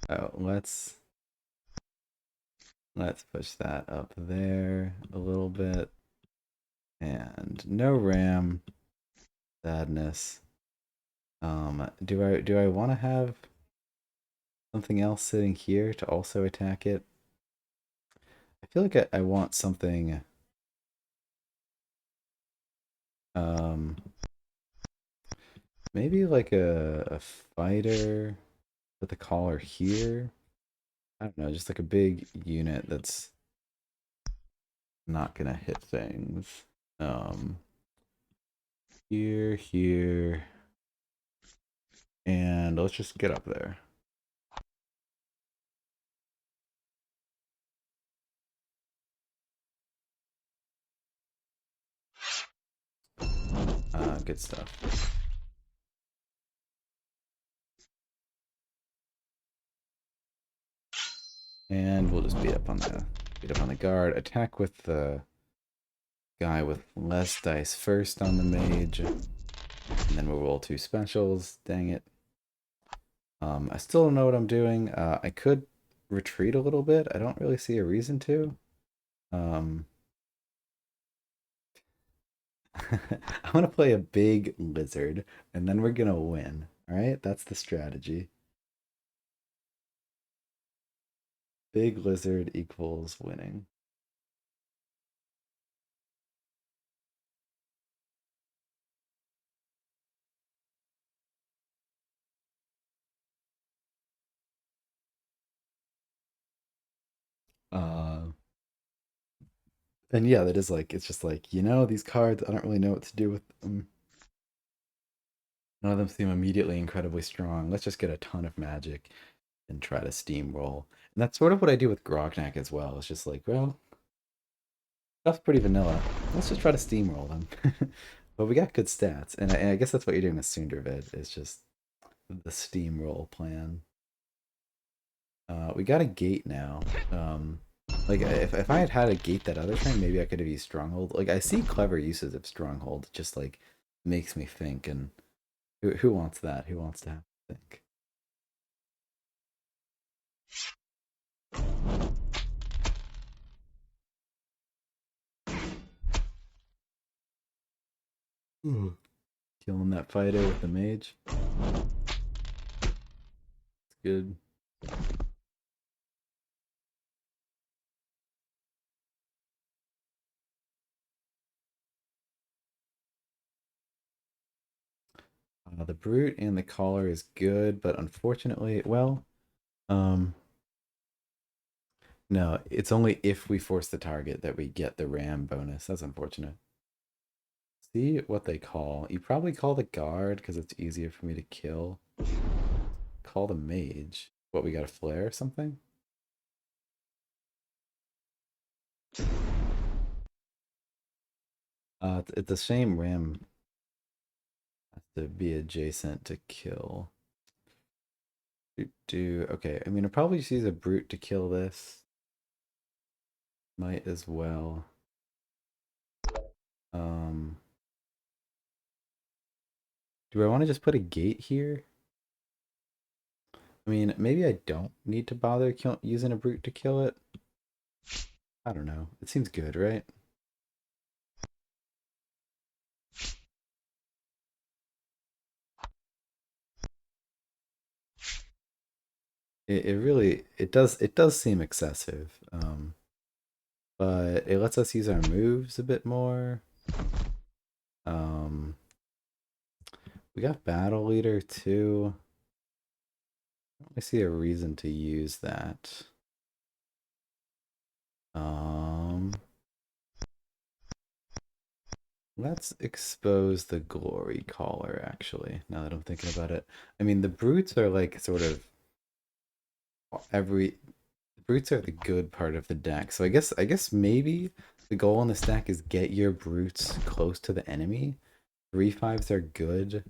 [SPEAKER 1] Oh, let's push that up there a little bit. And no ram. Sadness. Do I want to have something else sitting here to also attack it? I feel like I want something. Um, Maybe like a fighter with a collar here. I don't know, just like a big unit that's not gonna hit things. Um, here, and let's just get up there. Good stuff. And we'll just beat up on the guard. Attack with the guy with less dice first on the mage, and then we'll roll two specials. Dang it. I still don't know what I'm doing. I could retreat a little bit. I don't really see a reason to. Um, I'm gonna play a big lizard, and then we're gonna win. All right, that's the strategy. Big lizard equals winning. Uh, and yeah, that is like it's just like these cards. I don't really know what to do with them. None of them seem immediately incredibly strong. Let's just get a ton of magic and try to steamroll. And that's sort of what I do with Grognak as well. It's just like, well, stuff's pretty vanilla. Let's just try to steamroll them. But we got good stats, and I guess that's what you're doing with Sundervid. Is just the steamroll plan. We got a gate now. Like if I had had a gate that other time, maybe I could have used Stronghold. Like I see clever uses of Stronghold. It just like makes me think. And who wants that? Who wants to have to think? Ooh. Killing that fighter with the mage. It's good. The brute and the collar is good, but unfortunately, well, um, no, it's only if we force the target that we get the ram bonus. That's unfortunate. See what they call. You probably call the guard because it's easier for me to kill. Call the mage. What, we got a flare or something? It's a shame ram has to be adjacent to kill. Okay, I mean, I'll probably just use a brute to kill this. Might as well. Um, do I want to just put a gate here? I mean, maybe I don't need to bother using a brute to kill it. I don't know. It seems good, right? It really it does seem excessive. But it lets us use our moves a bit more. Um, we got battle leader too. I don't really see a reason to use that. Um, let's expose the glory collar actually, now that I'm thinking about it. I mean, the brutes are like sort of every the brutes are the good part of the deck. So I guess maybe the goal on the stack is get your brutes close to the enemy. 3/5s are good.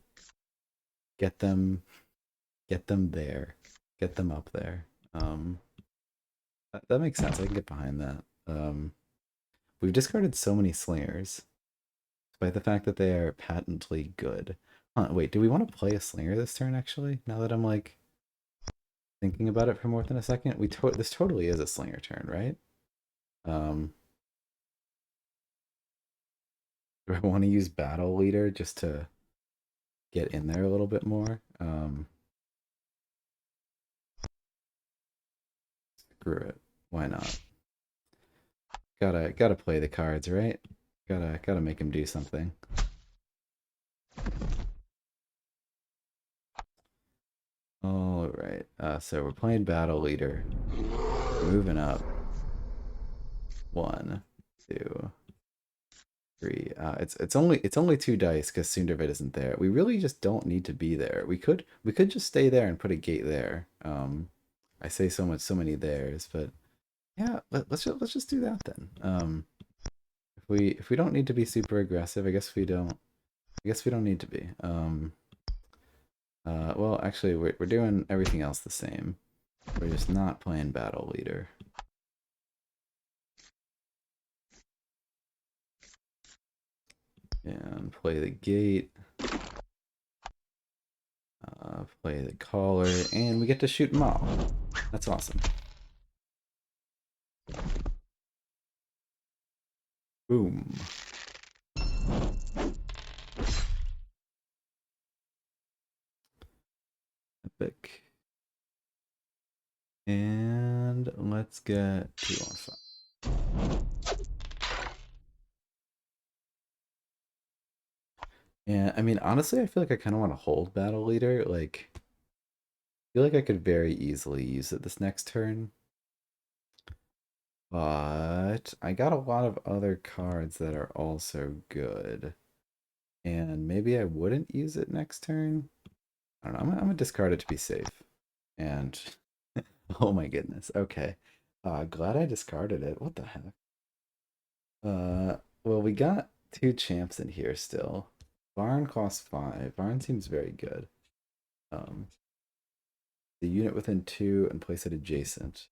[SPEAKER 1] Get them get them there. Get them up there. That makes sense. I can get behind that. We've discarded so many slingers, despite the fact that they are patently good. Huh, wait, do we want to play a slinger this turn, actually? Now that I'm, like, thinking about it for more than a second? This totally is a slinger turn, right? Um, do I want to use Battle Leader just to get in there a little bit more? Screw it. Why not? Gotta play the cards, right? Gotta make him do something. All right. So we're playing Battle Leader. Moving up. 1, 2, 3. It's only 2 dice because Sundervid isn't there. We really just don't need to be there. We could just stay there and put a gate there. I say so many theirs, but yeah, let's just do that then. If we don't need to be super aggressive, I guess we don't. I guess we don't need to be. Well, actually, we're doing everything else the same. We're just not playing Battle Leader. And play the gate. Play the collar, and we get to shoot Maul. That's awesome. Boom. Epic. And let's get 2 on 5. Yeah, I mean, honestly, I feel like I kind of want to hold Battle Leader. Like, I feel like I could very easily use it this next turn. But I got a lot of other cards that are also good. And maybe I wouldn't use it next turn. I don't know. I'm gonna discard it to be safe. And oh my goodness. Okay. Glad I discarded it. What the heck? Well, we got two champs in here still. Barn costs 5. Barn seems very good. Um, the unit within 2 and place it adjacent.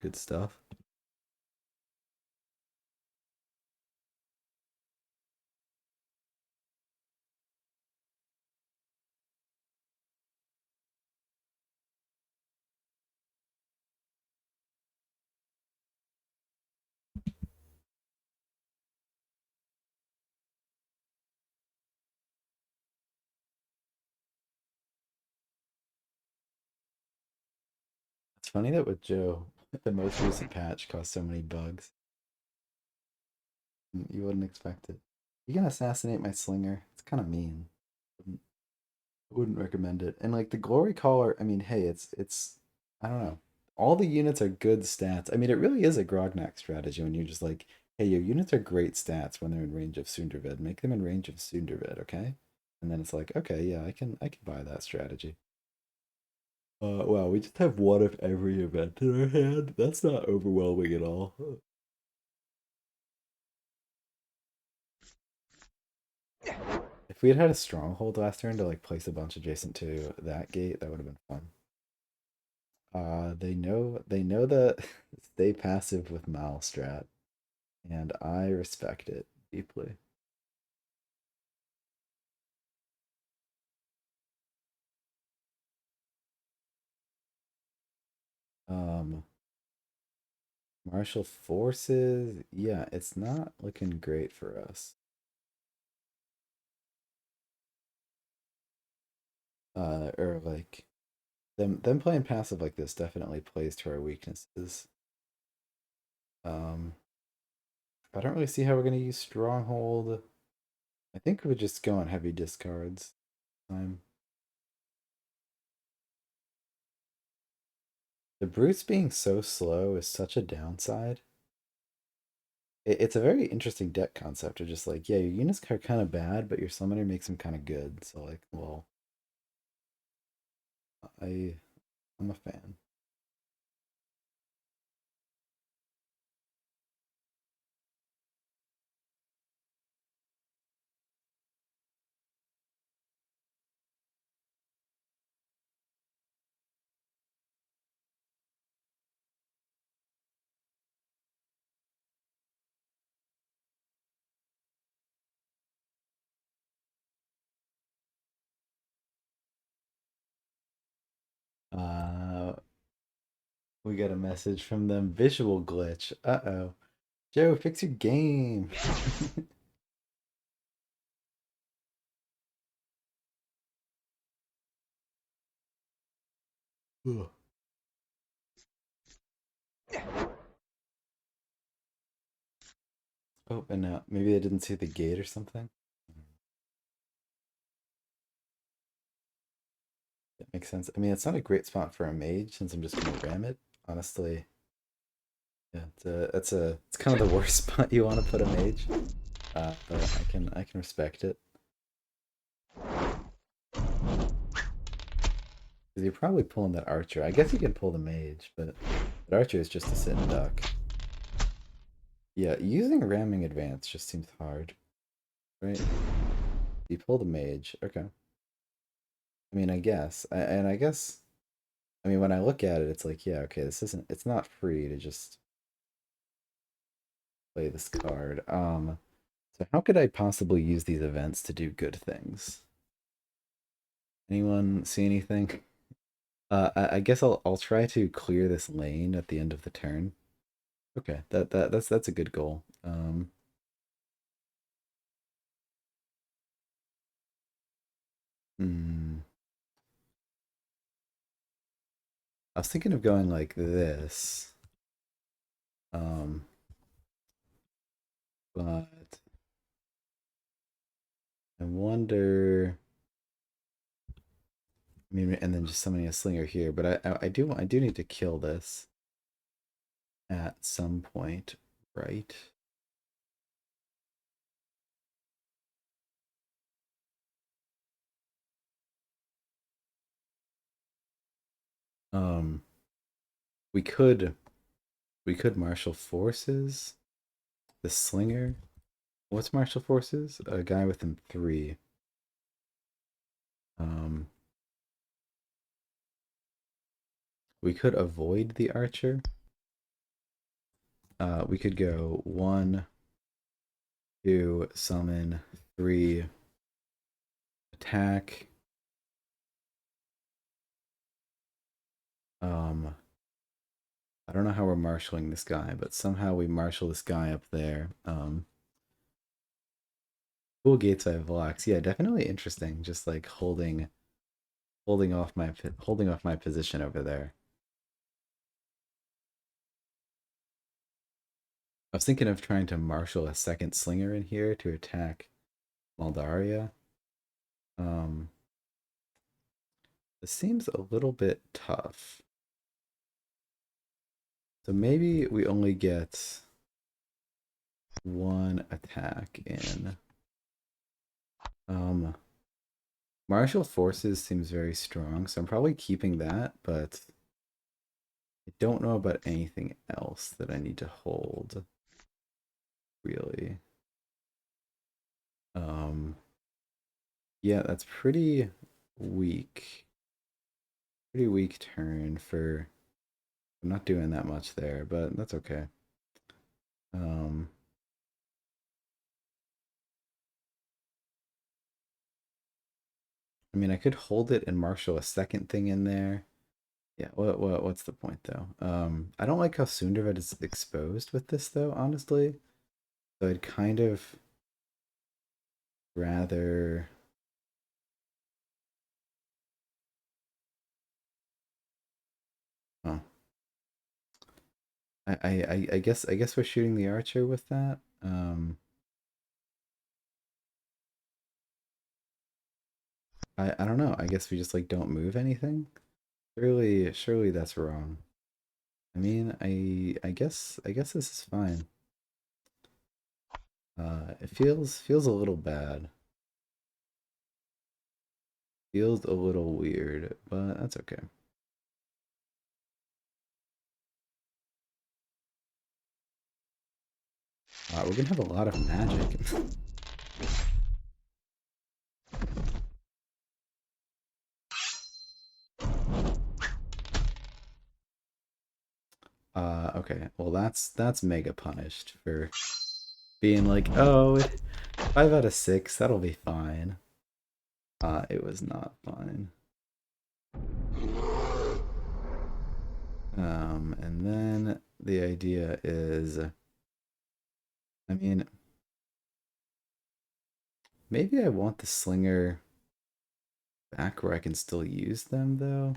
[SPEAKER 1] Good stuff. It's funny that with Joe, the most recent patch caused so many bugs. You wouldn't expect it. You can assassinate my slinger. It's kind of mean. Wouldn't, wouldn't recommend it. And like the glory collar, I mean, hey, it's I don't know. All the units are good stats. I mean, it really is a Grognak strategy when you're just like, hey, your units are great stats when they're in range of Sundervid. Make them in range of Sundervid, okay? And then it's like, okay, yeah, I can buy that strategy. Wow, we just have one of every event in our hand. That's not overwhelming at all. If we had had a stronghold last turn to like place a bunch adjacent to that gate, that would have been fun. They know that stay passive with Mal strat, and I respect it deeply. Um, Martial forces, yeah, it's not looking great for us. Or like them playing passive like this definitely plays to our weaknesses. Um, I don't really see how we're gonna use stronghold. I think we would just go on heavy discards. Time. The brutes being so slow is such a downside. It's a very interesting deck concept of just like, yeah, your units are kind of bad, but your summoner makes them kind of good. So like, well, I I'm a fan. Uh, we got a message from them. Visual glitch. Uh-oh. Joe, fix your game. Ugh. Oh, and maybe they didn't see the gate or something. That makes sense. I mean, it's not a great spot for a mage since I'm just gonna ram it. Honestly, yeah, it's kind of the worst spot you want to put a mage. But I can respect it. Because you're probably pulling that archer. I guess you can pull the mage, but that archer is just a sit and duck. Yeah, using ramming advance just seems hard, right? You pull the mage, okay. I mean, I guess, and I guess, I mean, when I look at it, it's like, yeah, okay, it's not free to just play this card. So how could I possibly use these events to do good things? Anyone see anything? I guess I'll try to clear this lane at the end of the turn. Okay, that's a good goal. Hmm. I was thinking of going like this. Um, but I wonder. I mean, and then just summoning a slinger here. But I do need to kill this at some point, right? Um, we could marshal forces. The slinger. What's martial forces? A guy within 3. Um, we could avoid the archer. We could go 1, 2, summon, 3, attack. I don't know how we're marshaling this guy, but somehow we marshal this guy up there. Cool gates I have Vlox. Yeah, definitely interesting. Just like holding off my position over there. I was thinking of trying to marshal a second slinger in here to attack Moldaria. Um, this seems a little bit tough. So maybe we only get 1 attack in. Martial forces seems very strong, so I'm probably keeping that, but I don't know about anything else that I need to hold, really. Um, yeah, that's pretty weak. Pretty weak turn for. I'm not doing that much there, but that's okay. Um, I mean, I could hold it and marshal a second thing in there. Yeah, what's the point though? I don't like how Sundervad is exposed with this though, honestly. So I'd kind of rather. Oh, I guess we're shooting the archer with that. I don't know. I guess we just like don't move anything. Surely that's wrong. I mean, I guess this is fine. It feels a little bad. Feels a little weird, but that's okay. Wow, we're gonna have a lot of magic. Okay. Well, that's mega punished for being like, oh, 5 out of 6, that'll be fine. It was not fine. And then the idea is, I mean, maybe I want the slinger back where I can still use them, though.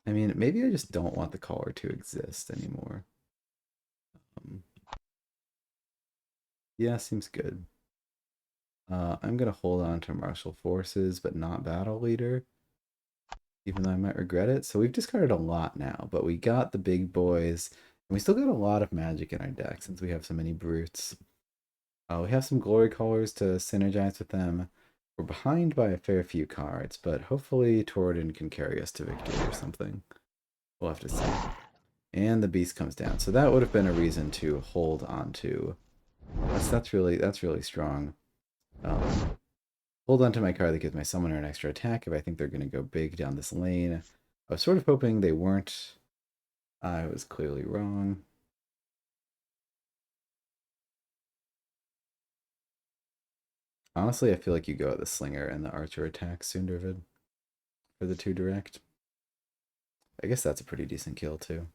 [SPEAKER 1] I mean, maybe I just don't want the collar to exist anymore. Um, yeah, seems good. I'm gonna hold on to martial forces, but not battle leader, even though I might regret it. So we've discarded a lot now, but we got the big boys, and we still got a lot of magic in our deck since we have so many brutes. We have some glory colors to synergize with them. We're behind by a fair few cards, but hopefully Toradin can carry us to victory or something. We'll have to see. And the beast comes down, so that would have been a reason to hold on to. That's really strong. Hold on to my card that gives my summoner an extra attack if I think they're going to go big down this lane. I was sort of hoping they weren't. I was clearly wrong. Honestly, I feel like you go at the slinger and the archer attack soon, David, for the 2 direct. I guess that's a pretty decent kill, too.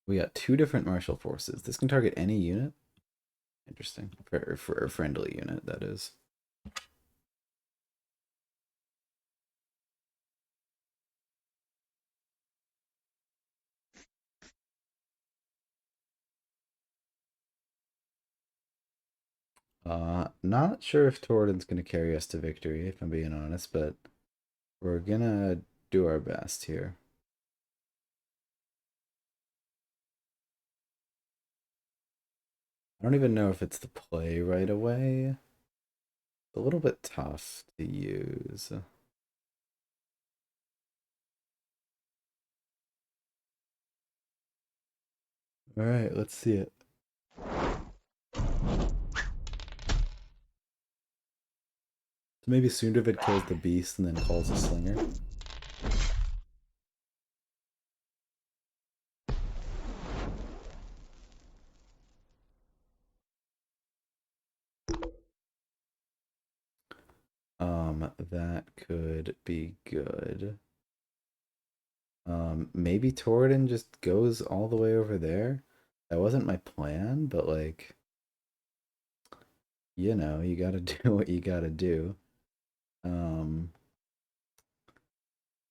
[SPEAKER 1] We got 2 different martial forces. This can target any unit. Interesting. For a friendly unit, that is. Not sure if Toradin's going to carry us to victory, if I'm being honest, but we're gonna do our best here. I don't even know if it's the play right away. a little bit tough to use. All right, let's see it. So maybe Sundervid kills the beast and then calls a slinger. That could be good. Maybe Torridon just goes all the way over there. That wasn't my plan, but like, you gotta do what you gotta do. Um,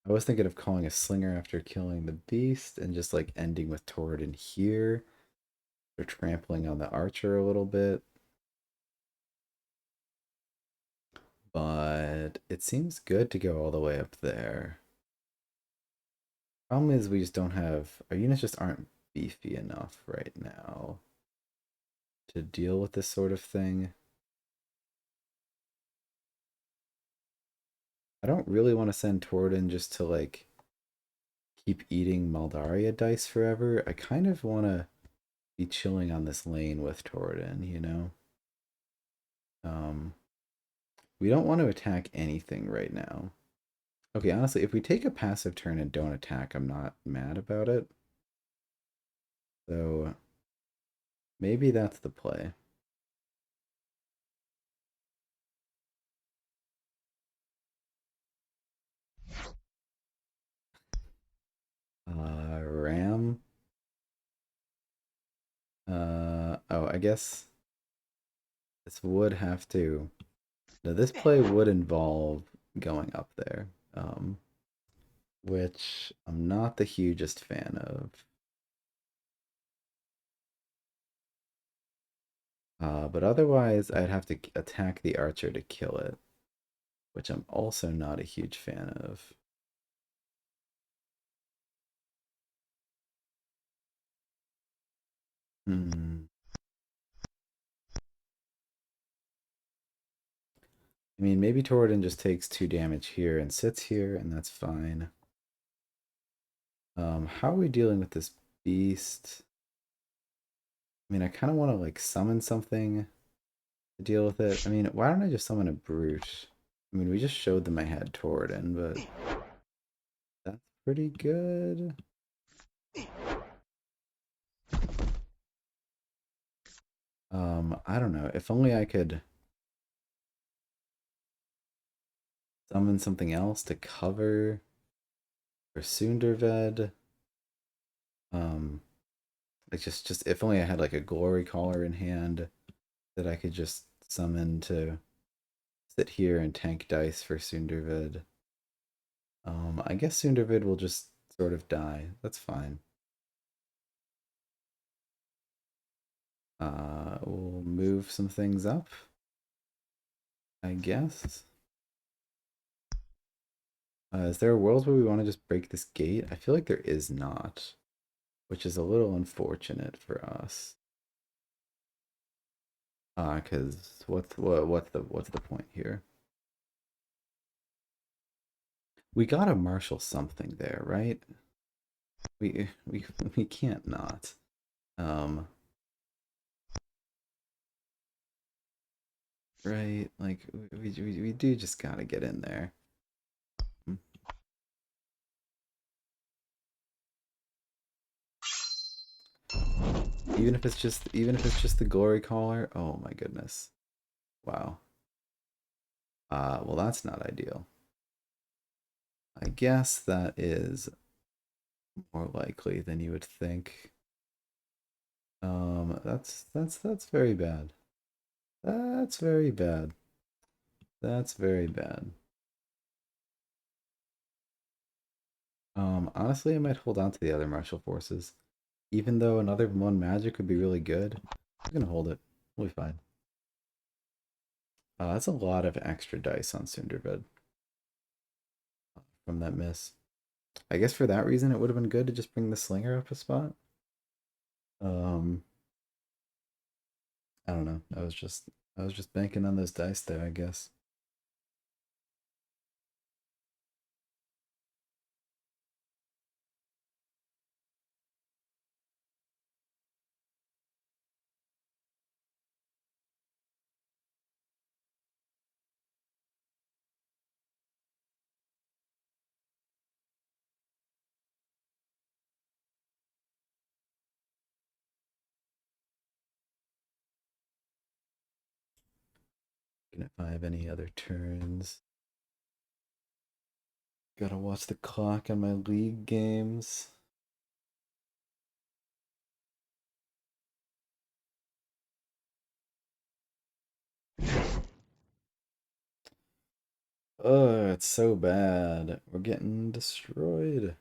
[SPEAKER 1] I was thinking of calling a slinger after killing the beast and just like ending with Torridon here. Or trampling on the archer a little bit. But it seems good to go all the way up there. Problem is we just don't have, our units just aren't beefy enough right now to deal with this sort of thing. I don't really want to send Torridon just to like keep eating Maldaria dice forever. I kind of want to be chilling on this lane with Torridon, you know? Um, we don't want to attack anything right now. Okay, honestly, if we take a passive turn and don't attack, I'm not mad about it. So maybe that's the play. Ram. Oh, I guess this would have to. No, this play would involve going up there, which I'm not the hugest fan of. But otherwise, I'd have to attack the archer to kill it, which I'm also not a huge fan of. Hmm. I mean, maybe Torridon just takes 2 damage here and sits here, and that's fine. How are we dealing with this beast? I mean, I kind of want to like summon something to deal with it. I mean, why don't I just summon a brute? I mean, we just showed them I had Torridon, but that's pretty good. I don't know. If only I could summon something else to cover for Sunderved. Um, like just if only I had like a glory collar in hand that I could just summon to sit here and tank dice for Sundervid. I guess Sundervid will just sort of die. That's fine. We'll move some things up, I guess. Is there a world where we want to just break this gate? I feel like there is not, which is a little unfortunate for us. Cause what's the point here? We gotta marshal something there, right? We we can't not. Um, right? Like we do just gotta get in there. Even if it's just the glory collar. Oh my goodness. Wow. Well that's not ideal. I guess that is more likely than you would think. That's very bad. That's very bad. That's very bad. Honestly, I might hold on to the other martial forces. Even though another one magic would be really good, I'm gonna hold it. We'll be fine. That's a lot of extra dice on Cinderbed from that miss. I guess for that reason, it would have been good to just bring the slinger up a spot. Um, I don't know. I was just banking on those dice there, I guess. If I have any other turns. Gotta watch the clock on my league games. Oh, it's so bad. We're getting destroyed.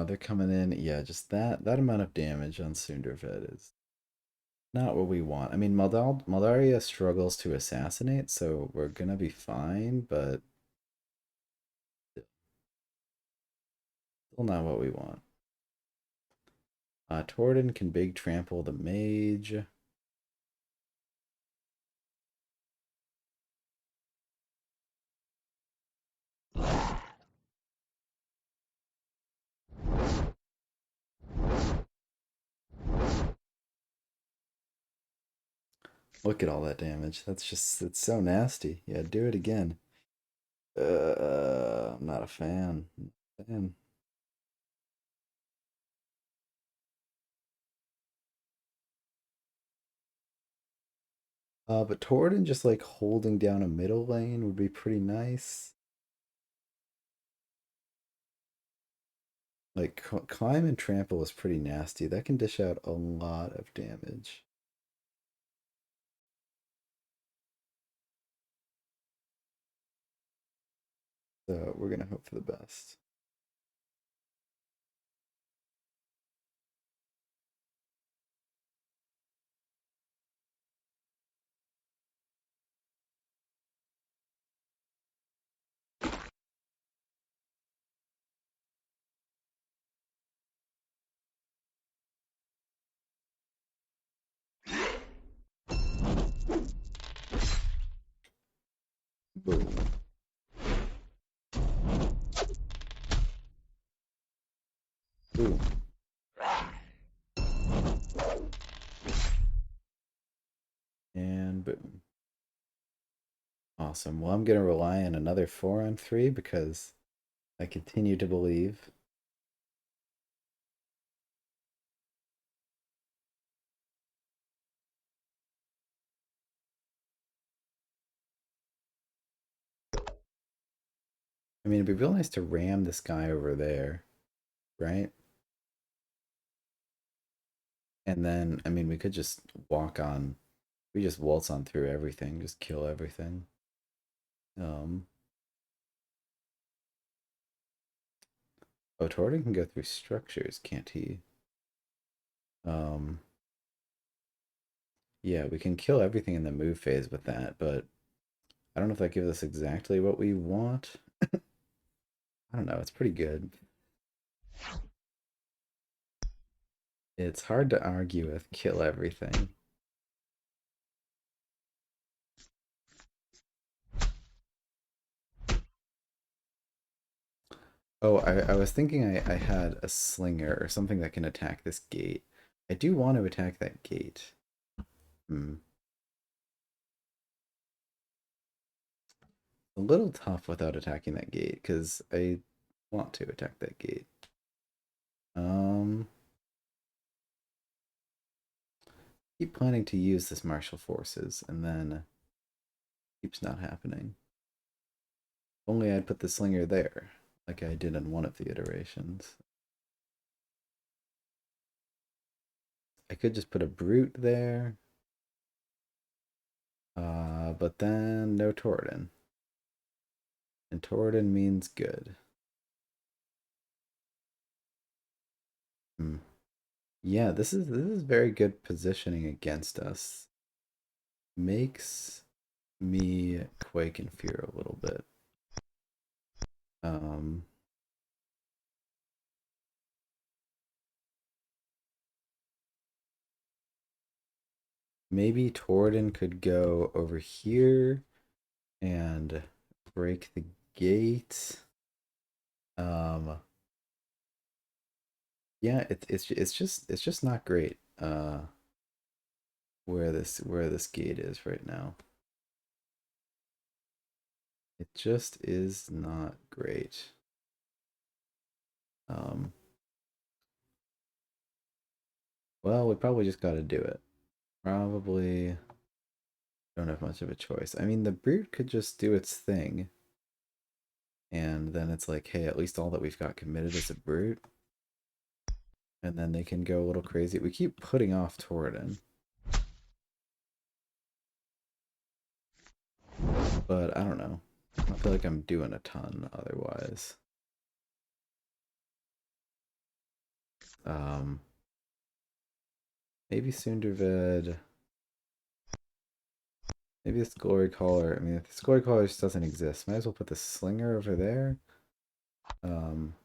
[SPEAKER 1] They're coming in. Yeah, just that amount of damage on Sundervet is not what we want. I mean, Maldaria struggles to assassinate, so we're gonna be fine, but still not what we want. Torden can big trample the mage. Look at all that damage. It's so nasty. Yeah, do it again. I'm not a fan. Fan. But Torden just like holding down a middle lane would be pretty nice. Like climb and trample is pretty nasty. That can dish out a lot of damage. So we're gonna hope for the best. Boom. Boom. And boom. Awesome. Well, I'm gonna rely on another 4 on 3 because I continue to believe. I mean, it'd be real nice to ram this guy over there, right? And then, I mean, we could just walk on. We just waltz on through everything, just kill everything. Um, oh, Torden can go through structures, can't he? Um, yeah, we can kill everything in the move phase with that, but I don't know if that gives us exactly what we want. I don't know, it's pretty good. It's hard to argue with kill everything. Oh, I was thinking I had a slinger or something that can attack this gate. I do want to attack that gate. Hmm. A little tough without attacking that gate, because I want to attack that gate. Um, keep planning to use this martial forces, and then keeps not happening. Only I'd put the slinger there, like I did in one of the iterations. I could just put a brute there. But then no Torden. And Torridon means good. Hmm. Yeah, this is very good positioning against us. Makes me quake in fear a little bit. Um, Maybe Torridon could go over here and break the gate. Yeah, it's just not great. Where this gate is right now. It just is not great. Um, well, we probably just got to do it. Probably don't have much of a choice. I mean, the brute could just do its thing, and then it's like, hey, at least all that we've got committed is a brute, and then they can go a little crazy. We keep putting off Torridon, but I don't know. I don't feel like I'm doing a ton otherwise. Um, Maybe Sundervid. Maybe this Glory Caller. I mean, if this Glory Caller just doesn't exist, might as well put the Slinger over there. Um,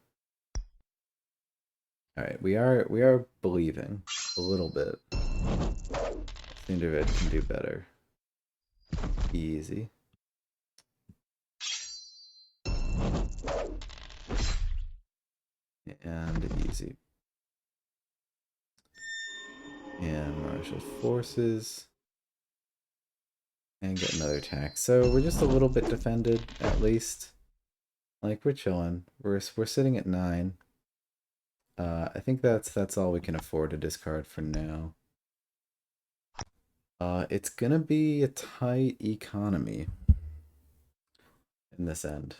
[SPEAKER 1] all right, we are believing a little bit. Sundervid can do better. Easy. And easy. And martial forces. And get another attack. So we're just a little bit defended, at least. Like, we're chilling. We're sitting at 9. I think that's all we can afford to discard for now. It's gonna be a tight economy in this end.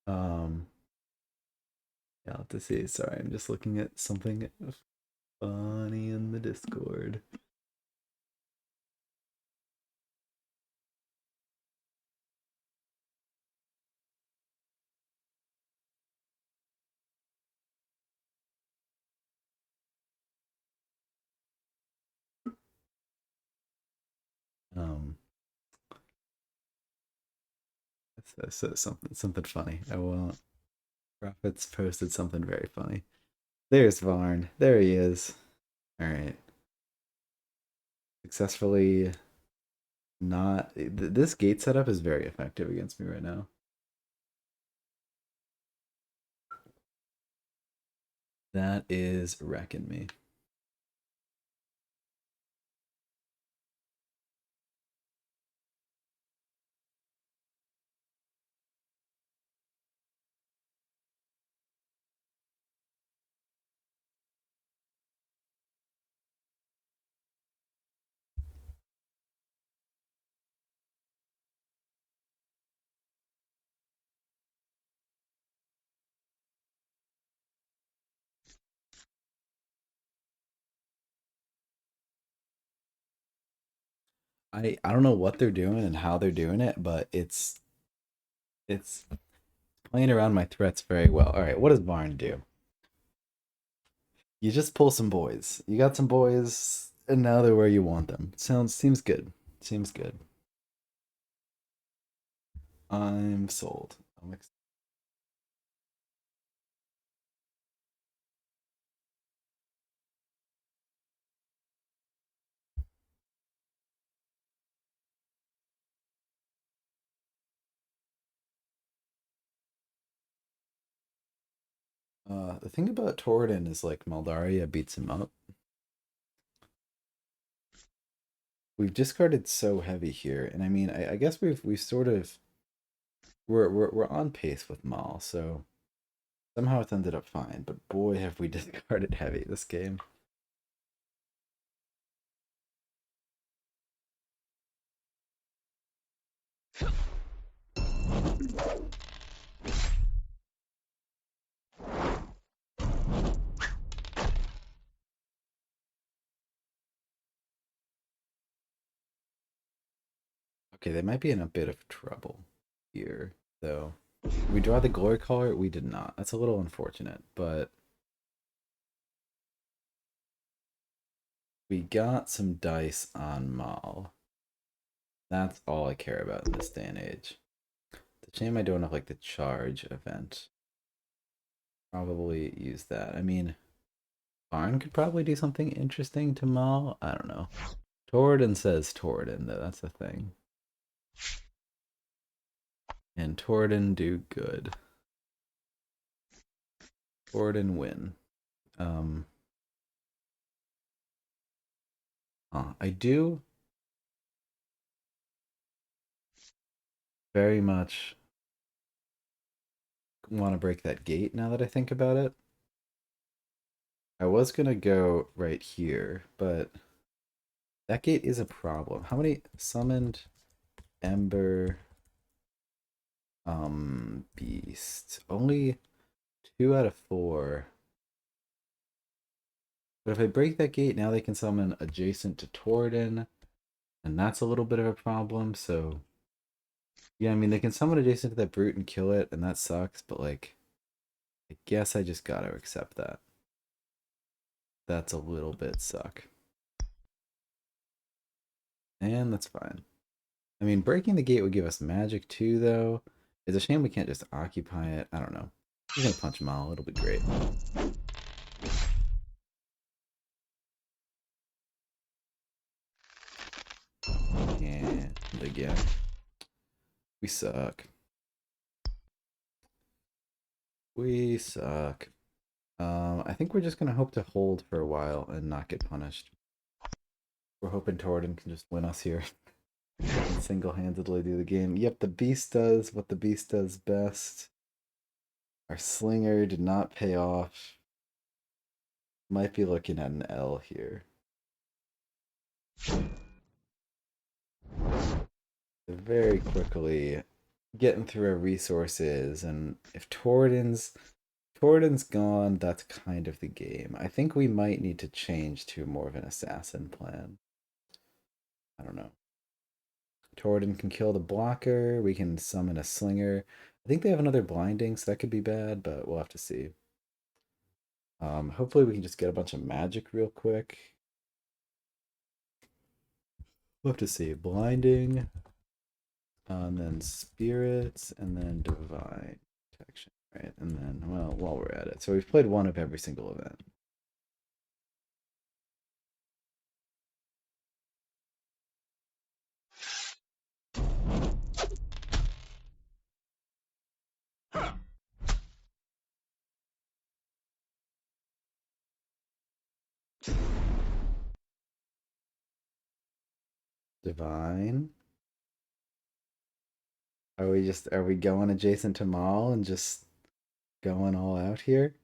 [SPEAKER 1] Um, yeah, I'll have to see. Sorry, I'm just looking at something funny in the Discord. Um, so something funny. I won't. Prophets posted something very funny. There's Varn. There he is. All right. Successfully not. This gate setup is very effective against me right now. That is wrecking me. I don't know what they're doing and how they're doing it, but it's playing around my threats very well. All right, what does Varn do? You just pull some boys. You got some boys, and now they're where you want them. Seems good. Seems good. I'm sold. The thing about Torridon is like Maldaria beats him up. We've discarded so heavy here, and I mean, I guess we've sort of we're on pace with Mal, so somehow it's ended up fine. But boy, have we discarded heavy this game. Okay, they might be in a bit of trouble here, though. Did we draw the glory collar? We did not. That's a little unfortunate, but we got some dice on Mal. That's all I care about in this day and age. It's a shame I don't have like the charge event. Probably use that. I mean, Barn could probably do something interesting to Mal. I don't know. Torridon says Torridon, though. That's the thing. And Torridon do good. Torridon win. I do very much want to break that gate now that I think about it. I was gonna go right here, but that gate is a problem. How many summoned Ember beast? Only 2 out of 4. But if I break that gate, now they can summon adjacent to Torridon, and that's a little bit of a problem, so yeah, I mean they can summon adjacent to that brute and kill it, and that sucks, but like I guess I just gotta accept that. That's a little bit suck. And that's fine. I mean, breaking the gate would give us magic too, though. It's a shame we can't just occupy it. I don't know. We're gonna punch them all. It'll be great. And again, we suck. We suck. I think we're just gonna hope to hold for a while and not get punished. We're hoping Torridon can just win us here and single-handedly do the game. Yep, the beast does what the beast does best. Our slinger did not pay off. Might be looking at an L here. Very quickly getting through our resources, and if Torridon's gone, that's kind of the game. I think we might need to change to more of an assassin plan. I don't know. Torridon can kill the blocker. We can summon a slinger. I think they have another blinding, so that could be bad, but we'll have to see. Hopefully we can just get a bunch of magic real quick. We'll have to see. Blinding, and then spirits, and then divine protection, right? And then, well, while we're at it, so we've played one of every single event. Divine. Are we going adjacent to Maul and just going all out here?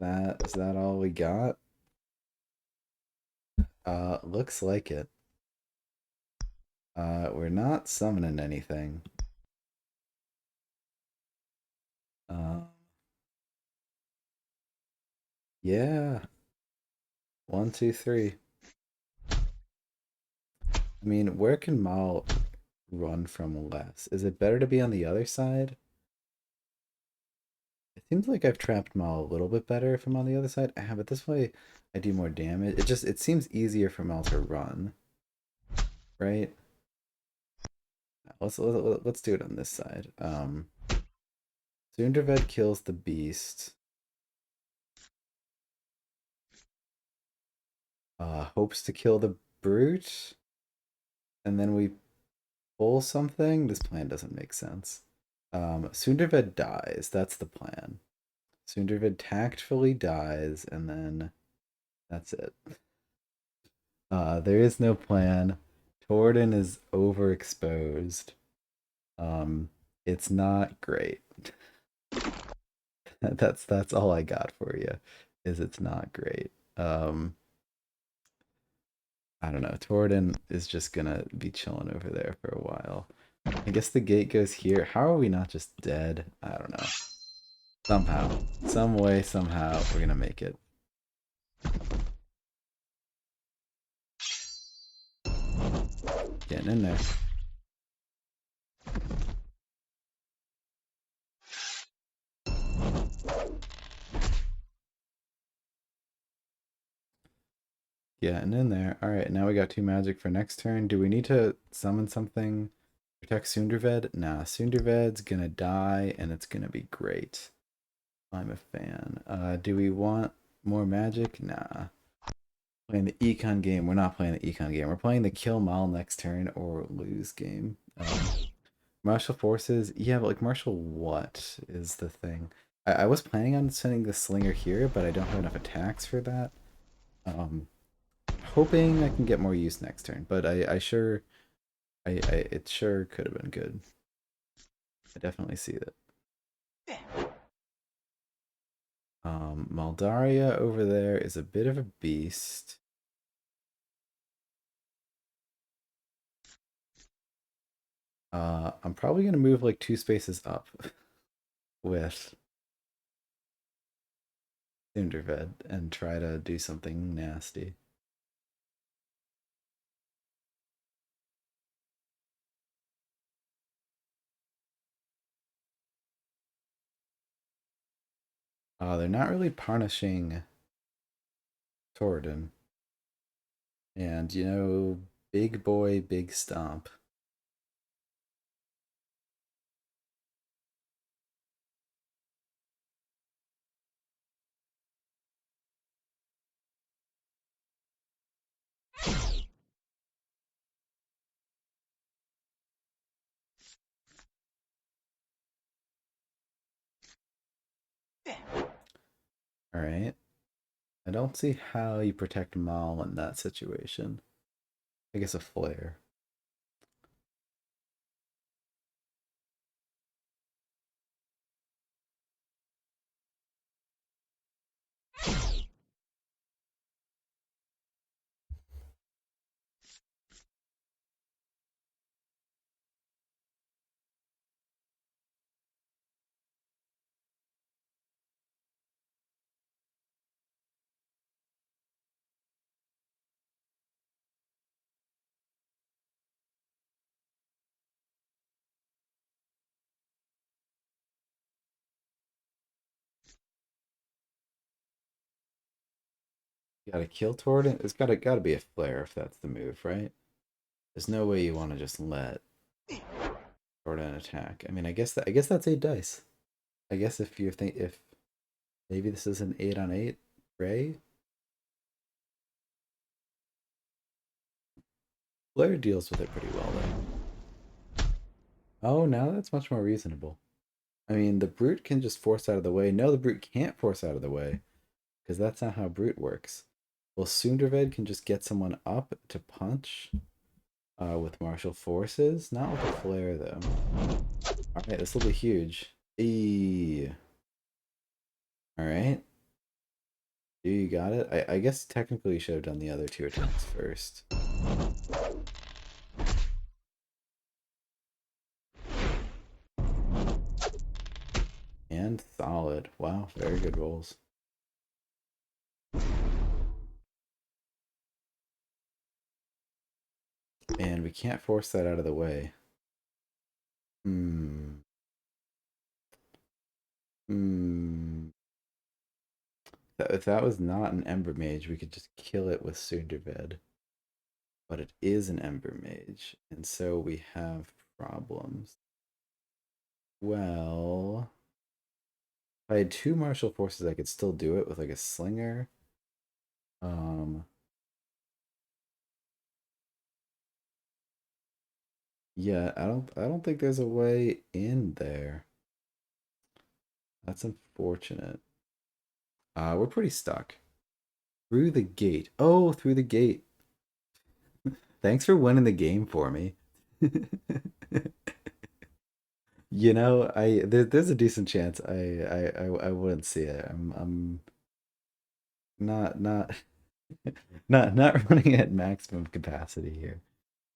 [SPEAKER 1] Is that all we got? Looks like it. We're not summoning anything. Yeah. 1, 2, 3. I mean, where can Maul run from less? Is it better to be on the other side? It seems like I've trapped Maul a little bit better if I'm on the other side. But this way I do more damage. It seems easier for Maul to run. Right? Let's do it on this side. Sunderved kills the beast. Hopes to kill the brute. And then we pull something. This plan doesn't make sense. Sunderved dies. That's the plan. Sunderved tactfully dies, and then that's it. There is no plan. Torridon is overexposed. It's not great. That's all I got for you. Is it's not great. I don't know. Torridon is just gonna be chilling over there for a while. I guess the gate goes here. How are we not just dead? I don't know. Somehow, some way, somehow, we're gonna make it. Getting in there. Getting in there. Alright, now we got 2 magic for next turn. Do we need to summon something? Protect Sunderved? Nah, Sunderved's gonna die and it's gonna be great. I'm a fan. Do we want more magic? Nah. Playing the econ game. We're not playing the econ game. We're playing the kill Mal next turn or lose game. Martial forces. Yeah, but like martial what is the thing? I was planning on sending the slinger here, but I don't have enough attacks for that. Um, hoping I can get more use next turn, but I sure it sure could have been good. I definitely see that. Maldaria over there is a bit of a beast. I'm probably gonna move like 2 spaces up with Cinderved and try to do something nasty. They're not really punishing Torden. And you know, big boy, big stomp. Alright. I don't see how you protect Mal in that situation. I guess a flare. You gotta kill Torden. It's gotta be a flare if that's the move, right? There's no way you want to just let Torden attack. I mean, I guess that's 8 dice. I guess if you think if maybe this is an 8 on 8 Ray, Blair deals with it pretty well though. Oh, now that's much more reasonable. I mean, the brute can just force out of the way. No, the brute can't force out of the way because that's not how brute works. Well, Sunderved can just get someone up to punch with martial forces, not with a flare though. All right, this will be huge. Eee. All right. You got it. I guess technically you should have done the other 2 attacks first. And solid. Wow, very good rolls. And we can't force that out of the way. Hmm. Hmm. If that was not an Ember Mage, we could just kill it with Sunderbed. But it is an Ember Mage, and so we have problems. Well, if I had 2 martial forces, I could still do it with like a slinger. Um, yeah, I don't think there's a way in there. That's unfortunate. We're pretty stuck. Through the gate. Oh, through the gate. Thanks for winning the game for me. You know, there's a decent chance I wouldn't see it. I'm not not running at maximum capacity here,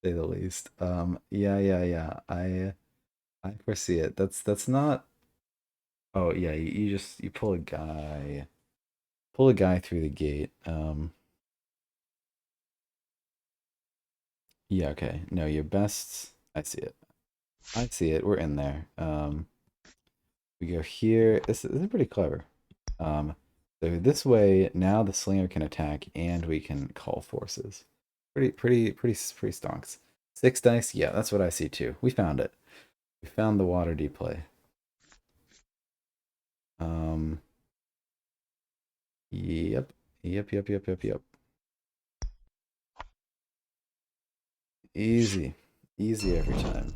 [SPEAKER 1] to say the least. Yeah. I foresee it. That's not. Oh yeah, you just you pull a guy through the gate. Yeah, okay. No, your best. I see it. I see it. We're in there. We go here. This is pretty clever. Um, so this way now the slinger can attack and we can call forces. Pretty stonks. 6 dice. Yeah, that's what I see too. We found it. We found the water D play. Um, yep, yep. Easy, easy every time.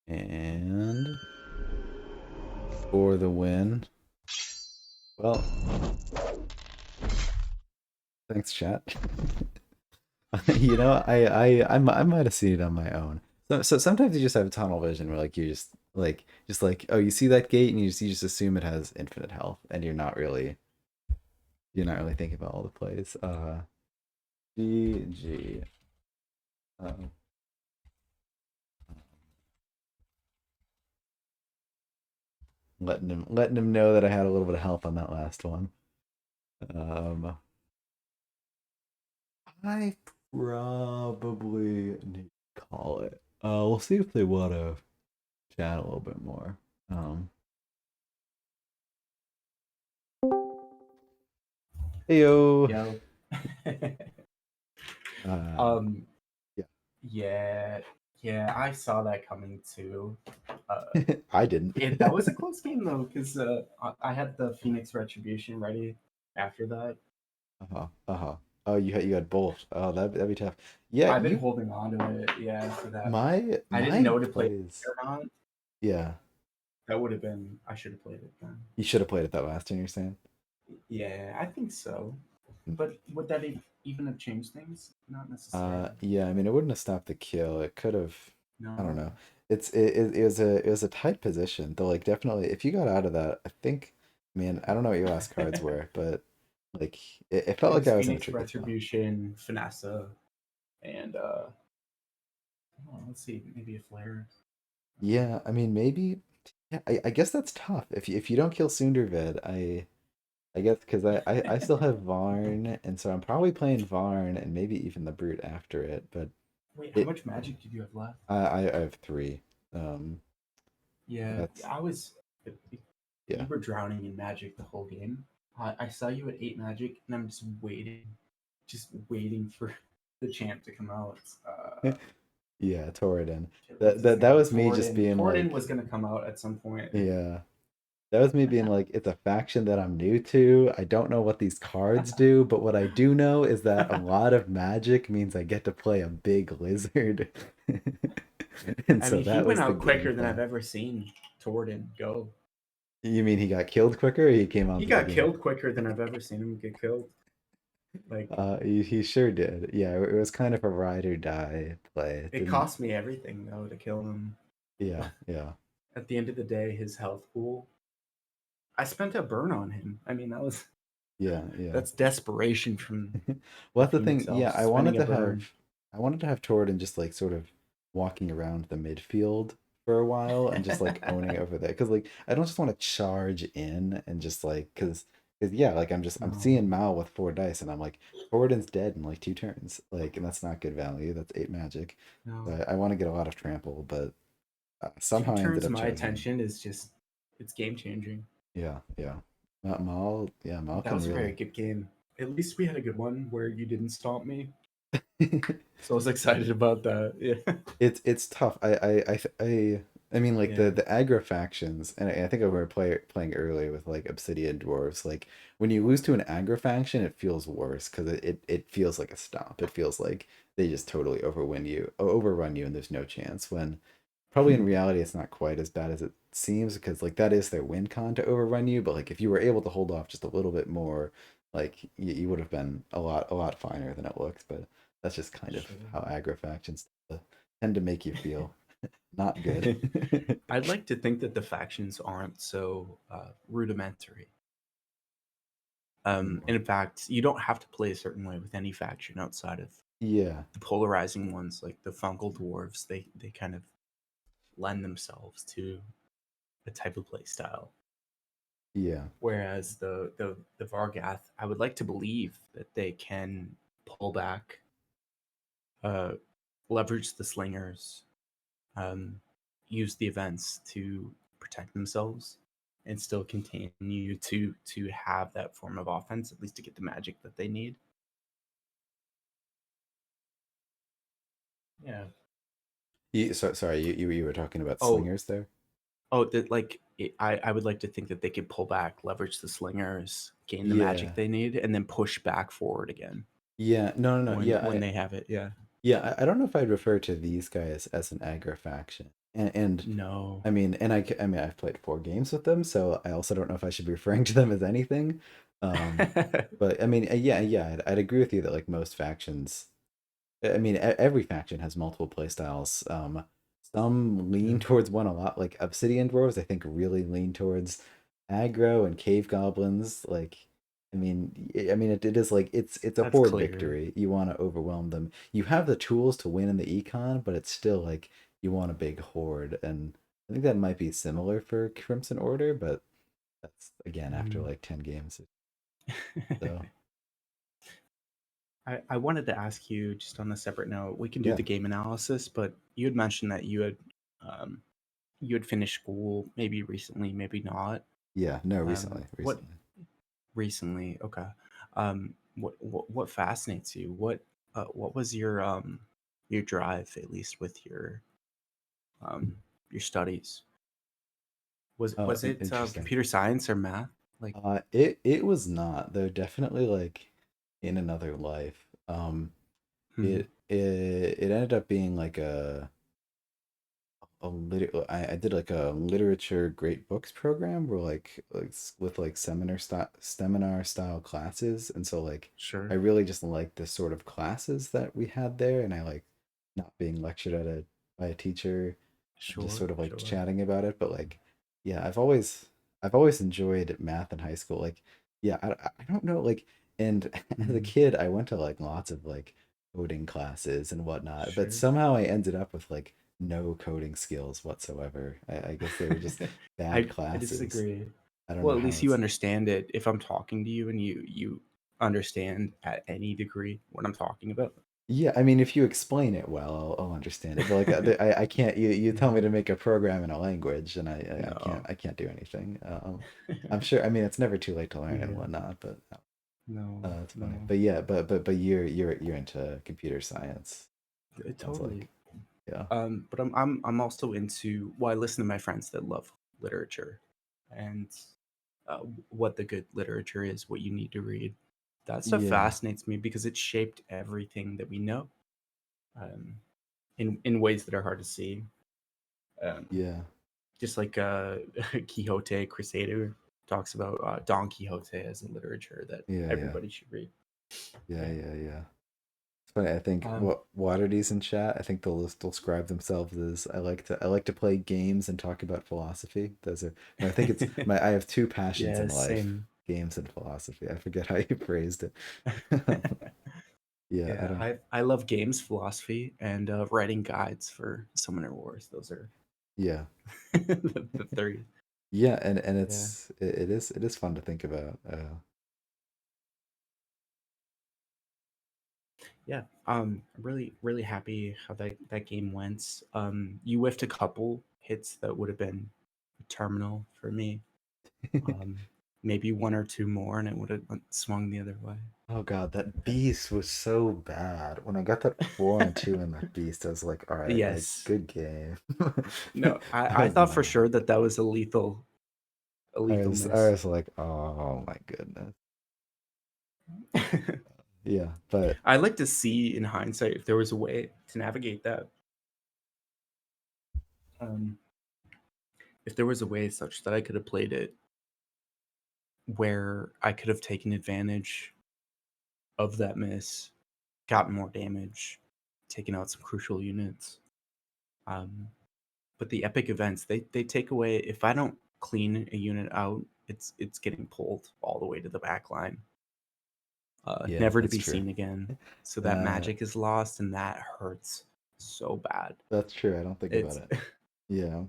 [SPEAKER 1] And for the win. Well, thanks, chat. I might have seen it on my own. So sometimes you just have tunnel vision where like you just like oh you see that gate and you just assume it has infinite health and you're not really thinking about all the plays. GG. Um, letting him know that I had a little bit of help on that last one. Um, I probably need to call it. We'll see if they want to chat a little bit more. Um, Heyo.
[SPEAKER 2] Yo.
[SPEAKER 1] Uh,
[SPEAKER 2] um,
[SPEAKER 1] yeah.
[SPEAKER 2] yeah, yeah, I saw that coming too. Uh,
[SPEAKER 1] I didn't.
[SPEAKER 2] that was a close game though, because I had the Phoenix Retribution ready after that.
[SPEAKER 1] Uh-huh. Uh-huh. Oh, you had both. Oh, that'd be tough. Yeah,
[SPEAKER 2] I've been holding on to it, yeah, for that.
[SPEAKER 1] my
[SPEAKER 2] I didn't
[SPEAKER 1] my
[SPEAKER 2] know to play it
[SPEAKER 1] plays.
[SPEAKER 2] or not.
[SPEAKER 1] Yeah.
[SPEAKER 2] That would have been. I should have played it then.
[SPEAKER 1] You should have played it that last turn, you're saying?
[SPEAKER 2] Yeah, I think so. But would that even have changed things? Not necessarily.
[SPEAKER 1] Yeah, I mean it wouldn't have stopped the kill. It could have I don't
[SPEAKER 2] No.
[SPEAKER 1] know. It was a tight position. Though like definitely if you got out of that, I think man, I don't know what your last cards were, but like it felt
[SPEAKER 2] It
[SPEAKER 1] like
[SPEAKER 2] was
[SPEAKER 1] I was in a
[SPEAKER 2] Phoenix
[SPEAKER 1] tricky spot.
[SPEAKER 2] Retribution, Finessa, and oh, let's see, maybe a flare.
[SPEAKER 1] Yeah, I mean maybe yeah, I guess that's tough. If you don't kill Sundervid, I guess because I still have Varn, and so I'm probably playing Varn and maybe even the Brute after it. But
[SPEAKER 2] Wait, how
[SPEAKER 1] it
[SPEAKER 2] much magic did you have left?
[SPEAKER 1] I have three.
[SPEAKER 2] Yeah,
[SPEAKER 1] That's
[SPEAKER 2] I was.
[SPEAKER 1] yeah
[SPEAKER 2] You were drowning in magic the whole game. I saw you at 8 magic, and I'm just waiting for the champ to come out.
[SPEAKER 1] yeah Torridon.
[SPEAKER 2] What's
[SPEAKER 1] That
[SPEAKER 2] his
[SPEAKER 1] that that
[SPEAKER 2] name?
[SPEAKER 1] was me just
[SPEAKER 2] Torden.
[SPEAKER 1] being
[SPEAKER 2] Torden
[SPEAKER 1] like
[SPEAKER 2] was gonna come out at some point.
[SPEAKER 1] yeah. That was me being like, it's a faction that I'm new to. I don't know what these cards do, but what I do know is that a lot of magic means I get to play a big lizard. And
[SPEAKER 2] I
[SPEAKER 1] so
[SPEAKER 2] mean, he
[SPEAKER 1] that
[SPEAKER 2] went
[SPEAKER 1] was the
[SPEAKER 2] out
[SPEAKER 1] game
[SPEAKER 2] quicker than I've
[SPEAKER 1] plan.
[SPEAKER 2] ever seen Torden go.
[SPEAKER 1] You mean he got killed quicker or he came
[SPEAKER 2] He
[SPEAKER 1] onto the
[SPEAKER 2] got
[SPEAKER 1] game?
[SPEAKER 2] killed quicker than I've ever seen him get killed. Like
[SPEAKER 1] He sure did. Yeah, it was kind of a ride or die play. It
[SPEAKER 2] it
[SPEAKER 1] didn't.
[SPEAKER 2] cost me everything though to kill him.
[SPEAKER 1] Yeah, yeah,
[SPEAKER 2] At the end of the day, his health pool. I spent a burn on him. I mean,
[SPEAKER 1] yeah.
[SPEAKER 2] that's desperation from
[SPEAKER 1] Well,
[SPEAKER 2] the
[SPEAKER 1] that's the
[SPEAKER 2] Phoenix
[SPEAKER 1] thing. Yeah,
[SPEAKER 2] Elves spending a burn.
[SPEAKER 1] I wanted to have Torrid just like sort of walking around the midfield for a while and just like owning over there. Because like I don't just want to charge in and just like because yeah, like I'm
[SPEAKER 2] No,
[SPEAKER 1] seeing Mal with 4 dice and I'm like Torrid's dead in like 2 turns. Like and that's not good value. That's 8 magic. So
[SPEAKER 2] no.
[SPEAKER 1] I want to get a lot of trample, but
[SPEAKER 2] Two
[SPEAKER 1] somehow I ended
[SPEAKER 2] turns
[SPEAKER 1] up
[SPEAKER 2] my
[SPEAKER 1] charging in.
[SPEAKER 2] attention is just it's game changing.
[SPEAKER 1] Yeah. Mal, yeah, Mal
[SPEAKER 2] That
[SPEAKER 1] can
[SPEAKER 2] was a very
[SPEAKER 1] really.
[SPEAKER 2] good game. At least we had a good one where you didn't stomp me. So I was excited about that. Yeah.
[SPEAKER 1] It's tough. I mean like the
[SPEAKER 2] Yeah.
[SPEAKER 1] the aggro factions, and I think I were playing earlier with like Obsidian dwarves. Like when you lose to an aggro faction, it feels worse because it feels like a stomp. It feels like they just totally overrun you, and there's no chance. When probably in reality, it's not quite as bad as it seems because like that is their win con to overrun you. But like if you were able to hold off just a little bit more, like you would have been a lot finer than it looks. But that's just kind of
[SPEAKER 2] Sure.
[SPEAKER 1] how aggro factions tend to make you feel not good.
[SPEAKER 2] I'd like to think that the factions aren't so rudimentary. And in fact, you don't have to play a certain way with any faction outside of
[SPEAKER 1] Yeah,
[SPEAKER 2] the polarizing ones, like the fungal dwarves. They kind of lend themselves to. a type of play style.
[SPEAKER 1] Yeah.
[SPEAKER 2] Whereas the Vargath, I would like to believe that they can pull back, uh, leverage the slingers, um, use the events to protect themselves, and still continue to have that form of offense, at least to get the magic that they need. Yeah.
[SPEAKER 1] Sorry, you were talking about
[SPEAKER 2] Oh,
[SPEAKER 1] slingers there?
[SPEAKER 2] oh, that like I would like to think that they could pull back, leverage the slingers, gain the magic
[SPEAKER 1] Yeah.
[SPEAKER 2] they need, and then push back forward again
[SPEAKER 1] Yeah. No, no, no. Yeah,
[SPEAKER 2] when they have it. Yeah.
[SPEAKER 1] I don't know if I'd refer to these guys as an aggro faction. And
[SPEAKER 2] No.
[SPEAKER 1] I mean, I mean, I've played 4 games with them, so I also don't know if I should be referring to them as anything. Um, but I mean, I'd agree with you that like most factions, I mean, every faction has multiple play styles. Some lean
[SPEAKER 2] Yeah,
[SPEAKER 1] towards one a lot, like Obsidian Dwarves, I think really lean towards aggro and cave goblins. Like, it is like it's a
[SPEAKER 2] that's
[SPEAKER 1] horde
[SPEAKER 2] clear.
[SPEAKER 1] victory. You want to overwhelm them. You have the tools to win in the econ, but it's still like you want a big horde, and I think that might be similar for Crimson Order, but that's again after
[SPEAKER 2] Mm.
[SPEAKER 1] like 10 games. So
[SPEAKER 2] I wanted to ask you just on a separate note. We can do
[SPEAKER 1] yeah,
[SPEAKER 2] the game analysis, but you had mentioned that um, you had finished school maybe recently, maybe not.
[SPEAKER 1] yeah, no,
[SPEAKER 2] What
[SPEAKER 1] recently.
[SPEAKER 2] recently? Okay. What fascinates you? What was your drive, at least with um your studies?
[SPEAKER 1] Oh,
[SPEAKER 2] Was it
[SPEAKER 1] interesting.
[SPEAKER 2] computer science or math? Like,
[SPEAKER 1] It was not. They're definitely like in another life.
[SPEAKER 2] hmm,
[SPEAKER 1] It ended up being like I did like a literature great books program where with like seminar style classes, and so like I
[SPEAKER 2] sure,
[SPEAKER 1] really just liked the sort of classes that we had there, and I like not being lectured at a by a teacher and just
[SPEAKER 2] sure,
[SPEAKER 1] sort of like
[SPEAKER 2] sure.
[SPEAKER 1] chatting about it. But like, yeah, I've always enjoyed math in high school. Like, yeah, I don't know, like, and as a
[SPEAKER 2] Hmm,
[SPEAKER 1] kid, I went to like lots of like coding classes and whatnot, but
[SPEAKER 2] sure.
[SPEAKER 1] somehow I ended up with like no coding skills whatsoever. I guess they were just bad
[SPEAKER 2] I
[SPEAKER 1] classes.
[SPEAKER 2] disagree.
[SPEAKER 1] I don't know
[SPEAKER 2] Well, at
[SPEAKER 1] how
[SPEAKER 2] least you
[SPEAKER 1] it's.
[SPEAKER 2] understand it if I'm talking to you and you understand at any degree what I'm talking about.
[SPEAKER 1] Yeah, I mean, if you explain it well, I'll understand it. But like, I can't. You tell me
[SPEAKER 2] Yeah.
[SPEAKER 1] to make a program in a language, and
[SPEAKER 2] No.
[SPEAKER 1] I can't do anything. I'm sure. I mean, it's never too late to learn and
[SPEAKER 2] Yeah.
[SPEAKER 1] whatnot. But
[SPEAKER 2] No.
[SPEAKER 1] it's funny.
[SPEAKER 2] No.
[SPEAKER 1] But yeah, but you're into computer science. Sounds
[SPEAKER 2] Totally.
[SPEAKER 1] like, yeah,
[SPEAKER 2] But I'm also into, well, I listen to my friends that love literature and what the good literature is, what you need to read. That stuff
[SPEAKER 1] yeah,
[SPEAKER 2] fascinates me because it shaped everything that we know, um, in ways that are hard to see. Um,
[SPEAKER 1] yeah,
[SPEAKER 2] just like Quixote Crusader talks about Don Quixote as a literature that
[SPEAKER 1] yeah,
[SPEAKER 2] everybody should read. Yeah.
[SPEAKER 1] yeah. It's funny. I think
[SPEAKER 2] Um,
[SPEAKER 1] what Waterdees in chat. I think they'll describe themselves as I like to play games and talk about philosophy. Those are no, I think it's my I have two passions
[SPEAKER 2] yeah,
[SPEAKER 1] in life:
[SPEAKER 2] same.
[SPEAKER 1] games and philosophy. I forget how you phrased it. Yeah, I
[SPEAKER 2] Yeah,
[SPEAKER 1] don't.
[SPEAKER 2] I love games philosophy and writing guides for Summoner Wars. Those are
[SPEAKER 1] Yeah,
[SPEAKER 2] the three.
[SPEAKER 1] yeah, and
[SPEAKER 2] Yeah,
[SPEAKER 1] it is fun to think about.
[SPEAKER 2] yeah. I'm really happy how that game went. You whiffed a couple hits that would have been terminal for me. Um, maybe one or two more, and it would have swung the other way.
[SPEAKER 1] Oh God, that
[SPEAKER 2] Yeah.
[SPEAKER 1] beast was so bad. When I got that 4-2 in that beast, I was like, all right, like
[SPEAKER 2] Yes.
[SPEAKER 1] good game.
[SPEAKER 2] No,
[SPEAKER 1] I
[SPEAKER 2] I
[SPEAKER 1] was
[SPEAKER 2] thought for
[SPEAKER 1] not.
[SPEAKER 2] sure that that was a lethal
[SPEAKER 1] I
[SPEAKER 2] miss.
[SPEAKER 1] was like, oh my goodness. Yeah, but
[SPEAKER 2] I'd like to see in hindsight if there was a way to navigate that. Um, if there was a way such that I could have played it where I could have taken advantage of that miss, gotten more damage, taken out some crucial units. Um, but the epic events, they take away, if I don't clean a unit out, it's getting pulled all the way to the back line,
[SPEAKER 1] yeah,
[SPEAKER 2] never to
[SPEAKER 1] that's
[SPEAKER 2] be
[SPEAKER 1] true.
[SPEAKER 2] seen again. So that
[SPEAKER 1] That
[SPEAKER 2] magic is lost, and that hurts so bad.
[SPEAKER 1] that's true. I don't think about
[SPEAKER 2] It's
[SPEAKER 1] it. Yeah.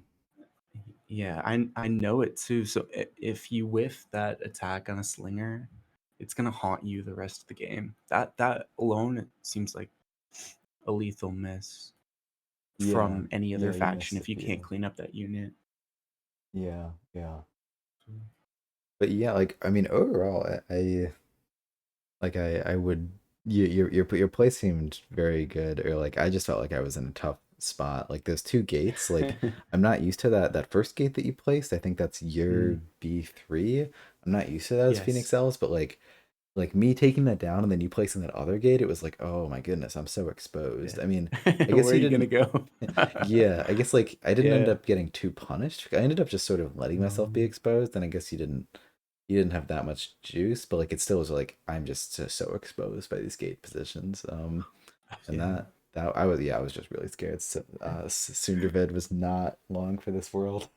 [SPEAKER 2] Yeah, I know it too. So if you whiff that attack on a slinger, it's gonna haunt you the rest of the game. That alone it seems like a lethal miss
[SPEAKER 1] Yeah,
[SPEAKER 2] from any other
[SPEAKER 1] yeah, you
[SPEAKER 2] faction
[SPEAKER 1] miss
[SPEAKER 2] if
[SPEAKER 1] it.
[SPEAKER 2] you can't
[SPEAKER 1] Yeah,
[SPEAKER 2] clean up that unit.
[SPEAKER 1] yeah, yeah. But yeah, like I mean, overall, I would your play seemed very good, or like I just felt like I was in a tough spot. Like those two gates, like I'm not used to that first gate that you placed. I think that's your
[SPEAKER 2] Mm,
[SPEAKER 1] B3. I'm not used to that as Phoenix
[SPEAKER 2] yes.
[SPEAKER 1] Elves, but like me taking that down and then you placing that other gate, it was like, oh my goodness, I'm so exposed.
[SPEAKER 2] Yeah.
[SPEAKER 1] I mean, I guess
[SPEAKER 2] Where are
[SPEAKER 1] you
[SPEAKER 2] you gonna
[SPEAKER 1] didn't.
[SPEAKER 2] go?
[SPEAKER 1] Yeah, I guess like I didn't end
[SPEAKER 2] Yeah.
[SPEAKER 1] up getting too punished. I ended up just sort of letting myself be
[SPEAKER 2] No.
[SPEAKER 1] exposed, and I guess you didn't have that much juice, but like it still was like I'm just so exposed by these gate positions. And
[SPEAKER 2] Yeah.
[SPEAKER 1] that I was just really scared. So, Sundervid was not long for this world.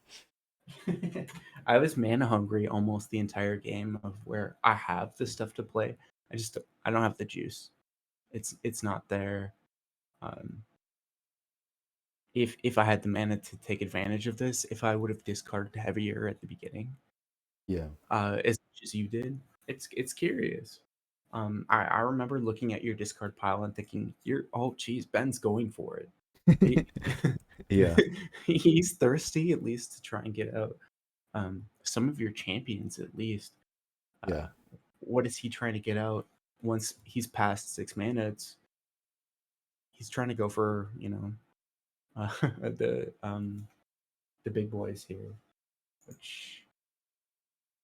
[SPEAKER 2] I was mana hungry almost the entire game of where I have the stuff to play. I don't have the juice. It's not there. Um, if I had the mana to take advantage of this, if I would have discarded heavier at the beginning,
[SPEAKER 1] Yeah.
[SPEAKER 2] as much as you did, it's curious. I remember looking at your discard pile and thinking, "You're oh geez, Ben's going for it. He,
[SPEAKER 1] Yeah.
[SPEAKER 2] he's thirsty at least to try and get out." Some of your champions at least.
[SPEAKER 1] Yeah.
[SPEAKER 2] Uh, what is he trying to get out once he's past 6 mana? He's trying to go for the the big boys here, which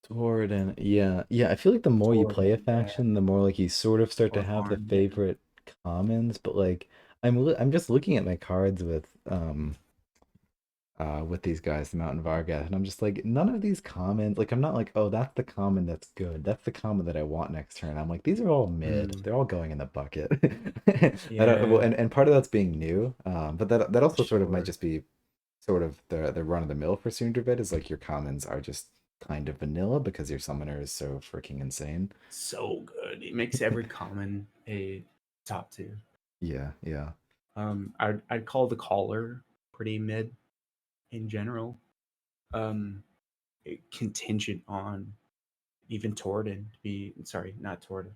[SPEAKER 1] Toward yeah, yeah. I feel like the more you play a
[SPEAKER 2] Torben, yeah,
[SPEAKER 1] faction, the more like you sort of start to
[SPEAKER 2] or
[SPEAKER 1] have the
[SPEAKER 2] Harm, yeah.
[SPEAKER 1] favorite commons. But like, I'm just looking at my cards with these guys, the Mountain Vargas, and I'm just like, none of these commons, like I'm not like, oh, that's the common that's good. That's the common that I want next turn. I'm like, these are all mid.
[SPEAKER 2] Mm,
[SPEAKER 1] They're all going in the bucket. I don't, well,
[SPEAKER 2] yeah,
[SPEAKER 1] and part of that's being new. But that also sort of might
[SPEAKER 2] sure.
[SPEAKER 1] just be sort of the run of the mill for Soondervid is like your commons are just kind of vanilla because your summoner is so freaking insane.
[SPEAKER 2] So good. It makes every common a top two.
[SPEAKER 1] Yeah, yeah,
[SPEAKER 2] I'd call the caller pretty mid in general. Um, Contingent on even Torden to be sorry, not Torden.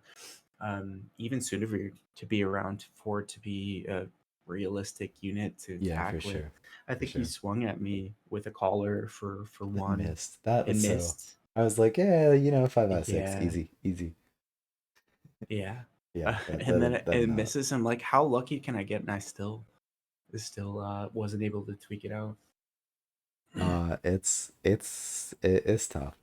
[SPEAKER 2] Even Sundavir to be around for it to be a realistic unit to
[SPEAKER 1] yeah, for
[SPEAKER 2] attack with.
[SPEAKER 1] sure,
[SPEAKER 2] I
[SPEAKER 1] for
[SPEAKER 2] think he
[SPEAKER 1] sure.
[SPEAKER 2] swung at me with a collar for
[SPEAKER 1] It
[SPEAKER 2] one
[SPEAKER 1] missed. That was
[SPEAKER 2] and
[SPEAKER 1] so.
[SPEAKER 2] missed.
[SPEAKER 1] I was like, yeah, 5 out of 6,
[SPEAKER 2] Yeah,
[SPEAKER 1] easy, easy.
[SPEAKER 2] yeah.
[SPEAKER 1] Yeah,
[SPEAKER 2] And then
[SPEAKER 1] that
[SPEAKER 2] it
[SPEAKER 1] not.
[SPEAKER 2] misses. I'm like, how lucky can I get? And I still wasn't able to tweak it out.
[SPEAKER 1] It's tough.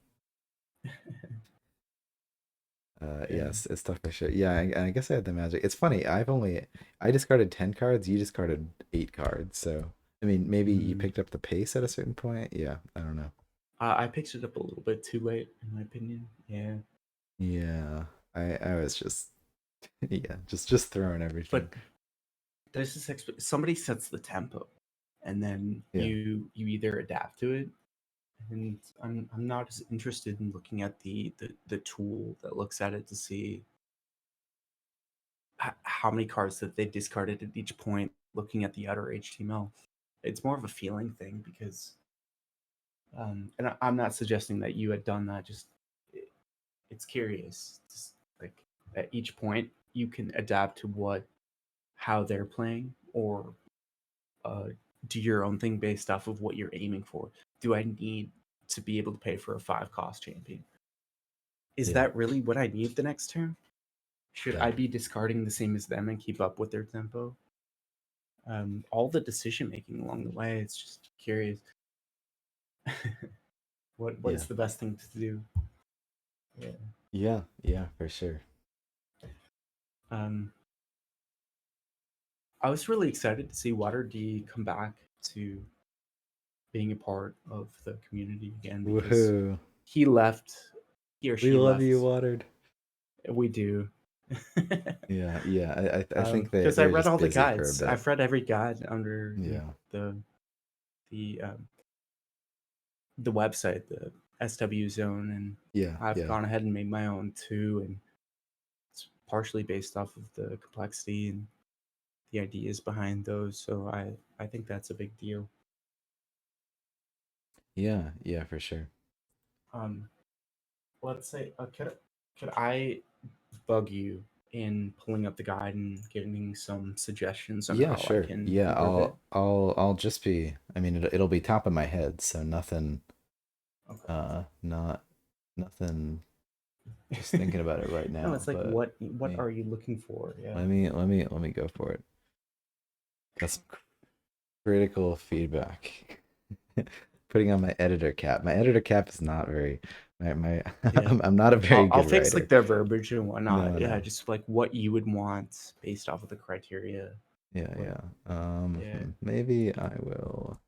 [SPEAKER 2] Yeah.
[SPEAKER 1] Yes, it's tough for sure. Yeah, and I guess I had the magic. It's funny. I discarded 10 cards. You discarded 8 cards. So I mean, maybe you
[SPEAKER 2] Mm.
[SPEAKER 1] picked up the pace at a certain point. Yeah, I don't know.
[SPEAKER 2] I picked it up a little bit too late, in my opinion. Yeah,
[SPEAKER 1] Yeah, I was just yeah, just throwing everything.
[SPEAKER 2] but there's this somebody sets the tempo, and then
[SPEAKER 1] Yeah,
[SPEAKER 2] you either adapt to it. And I'm not as interested in looking at the tool that looks at it to see how many cards that they discarded at each point. Looking at the outer HTML, it's more of a feeling thing because, and I'm not suggesting that you had done that. Just it, it's curious. Just like at each point, you can adapt to how they're playing or uh, do your own thing based off of what you're aiming for. Do I need to be able to pay for a 5 cost champion? Is
[SPEAKER 1] yeah,
[SPEAKER 2] that really what I need the next turn? Should
[SPEAKER 1] yeah,
[SPEAKER 2] I be discarding the same as them and keep up with their tempo? All the decision making along the way, it's just curious. What
[SPEAKER 1] yeah,
[SPEAKER 2] is the best thing to do? Yeah.
[SPEAKER 1] yeah, yeah, for sure.
[SPEAKER 2] Um, I was really excited to see Water D come back to being a part of the community again because
[SPEAKER 1] Woohoo!
[SPEAKER 2] he left, he or
[SPEAKER 1] We
[SPEAKER 2] she
[SPEAKER 1] love
[SPEAKER 2] left.
[SPEAKER 1] you, Watered.
[SPEAKER 2] We do.
[SPEAKER 1] Yeah, yeah. I think
[SPEAKER 2] Because I
[SPEAKER 1] they're
[SPEAKER 2] read
[SPEAKER 1] just
[SPEAKER 2] all the
[SPEAKER 1] busy for a
[SPEAKER 2] guides.
[SPEAKER 1] bit.
[SPEAKER 2] I've read every guide under
[SPEAKER 1] Yeah,
[SPEAKER 2] the website, the SW Zone, and
[SPEAKER 1] yeah,
[SPEAKER 2] I've
[SPEAKER 1] yeah.
[SPEAKER 2] gone ahead and made my own too, and it's partially based off of the complexity and the ideas behind those. So I think that's a big deal.
[SPEAKER 1] Yeah, yeah, for sure.
[SPEAKER 2] Um, let's say, could I bug you in pulling up the guide and giving some suggestions on
[SPEAKER 1] Yeah,
[SPEAKER 2] how I
[SPEAKER 1] sure.
[SPEAKER 2] can
[SPEAKER 1] Yeah,
[SPEAKER 2] improve it?
[SPEAKER 1] I'll just be. I mean, it'll be top of my head, so nothing.
[SPEAKER 2] Okay.
[SPEAKER 1] Not nothing. Just thinking about it right
[SPEAKER 2] No, it's
[SPEAKER 1] now,
[SPEAKER 2] like
[SPEAKER 1] but
[SPEAKER 2] what
[SPEAKER 1] me.
[SPEAKER 2] are you looking for? Yeah.
[SPEAKER 1] Let me go for it. Got some critical feedback. Putting on my editor cap. My editor cap is not very. My
[SPEAKER 2] Yeah.
[SPEAKER 1] I'm not a very
[SPEAKER 2] I'll
[SPEAKER 1] good
[SPEAKER 2] fix like
[SPEAKER 1] writer.
[SPEAKER 2] the verbiage and
[SPEAKER 1] No,
[SPEAKER 2] whatnot. Yeah,
[SPEAKER 1] no.
[SPEAKER 2] just like what you would want based off of the criteria.
[SPEAKER 1] Yeah,
[SPEAKER 2] What
[SPEAKER 1] yeah.
[SPEAKER 2] yeah.
[SPEAKER 1] Maybe I will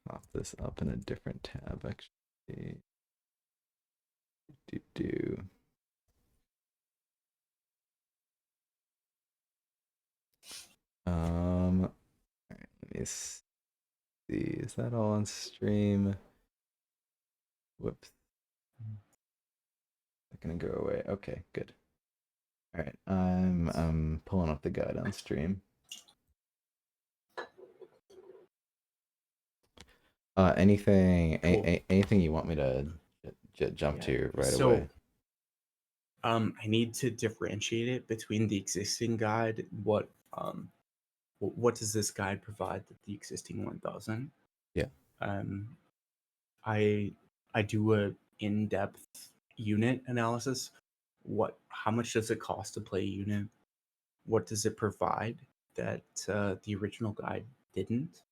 [SPEAKER 1] pop this up in a different tab actually. Do. All right, let me see. Is that all on stream? Whoops. It's gonna go away. Okay, good. All right. I'm pulling up the guide on stream.
[SPEAKER 2] Cool.
[SPEAKER 1] Anything you want me to jump
[SPEAKER 2] Yeah.
[SPEAKER 1] to right
[SPEAKER 2] So
[SPEAKER 1] away?
[SPEAKER 2] I need to differentiate it between the existing guide. What does this guide provide that the existing one doesn't?
[SPEAKER 1] Yeah.
[SPEAKER 2] Um, I I do a in-depth unit analysis. How much does it cost to play a unit? What does it provide that the original guide didn't?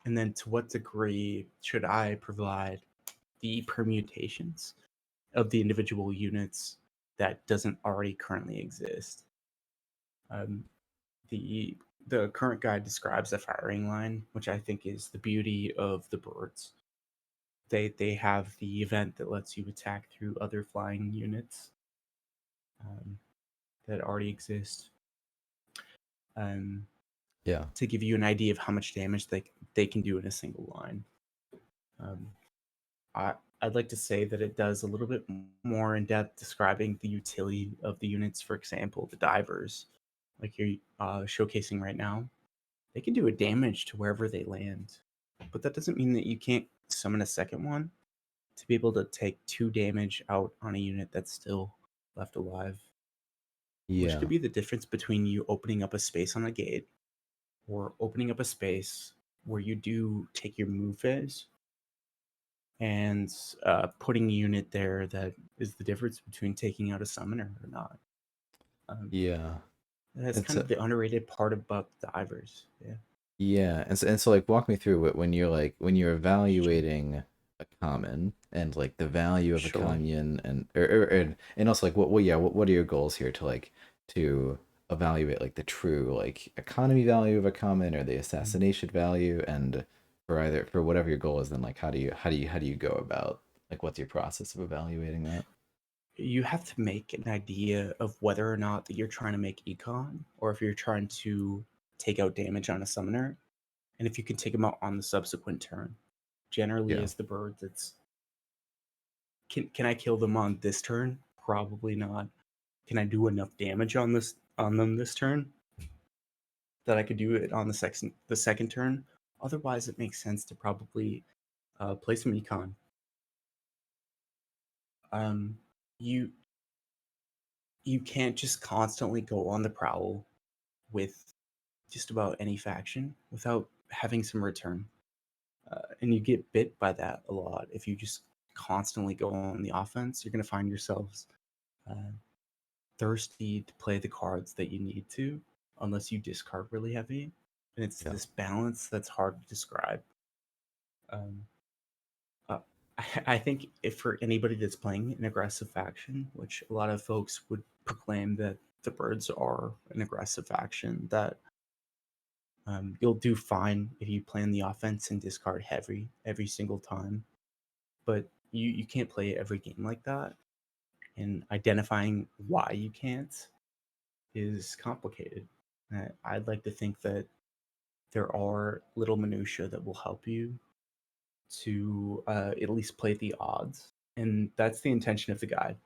[SPEAKER 2] And then to what degree should I provide the permutations of the individual units that doesn't already currently exist? Um, the the current guide describes the firing line, which I think is the beauty of the birds. They have the event that lets you attack through other flying units um, that already exist. Um,
[SPEAKER 1] Yeah.
[SPEAKER 2] to give you an idea of how much damage they can do in a single line. Um, I I'd like to say that it does a little bit more in depth describing the utility of the units. For example, the divers, like you're showcasing right now, they can do a damage to wherever they land, but that doesn't mean that you can't summon a second one to be able to take 2 damage out on a unit that's still left alive, which could
[SPEAKER 1] Yeah.
[SPEAKER 2] be the difference between you opening up a space on a gate or opening up a space where you do take your move phase and putting a unit there that is the difference between taking out a summoner or not. Um,
[SPEAKER 1] Yeah.
[SPEAKER 2] that's
[SPEAKER 1] It's
[SPEAKER 2] kind
[SPEAKER 1] a,
[SPEAKER 2] of the underrated part about divers. Yeah,
[SPEAKER 1] yeah, and so like walk me through it when you're when you're
[SPEAKER 2] sure.
[SPEAKER 1] evaluating a common and like the value of a
[SPEAKER 2] Sure.
[SPEAKER 1] common and also like what are your goals here to to evaluate like the true like economy value of a common or the
[SPEAKER 2] Mm.
[SPEAKER 1] assassination value and for whatever your goal is then like how do you go about like what's your process of evaluating that?
[SPEAKER 2] You have to make an idea of whether or not that you're trying to make econ or if you're trying to take out damage on a summoner, and if you can take them out on the subsequent turn. Generally,
[SPEAKER 1] Yeah.
[SPEAKER 2] as the birds, it's can I kill them on this turn? Probably not. Can I do enough damage on them this turn that I could do it on the second turn? Otherwise, it makes sense to probably play some econ. Um, you you can't just constantly go on the prowl with just about any faction without having some return. And you get bit by that a lot. If you just constantly go on the offense, you're going to find yourselves uh, thirsty to play the cards that you need to, unless you discard really heavy. And it's
[SPEAKER 1] Yeah.
[SPEAKER 2] this balance that's hard to describe. Um, uh, I think if for anybody that's playing an aggressive faction, which a lot of folks would proclaim that the birds are an aggressive faction, that you'll do fine if you plan the offense and discard heavy every single time. But you can't play every game like that. And identifying why you can't is complicated. I'd like to think that there are little minutiae that will help you to at least play the odds. And that's the intention of the guide.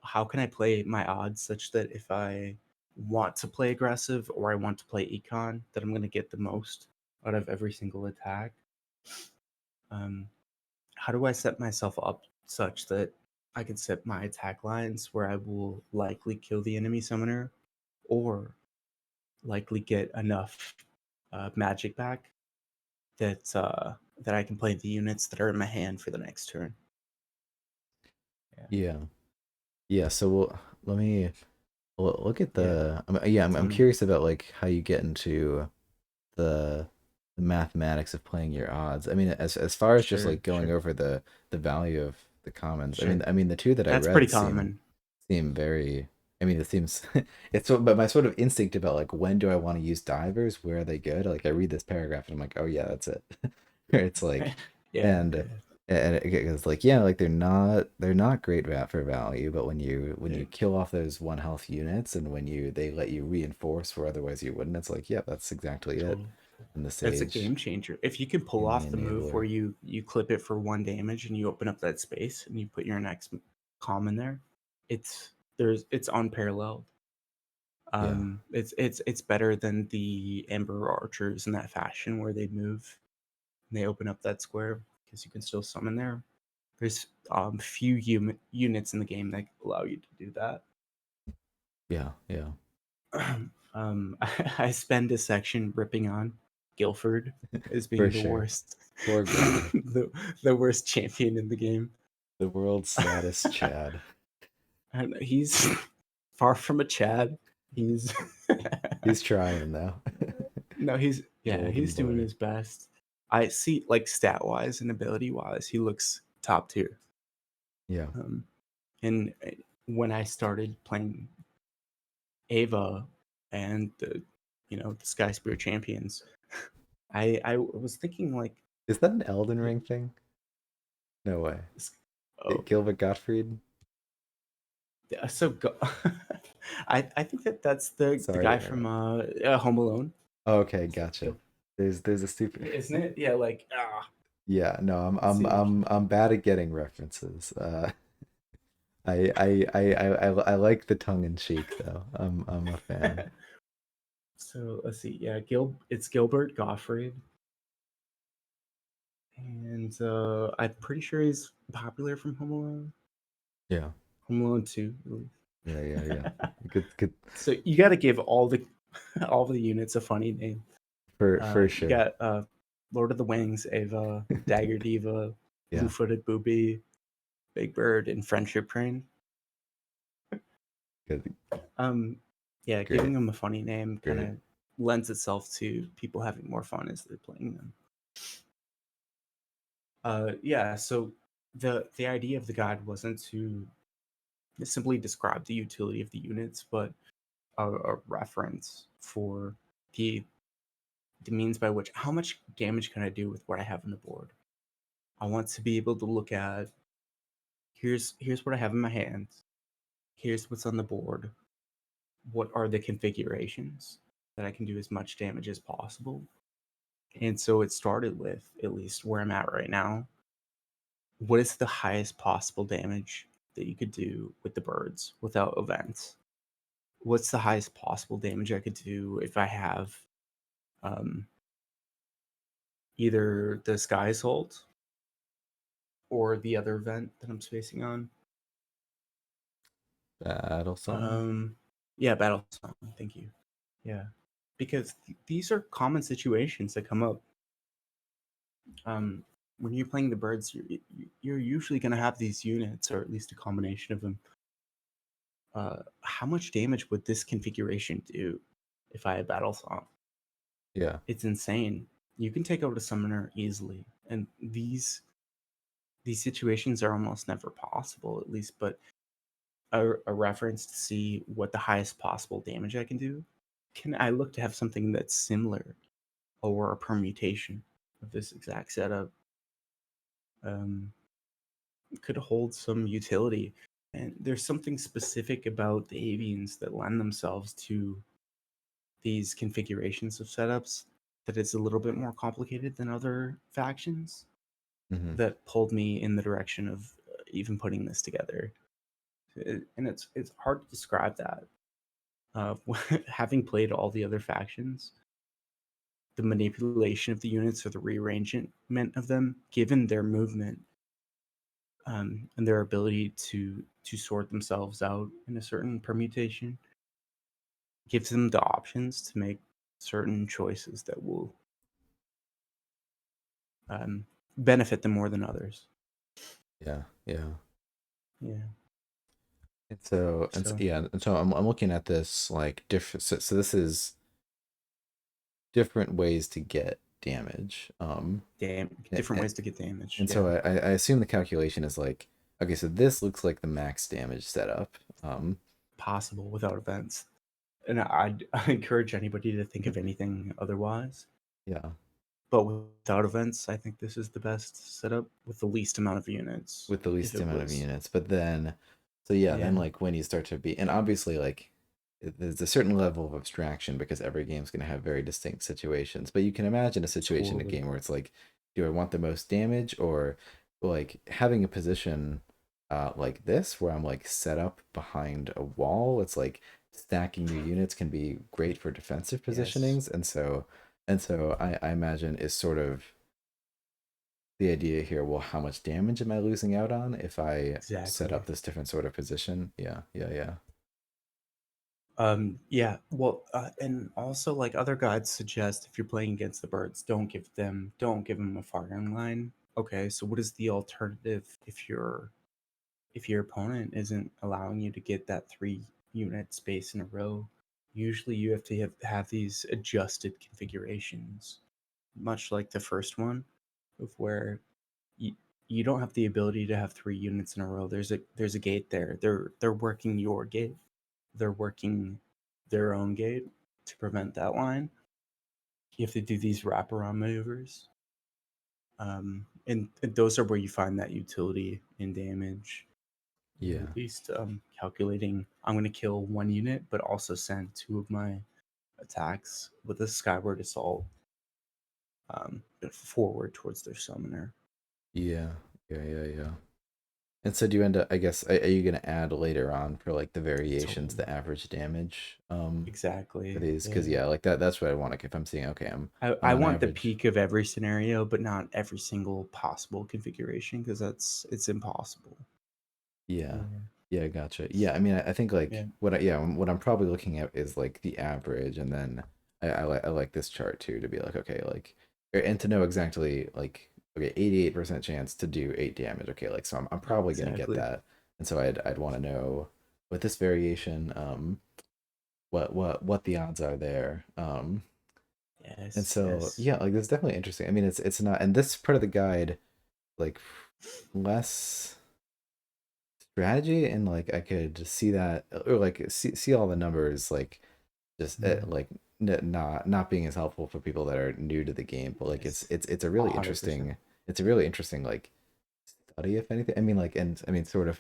[SPEAKER 2] How can I play my odds such that if I want to play aggressive or I want to play econ, that I'm going to get the most out of every single attack? Um, how do I set myself up such that I can set my attack lines where I will likely kill the enemy summoner, or likely get enough magic back that I can play the units that are in my hand for the next turn. Yeah,
[SPEAKER 1] Yeah. Yeah, so let me look at
[SPEAKER 2] yeah.
[SPEAKER 1] I'm
[SPEAKER 2] Tell me.
[SPEAKER 1] curious about like how you get into the the mathematics of playing your odds. I mean, as far as just
[SPEAKER 2] Sure,
[SPEAKER 1] like going
[SPEAKER 2] sure,
[SPEAKER 1] over the value of the commons.
[SPEAKER 2] sure.
[SPEAKER 1] I mean the two that I
[SPEAKER 2] That's pretty
[SPEAKER 1] read
[SPEAKER 2] common.
[SPEAKER 1] seem very. I mean, it seems it's so, but my sort of instinct about like when do I want to use divers? Where are they good? Like I read this paragraph and I'm like, oh yeah, that's it. It's like,
[SPEAKER 2] Yeah,
[SPEAKER 1] and
[SPEAKER 2] yeah,
[SPEAKER 1] and it's like yeah, like they're not great for value, but when
[SPEAKER 2] yeah.
[SPEAKER 1] you kill off those one health units and when you they let you reinforce where otherwise you wouldn't, it's like yeah, that's exactly it.
[SPEAKER 2] Totally.
[SPEAKER 1] And the
[SPEAKER 2] That's a
[SPEAKER 1] sage
[SPEAKER 2] game changer. If you can pull
[SPEAKER 1] and the
[SPEAKER 2] off the move where
[SPEAKER 1] enabler.
[SPEAKER 2] you clip it for 1 damage and you open up that space and you put your next common there, it's unparalleled.
[SPEAKER 1] Yeah,
[SPEAKER 2] It's better than the Ember Archers in that fashion where they move and they open up that square because you can still summon there. There's few units in the game that allow you to do that.
[SPEAKER 1] yeah, yeah,
[SPEAKER 2] I spend a section ripping on Guilford as
[SPEAKER 1] for
[SPEAKER 2] being the
[SPEAKER 1] sure.
[SPEAKER 2] worst,
[SPEAKER 1] Poor guy,
[SPEAKER 2] the worst champion in the game.
[SPEAKER 1] the world's saddest Chad.
[SPEAKER 2] And he's far from a Chad. He's
[SPEAKER 1] He's trying though.
[SPEAKER 2] no,
[SPEAKER 1] Golden
[SPEAKER 2] he's doing
[SPEAKER 1] boy.
[SPEAKER 2] his best. I see, like stat wise and ability wise, he looks top tier.
[SPEAKER 1] Yeah.
[SPEAKER 2] Um, and when I started playing Ava and the Sky Spear champions, I was thinking like,
[SPEAKER 1] Is that an Elden Ring thing? No way.
[SPEAKER 2] this- oh,
[SPEAKER 1] Gilbert Gottfried?
[SPEAKER 2] yeah, I think that's the
[SPEAKER 1] Sorry to
[SPEAKER 2] guy from
[SPEAKER 1] interrupt.
[SPEAKER 2] Home Alone,
[SPEAKER 1] Okay, gotcha. There's a stupid.
[SPEAKER 2] isn't it? Yeah, like
[SPEAKER 1] Yeah, no,
[SPEAKER 2] let's see.
[SPEAKER 1] I'm bad at getting references. I like the tongue in cheek though. I'm a fan.
[SPEAKER 2] So let's see. Yeah, it's Gilbert Gottfried, and I'm pretty sure he's popular from Home Alone.
[SPEAKER 1] Yeah.
[SPEAKER 2] Home Alone 2, at least.
[SPEAKER 1] Yeah. Good
[SPEAKER 2] So you got to give all the all the units a funny name.
[SPEAKER 1] for
[SPEAKER 2] You
[SPEAKER 1] sure.
[SPEAKER 2] got Lord of the Wings, Ava, Dagger Diva, Blue
[SPEAKER 1] Yeah.
[SPEAKER 2] Footed Booby, Big Bird, and Friendship Train.
[SPEAKER 1] Good.
[SPEAKER 2] Um, yeah, giving
[SPEAKER 1] Great.
[SPEAKER 2] them a funny name kind
[SPEAKER 1] Great.
[SPEAKER 2] of lends itself to people having more fun as they're playing them. Yeah, so the idea of the guide wasn't to simply describe the utility of the units, but a reference for the the means by which how much damage can I do with what I have on the board. I want to be able to look at here's what I have in my hands. Here's what's on the board. What are the configurations that I can do as much damage as possible? And so it started with, at least where I'm at right now, what is the highest possible damage that you could do with the birds without events? What's the highest possible damage I could do if I have um, either the Sky's Hold or the other event that I'm spacing on?
[SPEAKER 1] Battle song?
[SPEAKER 2] Um, yeah, Battle Song. Thank you. Yeah, because these are common situations that come up. Um, when you're playing the birds, you're usually going to have these units, or at least a combination of them. How much damage would this configuration do if I had Battle Song?
[SPEAKER 1] Yeah.
[SPEAKER 2] It's insane. You can take out a summoner easily, and these situations are almost never possible, at least. But a reference to see what the highest possible damage I can do, can I look to have something that's similar or a permutation of this exact setup? Um, could hold some utility. And there's something specific about the avians that lend themselves to these configurations of setups that is a little bit more complicated than other factions
[SPEAKER 1] Hmm.
[SPEAKER 2] that pulled me in the direction of even putting this together. And it's hard to describe that. Uh, having played all the other factions, the manipulation of the units or the rearrangement of them, given their movement, and their ability to sort themselves out in a certain permutation, gives them the options to make certain choices that will um, benefit them more than others.
[SPEAKER 1] Yeah, yeah.
[SPEAKER 2] Yeah.
[SPEAKER 1] And so
[SPEAKER 2] So
[SPEAKER 1] yeah, and so I'm looking at this like different. So this is different ways to get damage.
[SPEAKER 2] different
[SPEAKER 1] And,
[SPEAKER 2] ways to get damage.
[SPEAKER 1] and
[SPEAKER 2] Yeah.
[SPEAKER 1] so I assume the calculation is like, okay, so this looks like the max damage setup.
[SPEAKER 2] Possible without events. And I encourage anybody to think of anything otherwise.
[SPEAKER 1] Yeah,
[SPEAKER 2] But without events, I think this is the best setup with the least amount of units.
[SPEAKER 1] with the
[SPEAKER 2] If
[SPEAKER 1] least
[SPEAKER 2] it
[SPEAKER 1] amount of
[SPEAKER 2] was,
[SPEAKER 1] units. But then, so yeah, then
[SPEAKER 2] yeah,
[SPEAKER 1] like when you start to be, and obviously like there's a certain level of abstraction because every game's going to have very distinct situations. But you can imagine a situation in a
[SPEAKER 2] totally.
[SPEAKER 1] game where it's like, do I want the most damage, or like having a position like this where I'm like set up behind a wall. It's like stacking your units can be great for defensive
[SPEAKER 2] Yes,
[SPEAKER 1] positionings, and so I imagine is sort of the idea here. Well, how much damage am I losing out on if I set
[SPEAKER 2] exactly.
[SPEAKER 1] up this different sort of position? Yeah, yeah, yeah.
[SPEAKER 2] Yeah. Well, and also like other guides suggest, if you're playing against the birds, don't give them a firing line. Okay, so what is the alternative if your opponent isn't allowing you to get that 3 unit space in a row? Usually you have to have these adjusted configurations, much like the first one, of where you, you don't have the ability to have 3 units in a row. There's a gate there. They're working your gate. They're working their own gate to prevent that line. You have to do these wraparound maneuvers. And those are where you find that utility in damage.
[SPEAKER 1] Yeah.
[SPEAKER 2] At least calculating, I'm going to kill 1 unit, but also send 2 of my attacks with a skyward assault forward towards their summoner.
[SPEAKER 1] Yeah, yeah, yeah, yeah. And so do you end up, I guess, are you gonna add later on for like the variations, the
[SPEAKER 2] Totally.
[SPEAKER 1] average damage, for
[SPEAKER 2] Exactly.
[SPEAKER 1] these? Because
[SPEAKER 2] Yeah.
[SPEAKER 1] yeah, like that's what I want. Like if I'm seeing, okay, I'm
[SPEAKER 2] I
[SPEAKER 1] on
[SPEAKER 2] want the
[SPEAKER 1] average.
[SPEAKER 2] peak of every scenario, but not every single possible configuration because it's impossible.
[SPEAKER 1] Yeah.
[SPEAKER 2] Yeah.
[SPEAKER 1] Yeah, gotcha. Yeah, I mean, I think like
[SPEAKER 2] Yeah.
[SPEAKER 1] what I'm probably looking at is like the average, and then I like this chart too to be like, okay, like and to know exactly like okay, 88% chance to do 8 damage. Okay, like so I'm probably gonna get
[SPEAKER 2] Exactly.
[SPEAKER 1] that, and so I'd want to know with this variation, what the odds are there. And
[SPEAKER 2] Yes.
[SPEAKER 1] so
[SPEAKER 2] Yes.
[SPEAKER 1] yeah, like it's definitely interesting. I mean, it's not, and this part of the guide like less strategy, and like I could see that, or like see all the numbers like just
[SPEAKER 2] Mm.
[SPEAKER 1] like not being as helpful for people that are new to the game, but like
[SPEAKER 2] Yes.
[SPEAKER 1] it's a
[SPEAKER 2] A
[SPEAKER 1] really
[SPEAKER 2] hundred percent.
[SPEAKER 1] interesting, it's a really interesting like study, if anything. I mean, like, and I mean sort of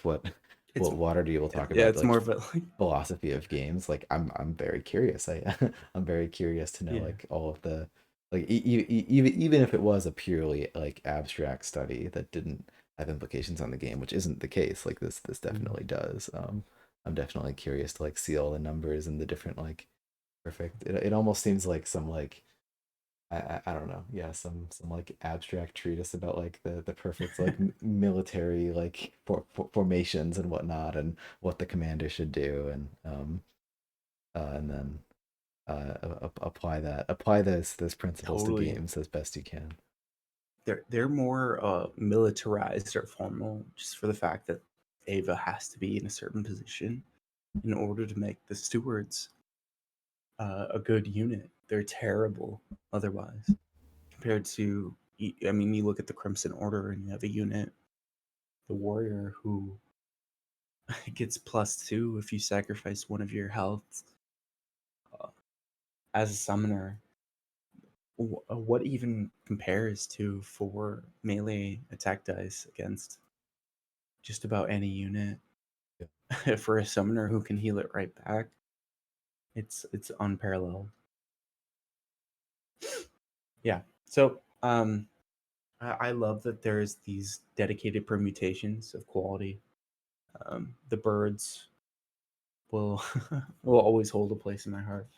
[SPEAKER 2] It's
[SPEAKER 1] what Water will
[SPEAKER 2] Yeah.
[SPEAKER 1] talk
[SPEAKER 2] Yeah.
[SPEAKER 1] about,
[SPEAKER 2] It's
[SPEAKER 1] like
[SPEAKER 2] more of a like.
[SPEAKER 1] philosophy of games. Like I'm very curious. I'm very curious to know
[SPEAKER 2] Yeah.
[SPEAKER 1] like all of the like even if it was a purely like abstract study that didn't have implications on the game, which isn't the case. Like this
[SPEAKER 2] Mm.
[SPEAKER 1] definitely does. I'm definitely curious to like see all the numbers and the different like perfect. It almost seems like some like I don't know. Yeah, some like abstract treatise about like the perfect like military like formations and whatnot, and what the commander should do, and then apply those principles to
[SPEAKER 2] Totally.
[SPEAKER 1] games as best you can.
[SPEAKER 2] They're more militarized or formal, just for the fact that Ava has to be in a certain position in order to make the stewards a good unit. They're terrible otherwise, compared to. I mean, you look at the Crimson Order and you have a unit, the warrior, who gets +2 if you sacrifice one of your health uh, as a summoner. What even compares to 4 melee attack dice against just about any unit
[SPEAKER 1] Yeah.
[SPEAKER 2] for a summoner who can heal it right back? It's unparalleled. Yeah. So I love that there's these dedicated permutations of quality. The birds will will always hold a place in my heart.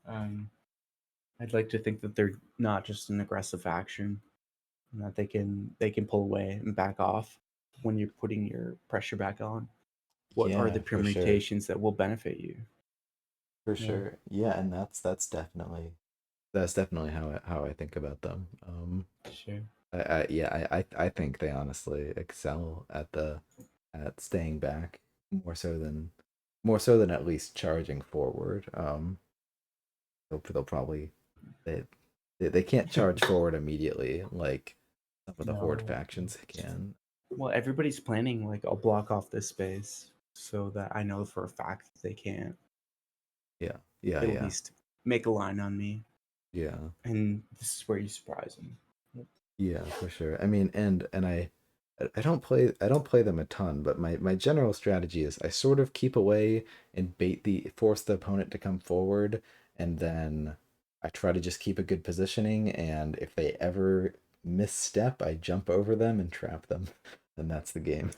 [SPEAKER 2] Um, I'd like to think that they're not just an aggressive faction, and that they can pull away and back off when you're putting your pressure back on. What are the
[SPEAKER 1] Yeah, for sure.
[SPEAKER 2] permutations that will benefit you?
[SPEAKER 1] For
[SPEAKER 2] Yeah,
[SPEAKER 1] sure. Yeah, and that's definitely how I think about them.
[SPEAKER 2] sure.
[SPEAKER 1] I think they honestly excel at the at staying back more so than at least charging forward. They'll probably they they can't charge forward immediately like some of the horde
[SPEAKER 2] No.
[SPEAKER 1] factions can.
[SPEAKER 2] Well, everybody's planning like I'll block off this space so that I know for a fact that they can't
[SPEAKER 1] Yeah, yeah,
[SPEAKER 2] at
[SPEAKER 1] yeah,
[SPEAKER 2] least make a line on me.
[SPEAKER 1] yeah.
[SPEAKER 2] And this is where you surprise them.
[SPEAKER 1] Yeah, for sure. I mean, and I don't play them a ton, but my general strategy is I sort of keep away and force the opponent to come forward, and then I try to just keep a good positioning, and if they ever misstep, I jump over them and trap them, and that's the game.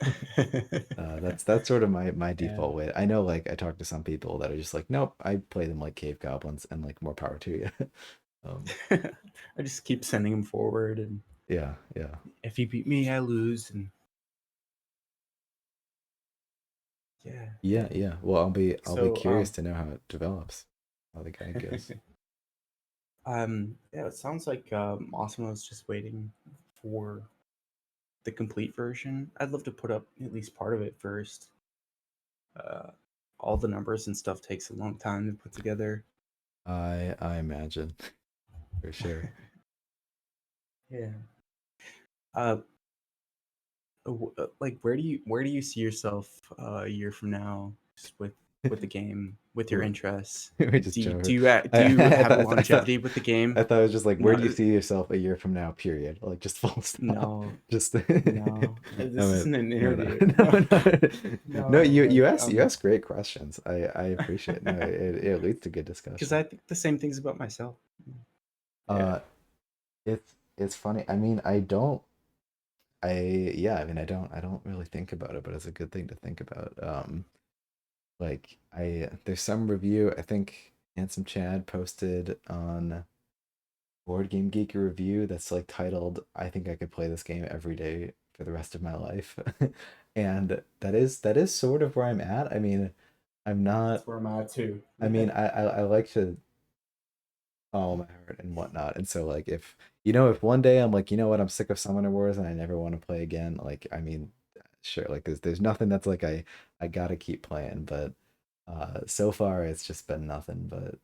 [SPEAKER 1] That's sort of my
[SPEAKER 2] Yeah.
[SPEAKER 1] default way. I know like I talk to some people that are just like, nope, I play them like cave goblins, and like more power to you. Um,
[SPEAKER 2] I just keep sending them forward, and
[SPEAKER 1] yeah, yeah.
[SPEAKER 2] if you beat me, I lose. And yeah,
[SPEAKER 1] Yeah,
[SPEAKER 2] yeah.
[SPEAKER 1] yeah. Well, I'll be
[SPEAKER 2] So,
[SPEAKER 1] curious to know how it develops, how the guide goes.
[SPEAKER 2] yeah, it sounds like Massimo is just waiting for the complete version. I'd love to put up at least part of it first. Uh, all the numbers and stuff takes a long time to put together.
[SPEAKER 1] I imagine for sure.
[SPEAKER 2] Yeah. Uh, like where do you see yourself a year from now, just with the game, with your
[SPEAKER 1] We're
[SPEAKER 2] interests?
[SPEAKER 1] just
[SPEAKER 2] Do
[SPEAKER 1] joking.
[SPEAKER 2] you do you have
[SPEAKER 1] I thought
[SPEAKER 2] longevity with the game?
[SPEAKER 1] I thought it was just like, where
[SPEAKER 2] No,
[SPEAKER 1] do you see yourself a year from now? Period. Like just full stop.
[SPEAKER 2] no,
[SPEAKER 1] Just
[SPEAKER 2] no.
[SPEAKER 1] no,
[SPEAKER 2] This isn't an
[SPEAKER 1] no, no,
[SPEAKER 2] interview.
[SPEAKER 1] no,
[SPEAKER 2] No,
[SPEAKER 1] no, no.
[SPEAKER 2] no.
[SPEAKER 1] You
[SPEAKER 2] Like
[SPEAKER 1] you ask great questions. I appreciate it. No, it leads to good
[SPEAKER 2] because
[SPEAKER 1] discussion.
[SPEAKER 2] I think the same things about myself. Yeah,
[SPEAKER 1] Uh, it's funny. I mean, I don't. I mean I don't really think about it, but it's a good thing to think about. Like I there's some review I think Handsome Chad posted on Board Game Geek a review that's like titled I think I could play this game every day for the rest of my life. And that is sort of where I'm at. I mean, I'm not
[SPEAKER 2] that's where I'm at too.
[SPEAKER 1] I mean I like to follow my heart and whatnot. And so like if you know if one day I'm like, you know what, I'm sick of Summoner Wars and I never want to play again, like I mean, sure, like there's nothing that's like I gotta keep playing, but so far it's just been nothing but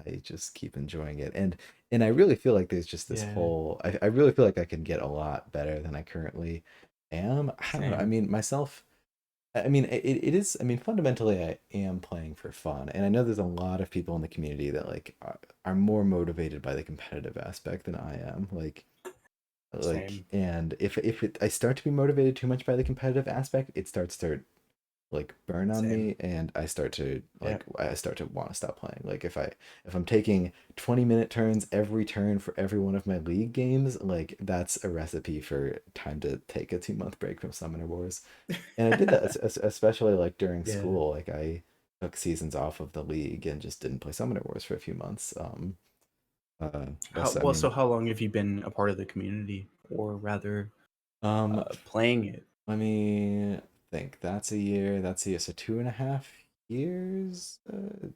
[SPEAKER 1] I just keep enjoying it. And I really feel like there's just this
[SPEAKER 2] Yeah,
[SPEAKER 1] whole I really feel like I can get a lot better than I currently am. I don't know. I
[SPEAKER 2] same,
[SPEAKER 1] mean myself I mean, it is. I mean, fundamentally, I am playing for fun, and I know there's a lot of people in the community that like are more motivated by the competitive aspect than I am.
[SPEAKER 2] same,
[SPEAKER 1] And I start to be motivated too much by the competitive aspect, it starts to like burn on
[SPEAKER 2] same.
[SPEAKER 1] me, and
[SPEAKER 2] Yeah,
[SPEAKER 1] I start to want to stop playing. Like if I'm taking 20-minute turns every turn for every one of my league games, like that's a recipe for time to take a 2-month break from Summoner Wars. And I did that especially like during
[SPEAKER 2] yeah.
[SPEAKER 1] school. Like I took seasons off of the league and just didn't play Summoner Wars for a few months.
[SPEAKER 2] How
[SPEAKER 1] I
[SPEAKER 2] well? So
[SPEAKER 1] mean,
[SPEAKER 2] how long have you been a part of the community, or rather,
[SPEAKER 1] um,
[SPEAKER 2] playing it?
[SPEAKER 1] let me think. That's a year. That's a year. So 2.5 years. Is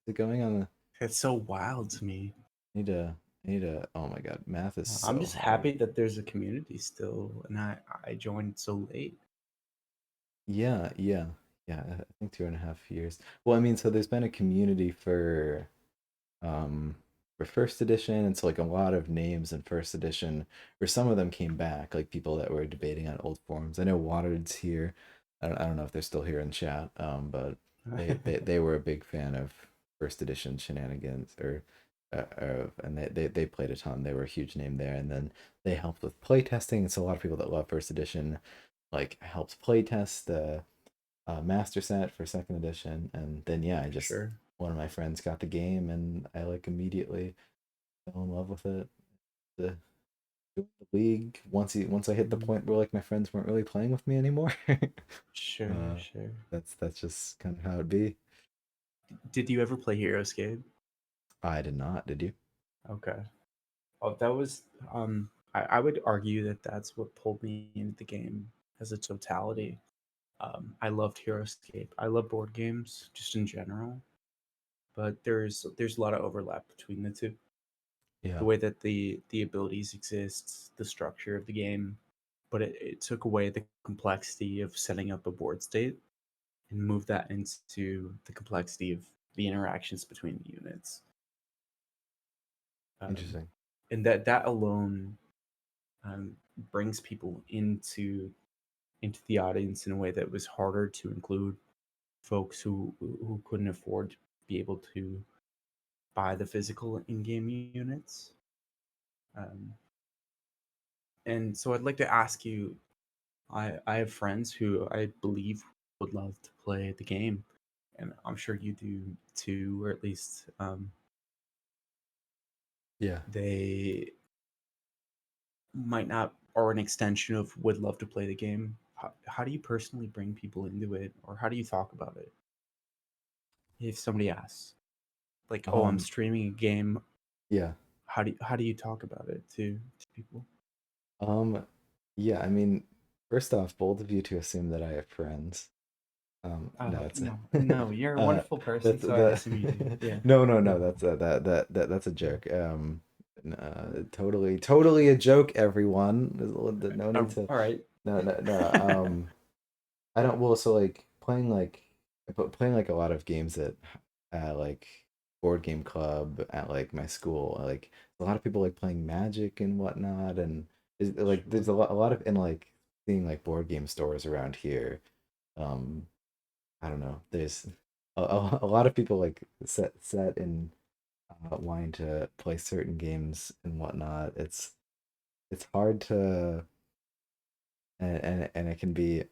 [SPEAKER 1] it going on?
[SPEAKER 2] It's so wild to me.
[SPEAKER 1] I need to. Oh my God, math is
[SPEAKER 2] I'm
[SPEAKER 1] so
[SPEAKER 2] just
[SPEAKER 1] hard.
[SPEAKER 2] happy that there's a community still, and I joined so late.
[SPEAKER 1] Yeah, yeah, yeah. I think 2.5 years. Well, I mean, so there's been a community um for first edition, and so like a lot of names in first edition, or some of them came back, like people that were debating on old forums. I know Watered's here. I don't know if they're still here in chat, but they were a big fan of first edition shenanigans, and they played a ton. They were a huge name there, and then they helped with playtesting. So a lot of people that love first edition like helped playtest the master set for second edition, and then yeah, I just
[SPEAKER 2] Sure.
[SPEAKER 1] one of my friends got the game, and I like immediately fell in love with it. The league once I hit the
[SPEAKER 2] Mm,
[SPEAKER 1] point where like my friends weren't really playing with me anymore.
[SPEAKER 2] sure,
[SPEAKER 1] uh,
[SPEAKER 2] sure.
[SPEAKER 1] that's just kind of how it be.
[SPEAKER 2] Did you ever play Heroescape?
[SPEAKER 1] I did not. Did you?
[SPEAKER 2] Okay. Oh, that was I would argue that that's what pulled me into the game as a totality. I loved Hero Escape. I love board games just in general, but there's a lot of overlap between the two. The
[SPEAKER 1] Yeah,
[SPEAKER 2] way that the abilities exist, the structure of the game, but it took away the complexity of setting up a board state and moved that into the complexity of the interactions between the units. Um,
[SPEAKER 1] interesting.
[SPEAKER 2] and that alone brings people into the audience in a way that was harder to include folks who couldn't afford to be able to buy the physical in-game units. Um, and so I'd like to ask you, I have friends who I believe would love to play the game, and I'm sure you do too, or at least
[SPEAKER 1] Yeah.
[SPEAKER 2] they might not, or an extension of would love to play the game. How do you personally bring people into it, or how do you talk about it if somebody asks? Like, oh, I'm
[SPEAKER 1] Um,
[SPEAKER 2] streaming a game.
[SPEAKER 1] yeah.
[SPEAKER 2] How do you talk about it to people?
[SPEAKER 1] Um, yeah, I mean, first off, bold of you to assume that I have friends. No, it's
[SPEAKER 2] No, no, you're a
[SPEAKER 1] uh
[SPEAKER 2] wonderful person,
[SPEAKER 1] that's
[SPEAKER 2] so I assume you do. Yeah.
[SPEAKER 1] no, that's that's a joke. Totally a joke, everyone. No need to
[SPEAKER 2] All right.
[SPEAKER 1] no. I don't well so like playing like a lot of games at like board game club at like my school. Like a lot of people like playing Magic and whatnot, and like
[SPEAKER 2] Sure.
[SPEAKER 1] there's a lot of and like seeing like board game stores around here. Um, I don't know. There's a lot of people like set in wanting to play certain games and whatnot. It's hard to and it can be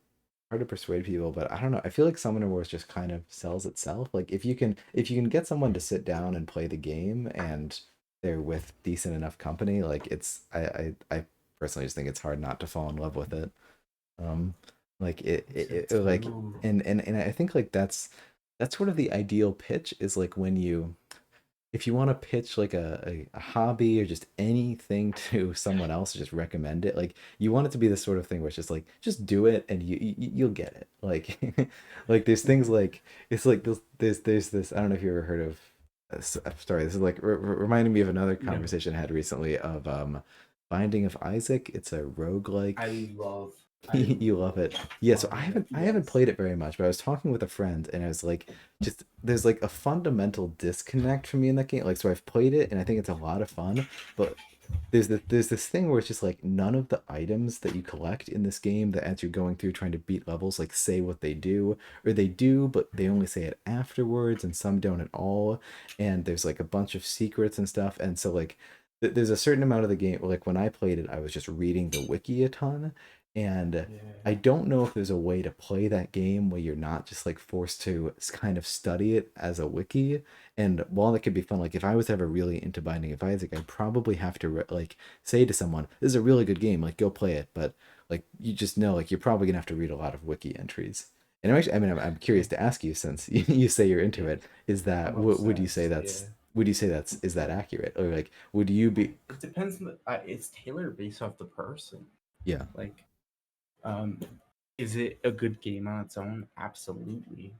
[SPEAKER 1] hard to persuade people, but I don't know. I feel like Summoner Wars just kind of sells itself. Like if you can get someone to sit down and play the game and they're with decent enough company, like I personally just think it's hard not to fall in love with it. Um like
[SPEAKER 2] So
[SPEAKER 1] like
[SPEAKER 2] too.
[SPEAKER 1] and I think like that's sort of the ideal pitch is like when you if you want to pitch like a hobby or just anything to someone else, just recommend it. Like you want it to be this sort of thing where it's just like just do it and you'll get it. Like like there's things like it's like there's this I don't know if you ever heard of sorry this is like reminding me of another
[SPEAKER 2] No,
[SPEAKER 1] conversation I had recently of Binding of Isaac. It's a roguelike.
[SPEAKER 2] I love, I
[SPEAKER 1] You love it. Yeah, so
[SPEAKER 2] love that.
[SPEAKER 1] I haven't
[SPEAKER 2] Yes.
[SPEAKER 1] played it very much, but I was talking with a friend and I was like just there's like a fundamental disconnect for me in that game. Like so I've played it and I think it's a lot of fun, but there's this thing where it's just like none of the items that you collect in this game that as you're going through trying to beat levels like say what they do or they do but they only say it afterwards and some don't at all and there's like a bunch of secrets and stuff and so like there's a certain amount of the game like when I played it I was just reading the wiki a ton and
[SPEAKER 2] Yeah.
[SPEAKER 1] I don't know if there's a way to play that game where you're not just like forced to kind of study it as a wiki. And while it could be fun, like if I was ever really into Binding of Isaac, I'd probably have to like say to someone, "This is a really good game. Like go play it." But like you just know, like you're probably gonna have to read a lot of wiki entries. And I'm actually, I mean, I'm curious to ask you since you say you're into
[SPEAKER 2] Yeah.
[SPEAKER 1] it. Is that
[SPEAKER 2] I'm
[SPEAKER 1] would you say
[SPEAKER 2] obsessed. Yeah.
[SPEAKER 1] that's would you say that's is that accurate or like would you be?
[SPEAKER 2] It depends on it's tailored based off the person.
[SPEAKER 1] Yeah,
[SPEAKER 2] Like, um, is it a good game on its own? Absolutely.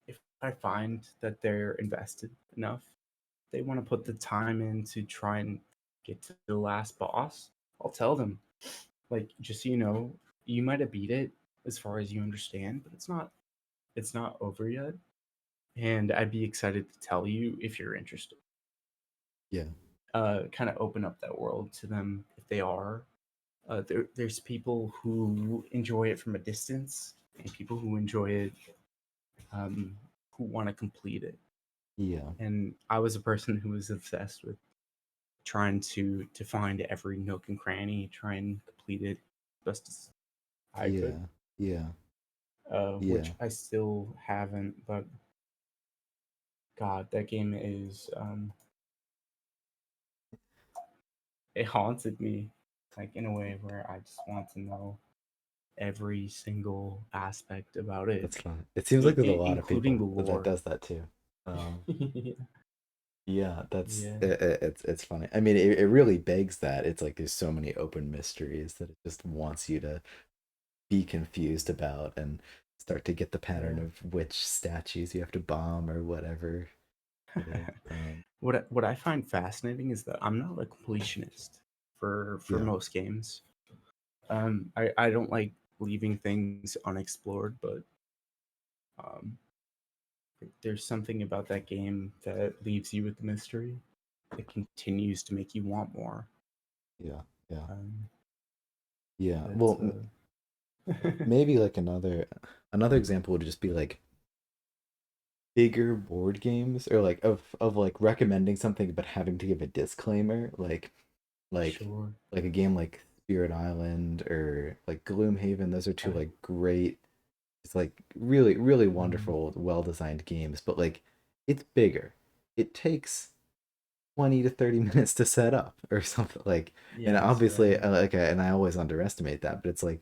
[SPEAKER 2] If I find that they're invested enough, they want to put the time in to try and get to the last boss, I'll tell them, like, just so you know, you might have beat it as far as you understand, but it's not over yet. And I'd be excited to tell you if you're interested.
[SPEAKER 1] yeah,
[SPEAKER 2] Kind of open up that world to them if they are. There's people who enjoy it from a distance, and people who enjoy it, um, who want to complete it.
[SPEAKER 1] yeah,
[SPEAKER 2] And I was a person who was obsessed with trying to find every nook and cranny, try and complete it best as I could,
[SPEAKER 1] yeah, yeah,
[SPEAKER 2] which
[SPEAKER 1] yeah.
[SPEAKER 2] I still haven't. But God, that game is it haunted me, like in a way where I just want to know every single aspect about it,
[SPEAKER 1] That's fun. It seems like there's a lot of
[SPEAKER 2] including the
[SPEAKER 1] people that
[SPEAKER 2] lore.
[SPEAKER 1] does that too. Um,
[SPEAKER 2] Yeah.
[SPEAKER 1] Yeah, that's
[SPEAKER 2] Yeah.
[SPEAKER 1] it's funny. I mean, it really begs that. It's like there's so many open mysteries that it just wants you to be confused about and start to get the pattern
[SPEAKER 2] Yeah.
[SPEAKER 1] of which statues you have to bomb or whatever it is.
[SPEAKER 2] What I find fascinating is that I'm not a completionist for
[SPEAKER 1] Yeah,
[SPEAKER 2] most games. I don't like leaving things unexplored, but um, there's something about that game that leaves you with the mystery that continues to make you want more.
[SPEAKER 1] yeah, yeah,
[SPEAKER 2] Um,
[SPEAKER 1] yeah.
[SPEAKER 2] that's
[SPEAKER 1] Well, maybe like another example would just be like bigger board games or like of like recommending something but having to give a disclaimer like
[SPEAKER 2] sure.
[SPEAKER 1] like a game like Spirit Island or like Gloomhaven. Those are two
[SPEAKER 2] Okay.
[SPEAKER 1] like great, it's like really really
[SPEAKER 2] Mm,
[SPEAKER 1] wonderful well designed games, but like it's bigger. It takes 20 to 30 minutes to set up or something like, and
[SPEAKER 2] yes. Yeah.
[SPEAKER 1] obviously like and I always underestimate that, but it's like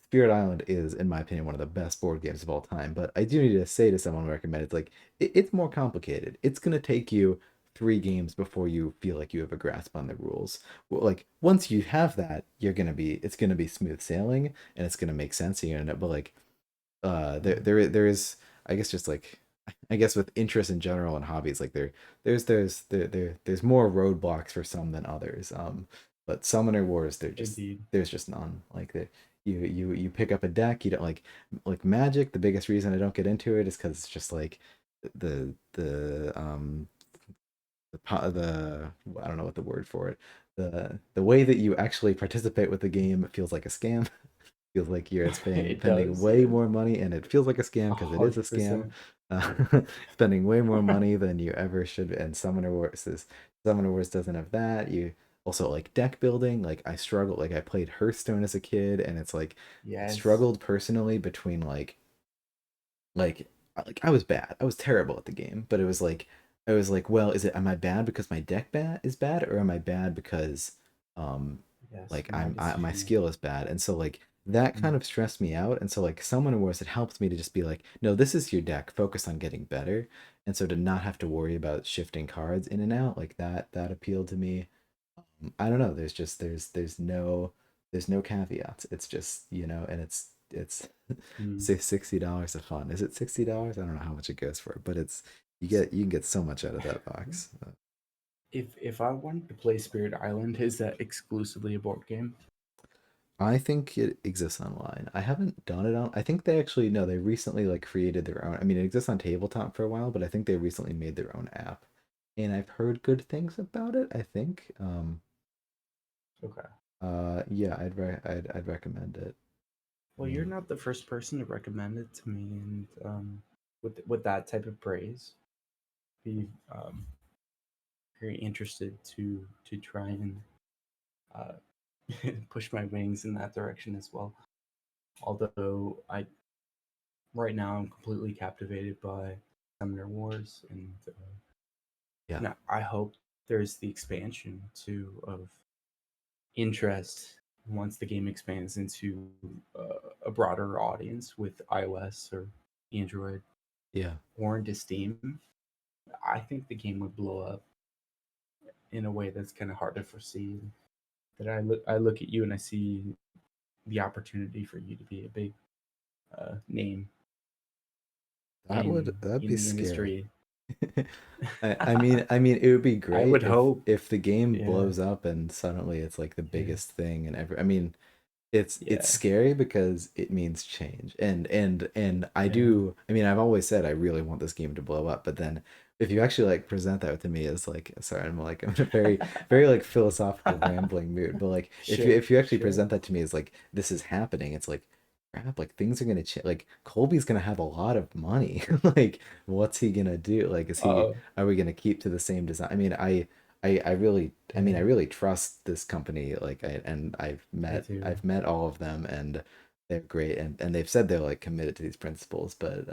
[SPEAKER 1] Spirit Island is, in my opinion, one of the best board games of all time. But I do need to say to someone recommend it's like it's more complicated. It's gonna take you 3 games before you feel like you have a grasp on the rules. Well, like once you have that, it's gonna be smooth sailing and it's gonna make sense to you. But like there is, I guess, just like I guess with interest in general and hobbies, like there's more roadblocks for some than others. But Summoner Wars,
[SPEAKER 2] Indeed.
[SPEAKER 1] there's just none. Like you pick up a deck, you don't like Magic. The biggest reason I don't get into it is because it's just like the the I don't know what the word for it, the way that you actually participate with the game feels like a scam. Feels like you're
[SPEAKER 2] It
[SPEAKER 1] spending
[SPEAKER 2] does.
[SPEAKER 1] way
[SPEAKER 2] Yeah.
[SPEAKER 1] more money, and it feels like a scam because it is a scam.
[SPEAKER 2] 100%.
[SPEAKER 1] Spending way more money than you ever should. And Summoner Wars doesn't have that. You also like deck building. Like I struggle. Like I played Hearthstone as a kid, and it's like I
[SPEAKER 2] Yes.
[SPEAKER 1] struggled personally between like I was bad. I was terrible at the game, but it was like I was like, well, is it am I bad because my deck bad is bad, or am I bad because um
[SPEAKER 2] Yes.
[SPEAKER 1] like
[SPEAKER 2] My
[SPEAKER 1] my
[SPEAKER 2] decision
[SPEAKER 1] skill
[SPEAKER 2] making.
[SPEAKER 1] is bad, and so like that kind
[SPEAKER 2] Mm,
[SPEAKER 1] of stressed me out, and so like Summoner Wars, it helped me to just be like, no, this is your deck. Focus on getting better, and so to not have to worry about shifting cards in and out like that appealed to me. I don't know. There's no caveats. It's just and it's
[SPEAKER 2] mm.
[SPEAKER 1] $60 of fun. Is it $60? I don't know how much it goes for, but it's you can get so much out of that box.
[SPEAKER 2] If I wanted to play Spirit Island, is that exclusively a board game?
[SPEAKER 1] I think it exists online. I haven't done it on. I think they actually no. They recently like created their own. I mean, it exists on tabletop for a while, but I think they recently made their own app, and I've heard good things about it. I think.
[SPEAKER 2] Okay.
[SPEAKER 1] Yeah. I'd recommend it. I
[SPEAKER 2] Well, you're
[SPEAKER 1] mean,
[SPEAKER 2] not the first person to recommend it to me, and with that type of praise, be very interested to try and uh, push my wings in that direction as well. Although I right now I'm completely captivated by Summoner Wars,
[SPEAKER 1] yeah,
[SPEAKER 2] and I hope there's the expansion too of interest once the game expands into a broader audience with iOS or Android
[SPEAKER 1] yeah.
[SPEAKER 2] or into Steam. I think the game would blow up in a way that's kind of hard to foresee. That I look at you and I see the opportunity for you to be a big name
[SPEAKER 1] That'd
[SPEAKER 2] in
[SPEAKER 1] be
[SPEAKER 2] the
[SPEAKER 1] scary.
[SPEAKER 2] industry.
[SPEAKER 1] I mean, it would be
[SPEAKER 2] I
[SPEAKER 1] great
[SPEAKER 2] would hope.
[SPEAKER 1] if the game
[SPEAKER 2] Yeah,
[SPEAKER 1] blows up and suddenly it's like the
[SPEAKER 2] yeah,
[SPEAKER 1] biggest thing and ever. I mean, it's
[SPEAKER 2] yeah,
[SPEAKER 1] scary because it means change, and I
[SPEAKER 2] yeah,
[SPEAKER 1] do. I mean, I've always said I really want this game to blow up, but then if you actually like present that to me as like, sorry, I'm in a very like philosophical rambling mood, but like
[SPEAKER 2] sure,
[SPEAKER 1] if you actually
[SPEAKER 2] sure.
[SPEAKER 1] present that to me as like this is happening, it's like crap, like things are gonna change. Like Colby's gonna have a lot of money. Like what's he gonna do? Like is he
[SPEAKER 2] Oh,
[SPEAKER 1] are we gonna keep to the same design? I mean, I really I mean
[SPEAKER 2] yeah,
[SPEAKER 1] I really trust this company and
[SPEAKER 2] I do.
[SPEAKER 1] I've met all of them, and they're great, and they've said they're like committed to these principles, but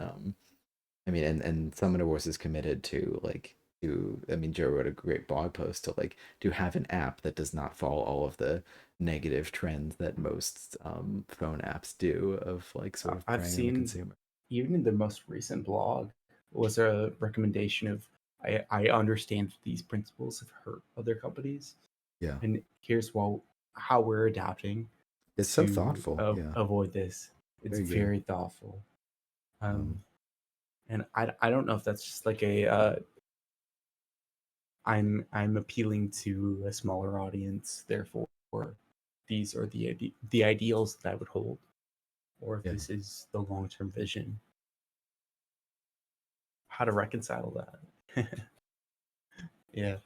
[SPEAKER 1] I mean, and Summoner Wars is committed to like to I mean Joe wrote a great blog post to like to have an app that does not follow all of the negative trends that most phone apps do of like sort of
[SPEAKER 2] I've
[SPEAKER 1] preying on the
[SPEAKER 2] seen
[SPEAKER 1] consumer.
[SPEAKER 2] even in the most recent blog was a recommendation of I understand these principles have hurt other companies,
[SPEAKER 1] Yeah.
[SPEAKER 2] and here's how we're adapting
[SPEAKER 1] It's so
[SPEAKER 2] to
[SPEAKER 1] thoughtful. Yeah.
[SPEAKER 2] avoid this. It's
[SPEAKER 1] Very good.
[SPEAKER 2] very thoughtful. Um,
[SPEAKER 1] Um,
[SPEAKER 2] and I don't know if that's just like a I'm appealing to a smaller audience, therefore these are the ideals that I would hold, or if
[SPEAKER 1] yeah.
[SPEAKER 2] this is the long term vision. How to reconcile that? Yeah.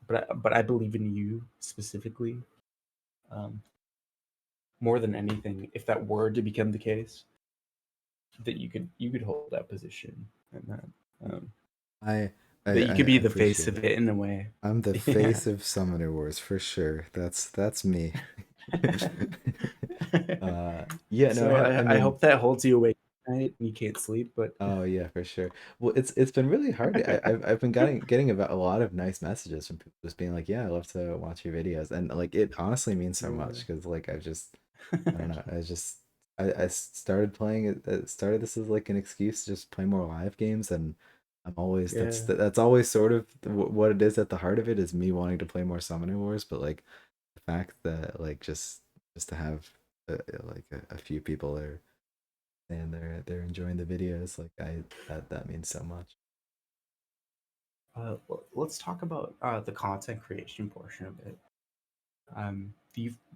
[SPEAKER 2] But I believe in you specifically. Um, more than anything, if that were to become the case, that you could hold that position, and
[SPEAKER 1] I
[SPEAKER 2] that you could
[SPEAKER 1] I
[SPEAKER 2] be the face
[SPEAKER 1] appreciate
[SPEAKER 2] of
[SPEAKER 1] it.
[SPEAKER 2] it in a way.
[SPEAKER 1] I'm the
[SPEAKER 2] Yeah.
[SPEAKER 1] face of Summoner Wars for sure. That's me. Yeah, no,
[SPEAKER 2] So
[SPEAKER 1] I
[SPEAKER 2] I
[SPEAKER 1] mean,
[SPEAKER 2] hope that holds you awake at night and you can't sleep. But
[SPEAKER 1] oh yeah, for sure. Well, it's been really hard. I've been getting about a lot of nice messages from people just being like, "Yeah, I love to watch your videos," and like it honestly means so much because like I don't know, I started playing it. Started this as like an excuse to just play more live games, and I'm always
[SPEAKER 2] yeah,
[SPEAKER 1] that's always sort of what it is at the heart of it is me wanting to play more Summoner Wars, but like the fact that like just to have like a few people there and they're enjoying the videos like I that means so much.
[SPEAKER 2] let's talk about the content creation portion of it.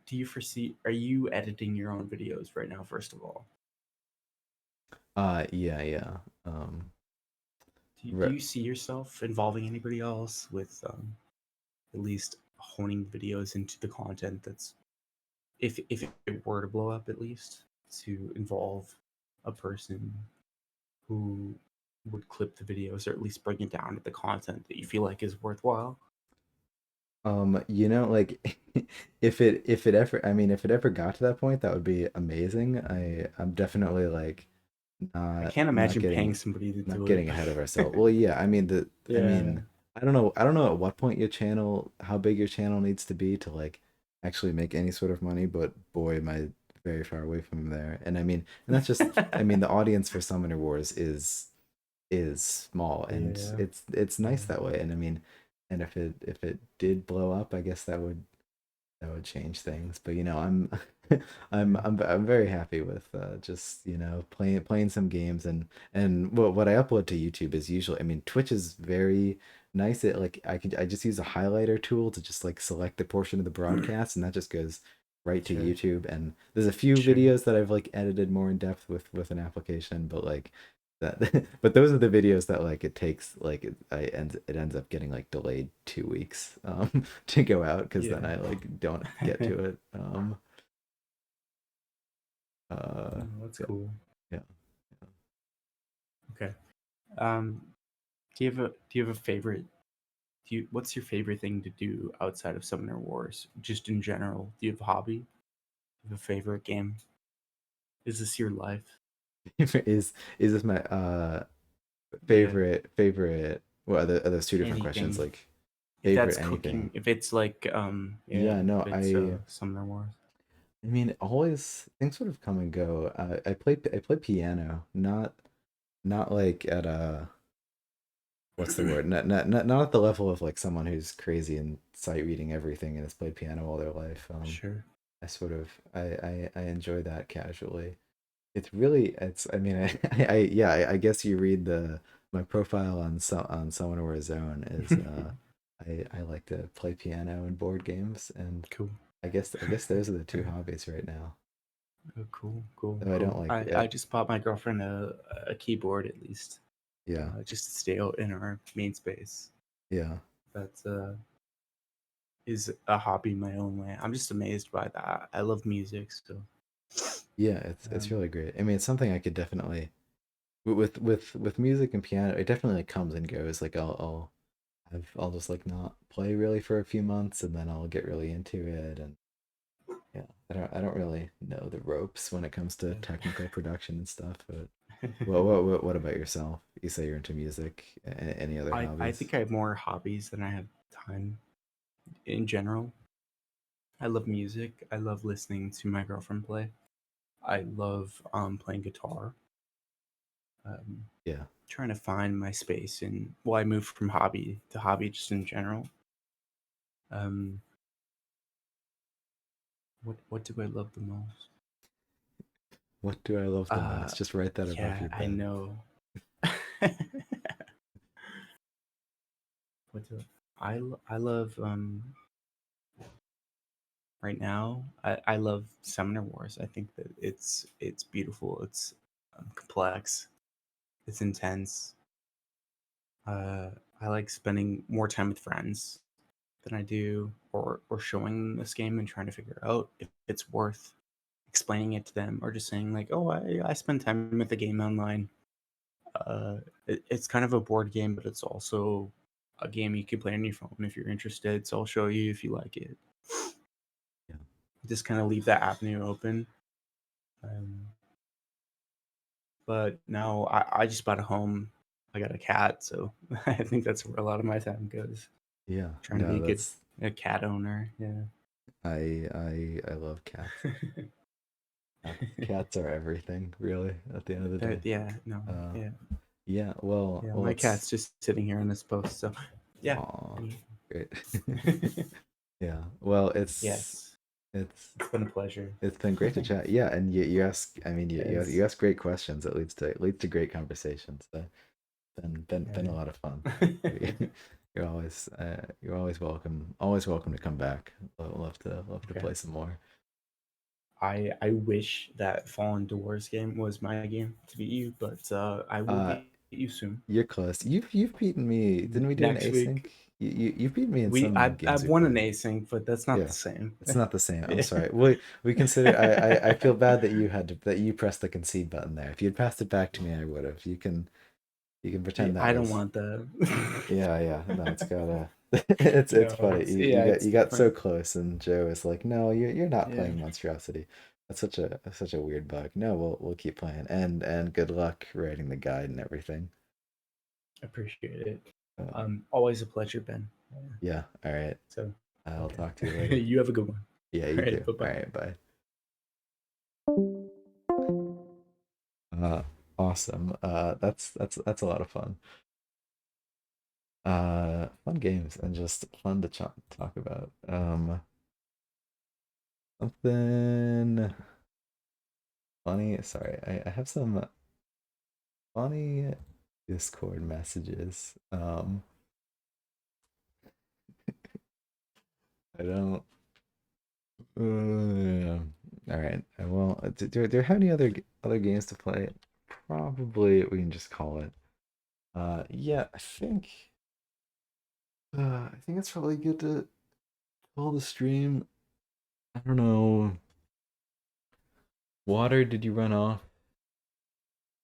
[SPEAKER 2] Do you foresee? Are you editing your own videos right now? First of all,
[SPEAKER 1] Yeah, yeah. um
[SPEAKER 2] do
[SPEAKER 1] re-
[SPEAKER 2] you see yourself involving anybody else with at least honing videos into the content that's if it were to blow up, at least to involve a person who would clip the videos or at least bring it down to the content that you feel like is worthwhile.
[SPEAKER 1] you know, like if it ever, I mean, if it ever got to that point, that would be amazing. I'm definitely like
[SPEAKER 2] I
[SPEAKER 1] not
[SPEAKER 2] can't
[SPEAKER 1] not
[SPEAKER 2] imagine paying
[SPEAKER 1] getting
[SPEAKER 2] somebody to
[SPEAKER 1] not
[SPEAKER 2] do
[SPEAKER 1] getting
[SPEAKER 2] it.
[SPEAKER 1] ahead of ourselves. Well, yeah, I mean I
[SPEAKER 2] Yeah,
[SPEAKER 1] mean, I don't know at what point your channel, how big your channel needs to be to like actually make any sort of money, but boy, am I very far away from there. And I mean, and that's just, I mean, the audience for Summoner Wars is small and
[SPEAKER 2] yeah,
[SPEAKER 1] it's
[SPEAKER 2] yeah,
[SPEAKER 1] nice that way. And I mean, and if it did blow up, I guess that would change things. But you know, I'm
[SPEAKER 2] yeah.
[SPEAKER 1] I'm very happy with just playing some games and what I upload to YouTube is usually, I mean, Twitch is very nice. It like I just use a highlighter tool to just like select the portion of the broadcast and that just goes right to
[SPEAKER 2] Sure,
[SPEAKER 1] YouTube. And there's a few
[SPEAKER 2] sure.
[SPEAKER 1] videos that I've like edited more in depth with an application, but like that but those are the videos that like it takes like it ends up getting like delayed 2 weeks to go out because then
[SPEAKER 2] Yeah.
[SPEAKER 1] I like don't get to it uh
[SPEAKER 2] Oh, that's
[SPEAKER 1] yeah,
[SPEAKER 2] cool.
[SPEAKER 1] yeah.
[SPEAKER 2] Okay. Um, do you have a favorite? What's your favorite thing to do outside of Summoner Wars? Just in general, do you have a hobby? Do you have a favorite game? Is this your life?
[SPEAKER 1] Is this my
[SPEAKER 2] Yeah.
[SPEAKER 1] favorite, well, are those two different questions,
[SPEAKER 2] Anything.
[SPEAKER 1] like
[SPEAKER 2] If
[SPEAKER 1] favorite
[SPEAKER 2] that's
[SPEAKER 1] anything?
[SPEAKER 2] cooking, if it's like yeah,
[SPEAKER 1] Yeah,
[SPEAKER 2] if
[SPEAKER 1] no,
[SPEAKER 2] it's Summoner Wars.
[SPEAKER 1] I mean, always things sort of come and go. I play piano, not like at a, what's the word? Not at the level of like someone who's crazy and sight reading everything and has played piano all their life.
[SPEAKER 2] Sure.
[SPEAKER 1] I sort of I enjoy that casually. It's really it's I mean I yeah I guess you read the my profile on on Someone or Zone is I like to play piano and board games, and
[SPEAKER 2] Cool.
[SPEAKER 1] I guess those are the two hobbies right now.
[SPEAKER 2] Oh, cool, cool,
[SPEAKER 1] Though I don't
[SPEAKER 2] cool.
[SPEAKER 1] like
[SPEAKER 2] I
[SPEAKER 1] it.
[SPEAKER 2] just bought my girlfriend a keyboard at least,
[SPEAKER 1] Yeah,
[SPEAKER 2] just to stay out in our main space.
[SPEAKER 1] yeah,
[SPEAKER 2] That is a hobby in my own way. I'm just amazed by that. I love music, so
[SPEAKER 1] yeah. It's
[SPEAKER 2] um,
[SPEAKER 1] really great. I mean, it's something I could definitely with music and piano. It definitely like comes and goes. Like I'll just like not play really for a few months and then I'll get really into it. And yeah, I don't really know the ropes when it comes to technical production and stuff. But what about yourself? You say you're into music. Any other
[SPEAKER 2] I
[SPEAKER 1] hobbies?
[SPEAKER 2] think I have more hobbies than I have time in general. I love music. I love listening to my girlfriend play. I love playing guitar.
[SPEAKER 1] Yeah.
[SPEAKER 2] Trying to find my space, and well, I moved from hobby to hobby just in general. Um, what do I love the most?
[SPEAKER 1] What do I love the
[SPEAKER 2] Uh,
[SPEAKER 1] most? Just write that above
[SPEAKER 2] yeah,
[SPEAKER 1] your
[SPEAKER 2] I
[SPEAKER 1] bed.
[SPEAKER 2] know. What do I love? Right now, I love Summoner Wars. I think that it's beautiful. It's complex. It's intense. Uh, I like spending more time with friends than I do, or showing them this game and trying to figure out if it's worth explaining it to them, or just saying like, "Oh, I spend time with the game online." It's kind of a board game, but it's also a game you can play on your phone if you're interested. So I'll show you if you like it.
[SPEAKER 1] Yeah.
[SPEAKER 2] Just kind of leave that avenue open. Um, but now I just bought a home. I got a cat, so I think that's where a lot of my time goes.
[SPEAKER 1] Yeah.
[SPEAKER 2] Trying to be
[SPEAKER 1] No,
[SPEAKER 2] a good
[SPEAKER 1] that's
[SPEAKER 2] a cat owner. Yeah.
[SPEAKER 1] I love cats. Cats are everything, really, at the end of the day.
[SPEAKER 2] Yeah, no,
[SPEAKER 1] Uh,
[SPEAKER 2] yeah,
[SPEAKER 1] yeah, well,
[SPEAKER 2] yeah.
[SPEAKER 1] well,
[SPEAKER 2] My
[SPEAKER 1] it's
[SPEAKER 2] cat's just sitting here on this post, so yeah.
[SPEAKER 1] aw,
[SPEAKER 2] Anyway.
[SPEAKER 1] great. Yeah, well,
[SPEAKER 2] Yes,
[SPEAKER 1] it's
[SPEAKER 2] it's been a pleasure.
[SPEAKER 1] it's been great to chat. Yeah, and you ask, I mean,
[SPEAKER 2] Yes.
[SPEAKER 1] you ask great questions that leads to great conversations. So been a lot of fun.
[SPEAKER 2] Yeah.
[SPEAKER 1] You're always welcome to come back. Love to
[SPEAKER 2] Okay.
[SPEAKER 1] play some more.
[SPEAKER 2] I wish that Fallen Doors game was my game to beat you, but I will
[SPEAKER 1] Uh,
[SPEAKER 2] beat you soon.
[SPEAKER 1] you're close. You've beaten me. Didn't we do an
[SPEAKER 2] Next
[SPEAKER 1] async?
[SPEAKER 2] week.
[SPEAKER 1] You beat me in some games
[SPEAKER 2] I've
[SPEAKER 1] we
[SPEAKER 2] won an
[SPEAKER 1] played.
[SPEAKER 2] async, but that's not
[SPEAKER 1] Yeah.
[SPEAKER 2] the same.
[SPEAKER 1] It's not the same. I'm
[SPEAKER 2] Yeah.
[SPEAKER 1] sorry. We consider I feel bad that that you pressed the concede button there. If you'd passed it back to me, I would have. You can
[SPEAKER 2] Yeah,
[SPEAKER 1] pretend that
[SPEAKER 2] I don't
[SPEAKER 1] was.
[SPEAKER 2] want that.
[SPEAKER 1] Yeah, yeah. No, it's gotta it's
[SPEAKER 2] No,
[SPEAKER 1] funny.
[SPEAKER 2] it's yeah, it's
[SPEAKER 1] You got so
[SPEAKER 2] different.
[SPEAKER 1] close and Joe is like, "No, you're not
[SPEAKER 2] Yeah,
[SPEAKER 1] playing Monstrosity." That's such a weird bug. No, we'll keep playing. And good luck writing the guide and everything.
[SPEAKER 2] appreciate it.
[SPEAKER 1] Um,
[SPEAKER 2] Always a pleasure, Ben. Yeah,
[SPEAKER 1] yeah, all right.
[SPEAKER 2] so,
[SPEAKER 1] I'll talk to you
[SPEAKER 2] okay.
[SPEAKER 1] later.
[SPEAKER 2] You have a good one.
[SPEAKER 1] Yeah,
[SPEAKER 2] All
[SPEAKER 1] you
[SPEAKER 2] right,
[SPEAKER 1] too.
[SPEAKER 2] bye
[SPEAKER 1] All
[SPEAKER 2] bye.
[SPEAKER 1] right, bye. Uh, awesome. That's a lot of fun. Fun games and just fun to talk about. Something funny. Sorry, I have some funny Discord messages. I don't. All right. I will. Do I have any other games to play? Probably we can just call it. Yeah, I think it's probably good to call the stream. I don't know. Water, did you run off?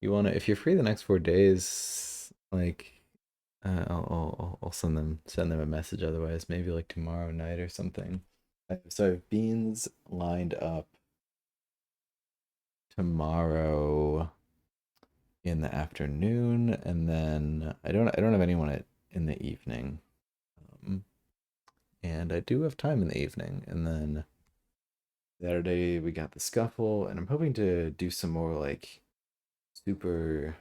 [SPEAKER 1] You wanna, if you're free the next 4 days, like, I'll send them a message. Otherwise, maybe like tomorrow night or something. So I have beans lined up tomorrow in the afternoon, and then I don't have anyone in the evening. Um, and I do have time in the evening, and then Saturday we got the scuffle, and I'm hoping to do some more like super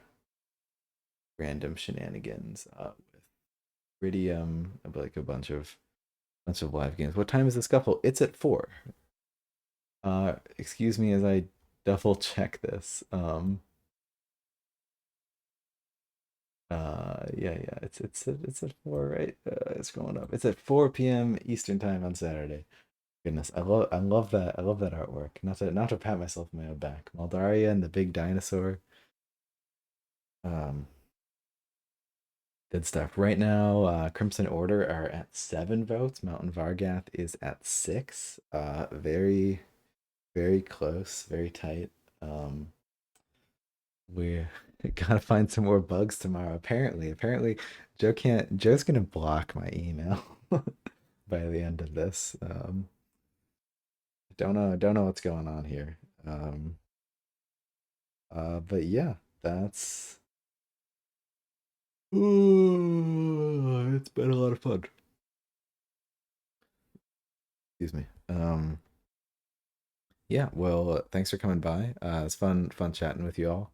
[SPEAKER 1] random shenanigans with Iridium, like a bunch of live games. What time is the scuffle? It's at 4. Excuse me as I double check this. Yeah, it's at 4, right? It's going up. It's at 4 p.m. Eastern time on Saturday. Goodness, I love that artwork. Not to pat myself on my own back. Maldaria and the big dinosaur. Um, Good stuff. Right now, Crimson Order are at 7 votes. Mountain Vargath is at 6. Very close, very tight. We gotta find some more bugs tomorrow. Apparently, Joe's gonna block my email by the end of this. Don't know what's going on here. Um, but yeah, that's. Ooh, it's been a lot of fun. Excuse me. Yeah, well, thanks for coming by. It's fun chatting with you all.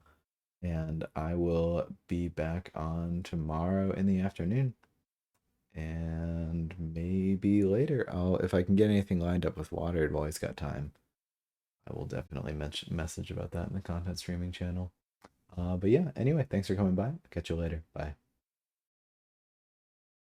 [SPEAKER 1] and I will be back on tomorrow in the afternoon. And maybe later, if I can get anything lined up with Watered while he's got time, I will definitely message about that in the content streaming channel. But yeah, anyway, thanks for coming by. Catch you later. Bye.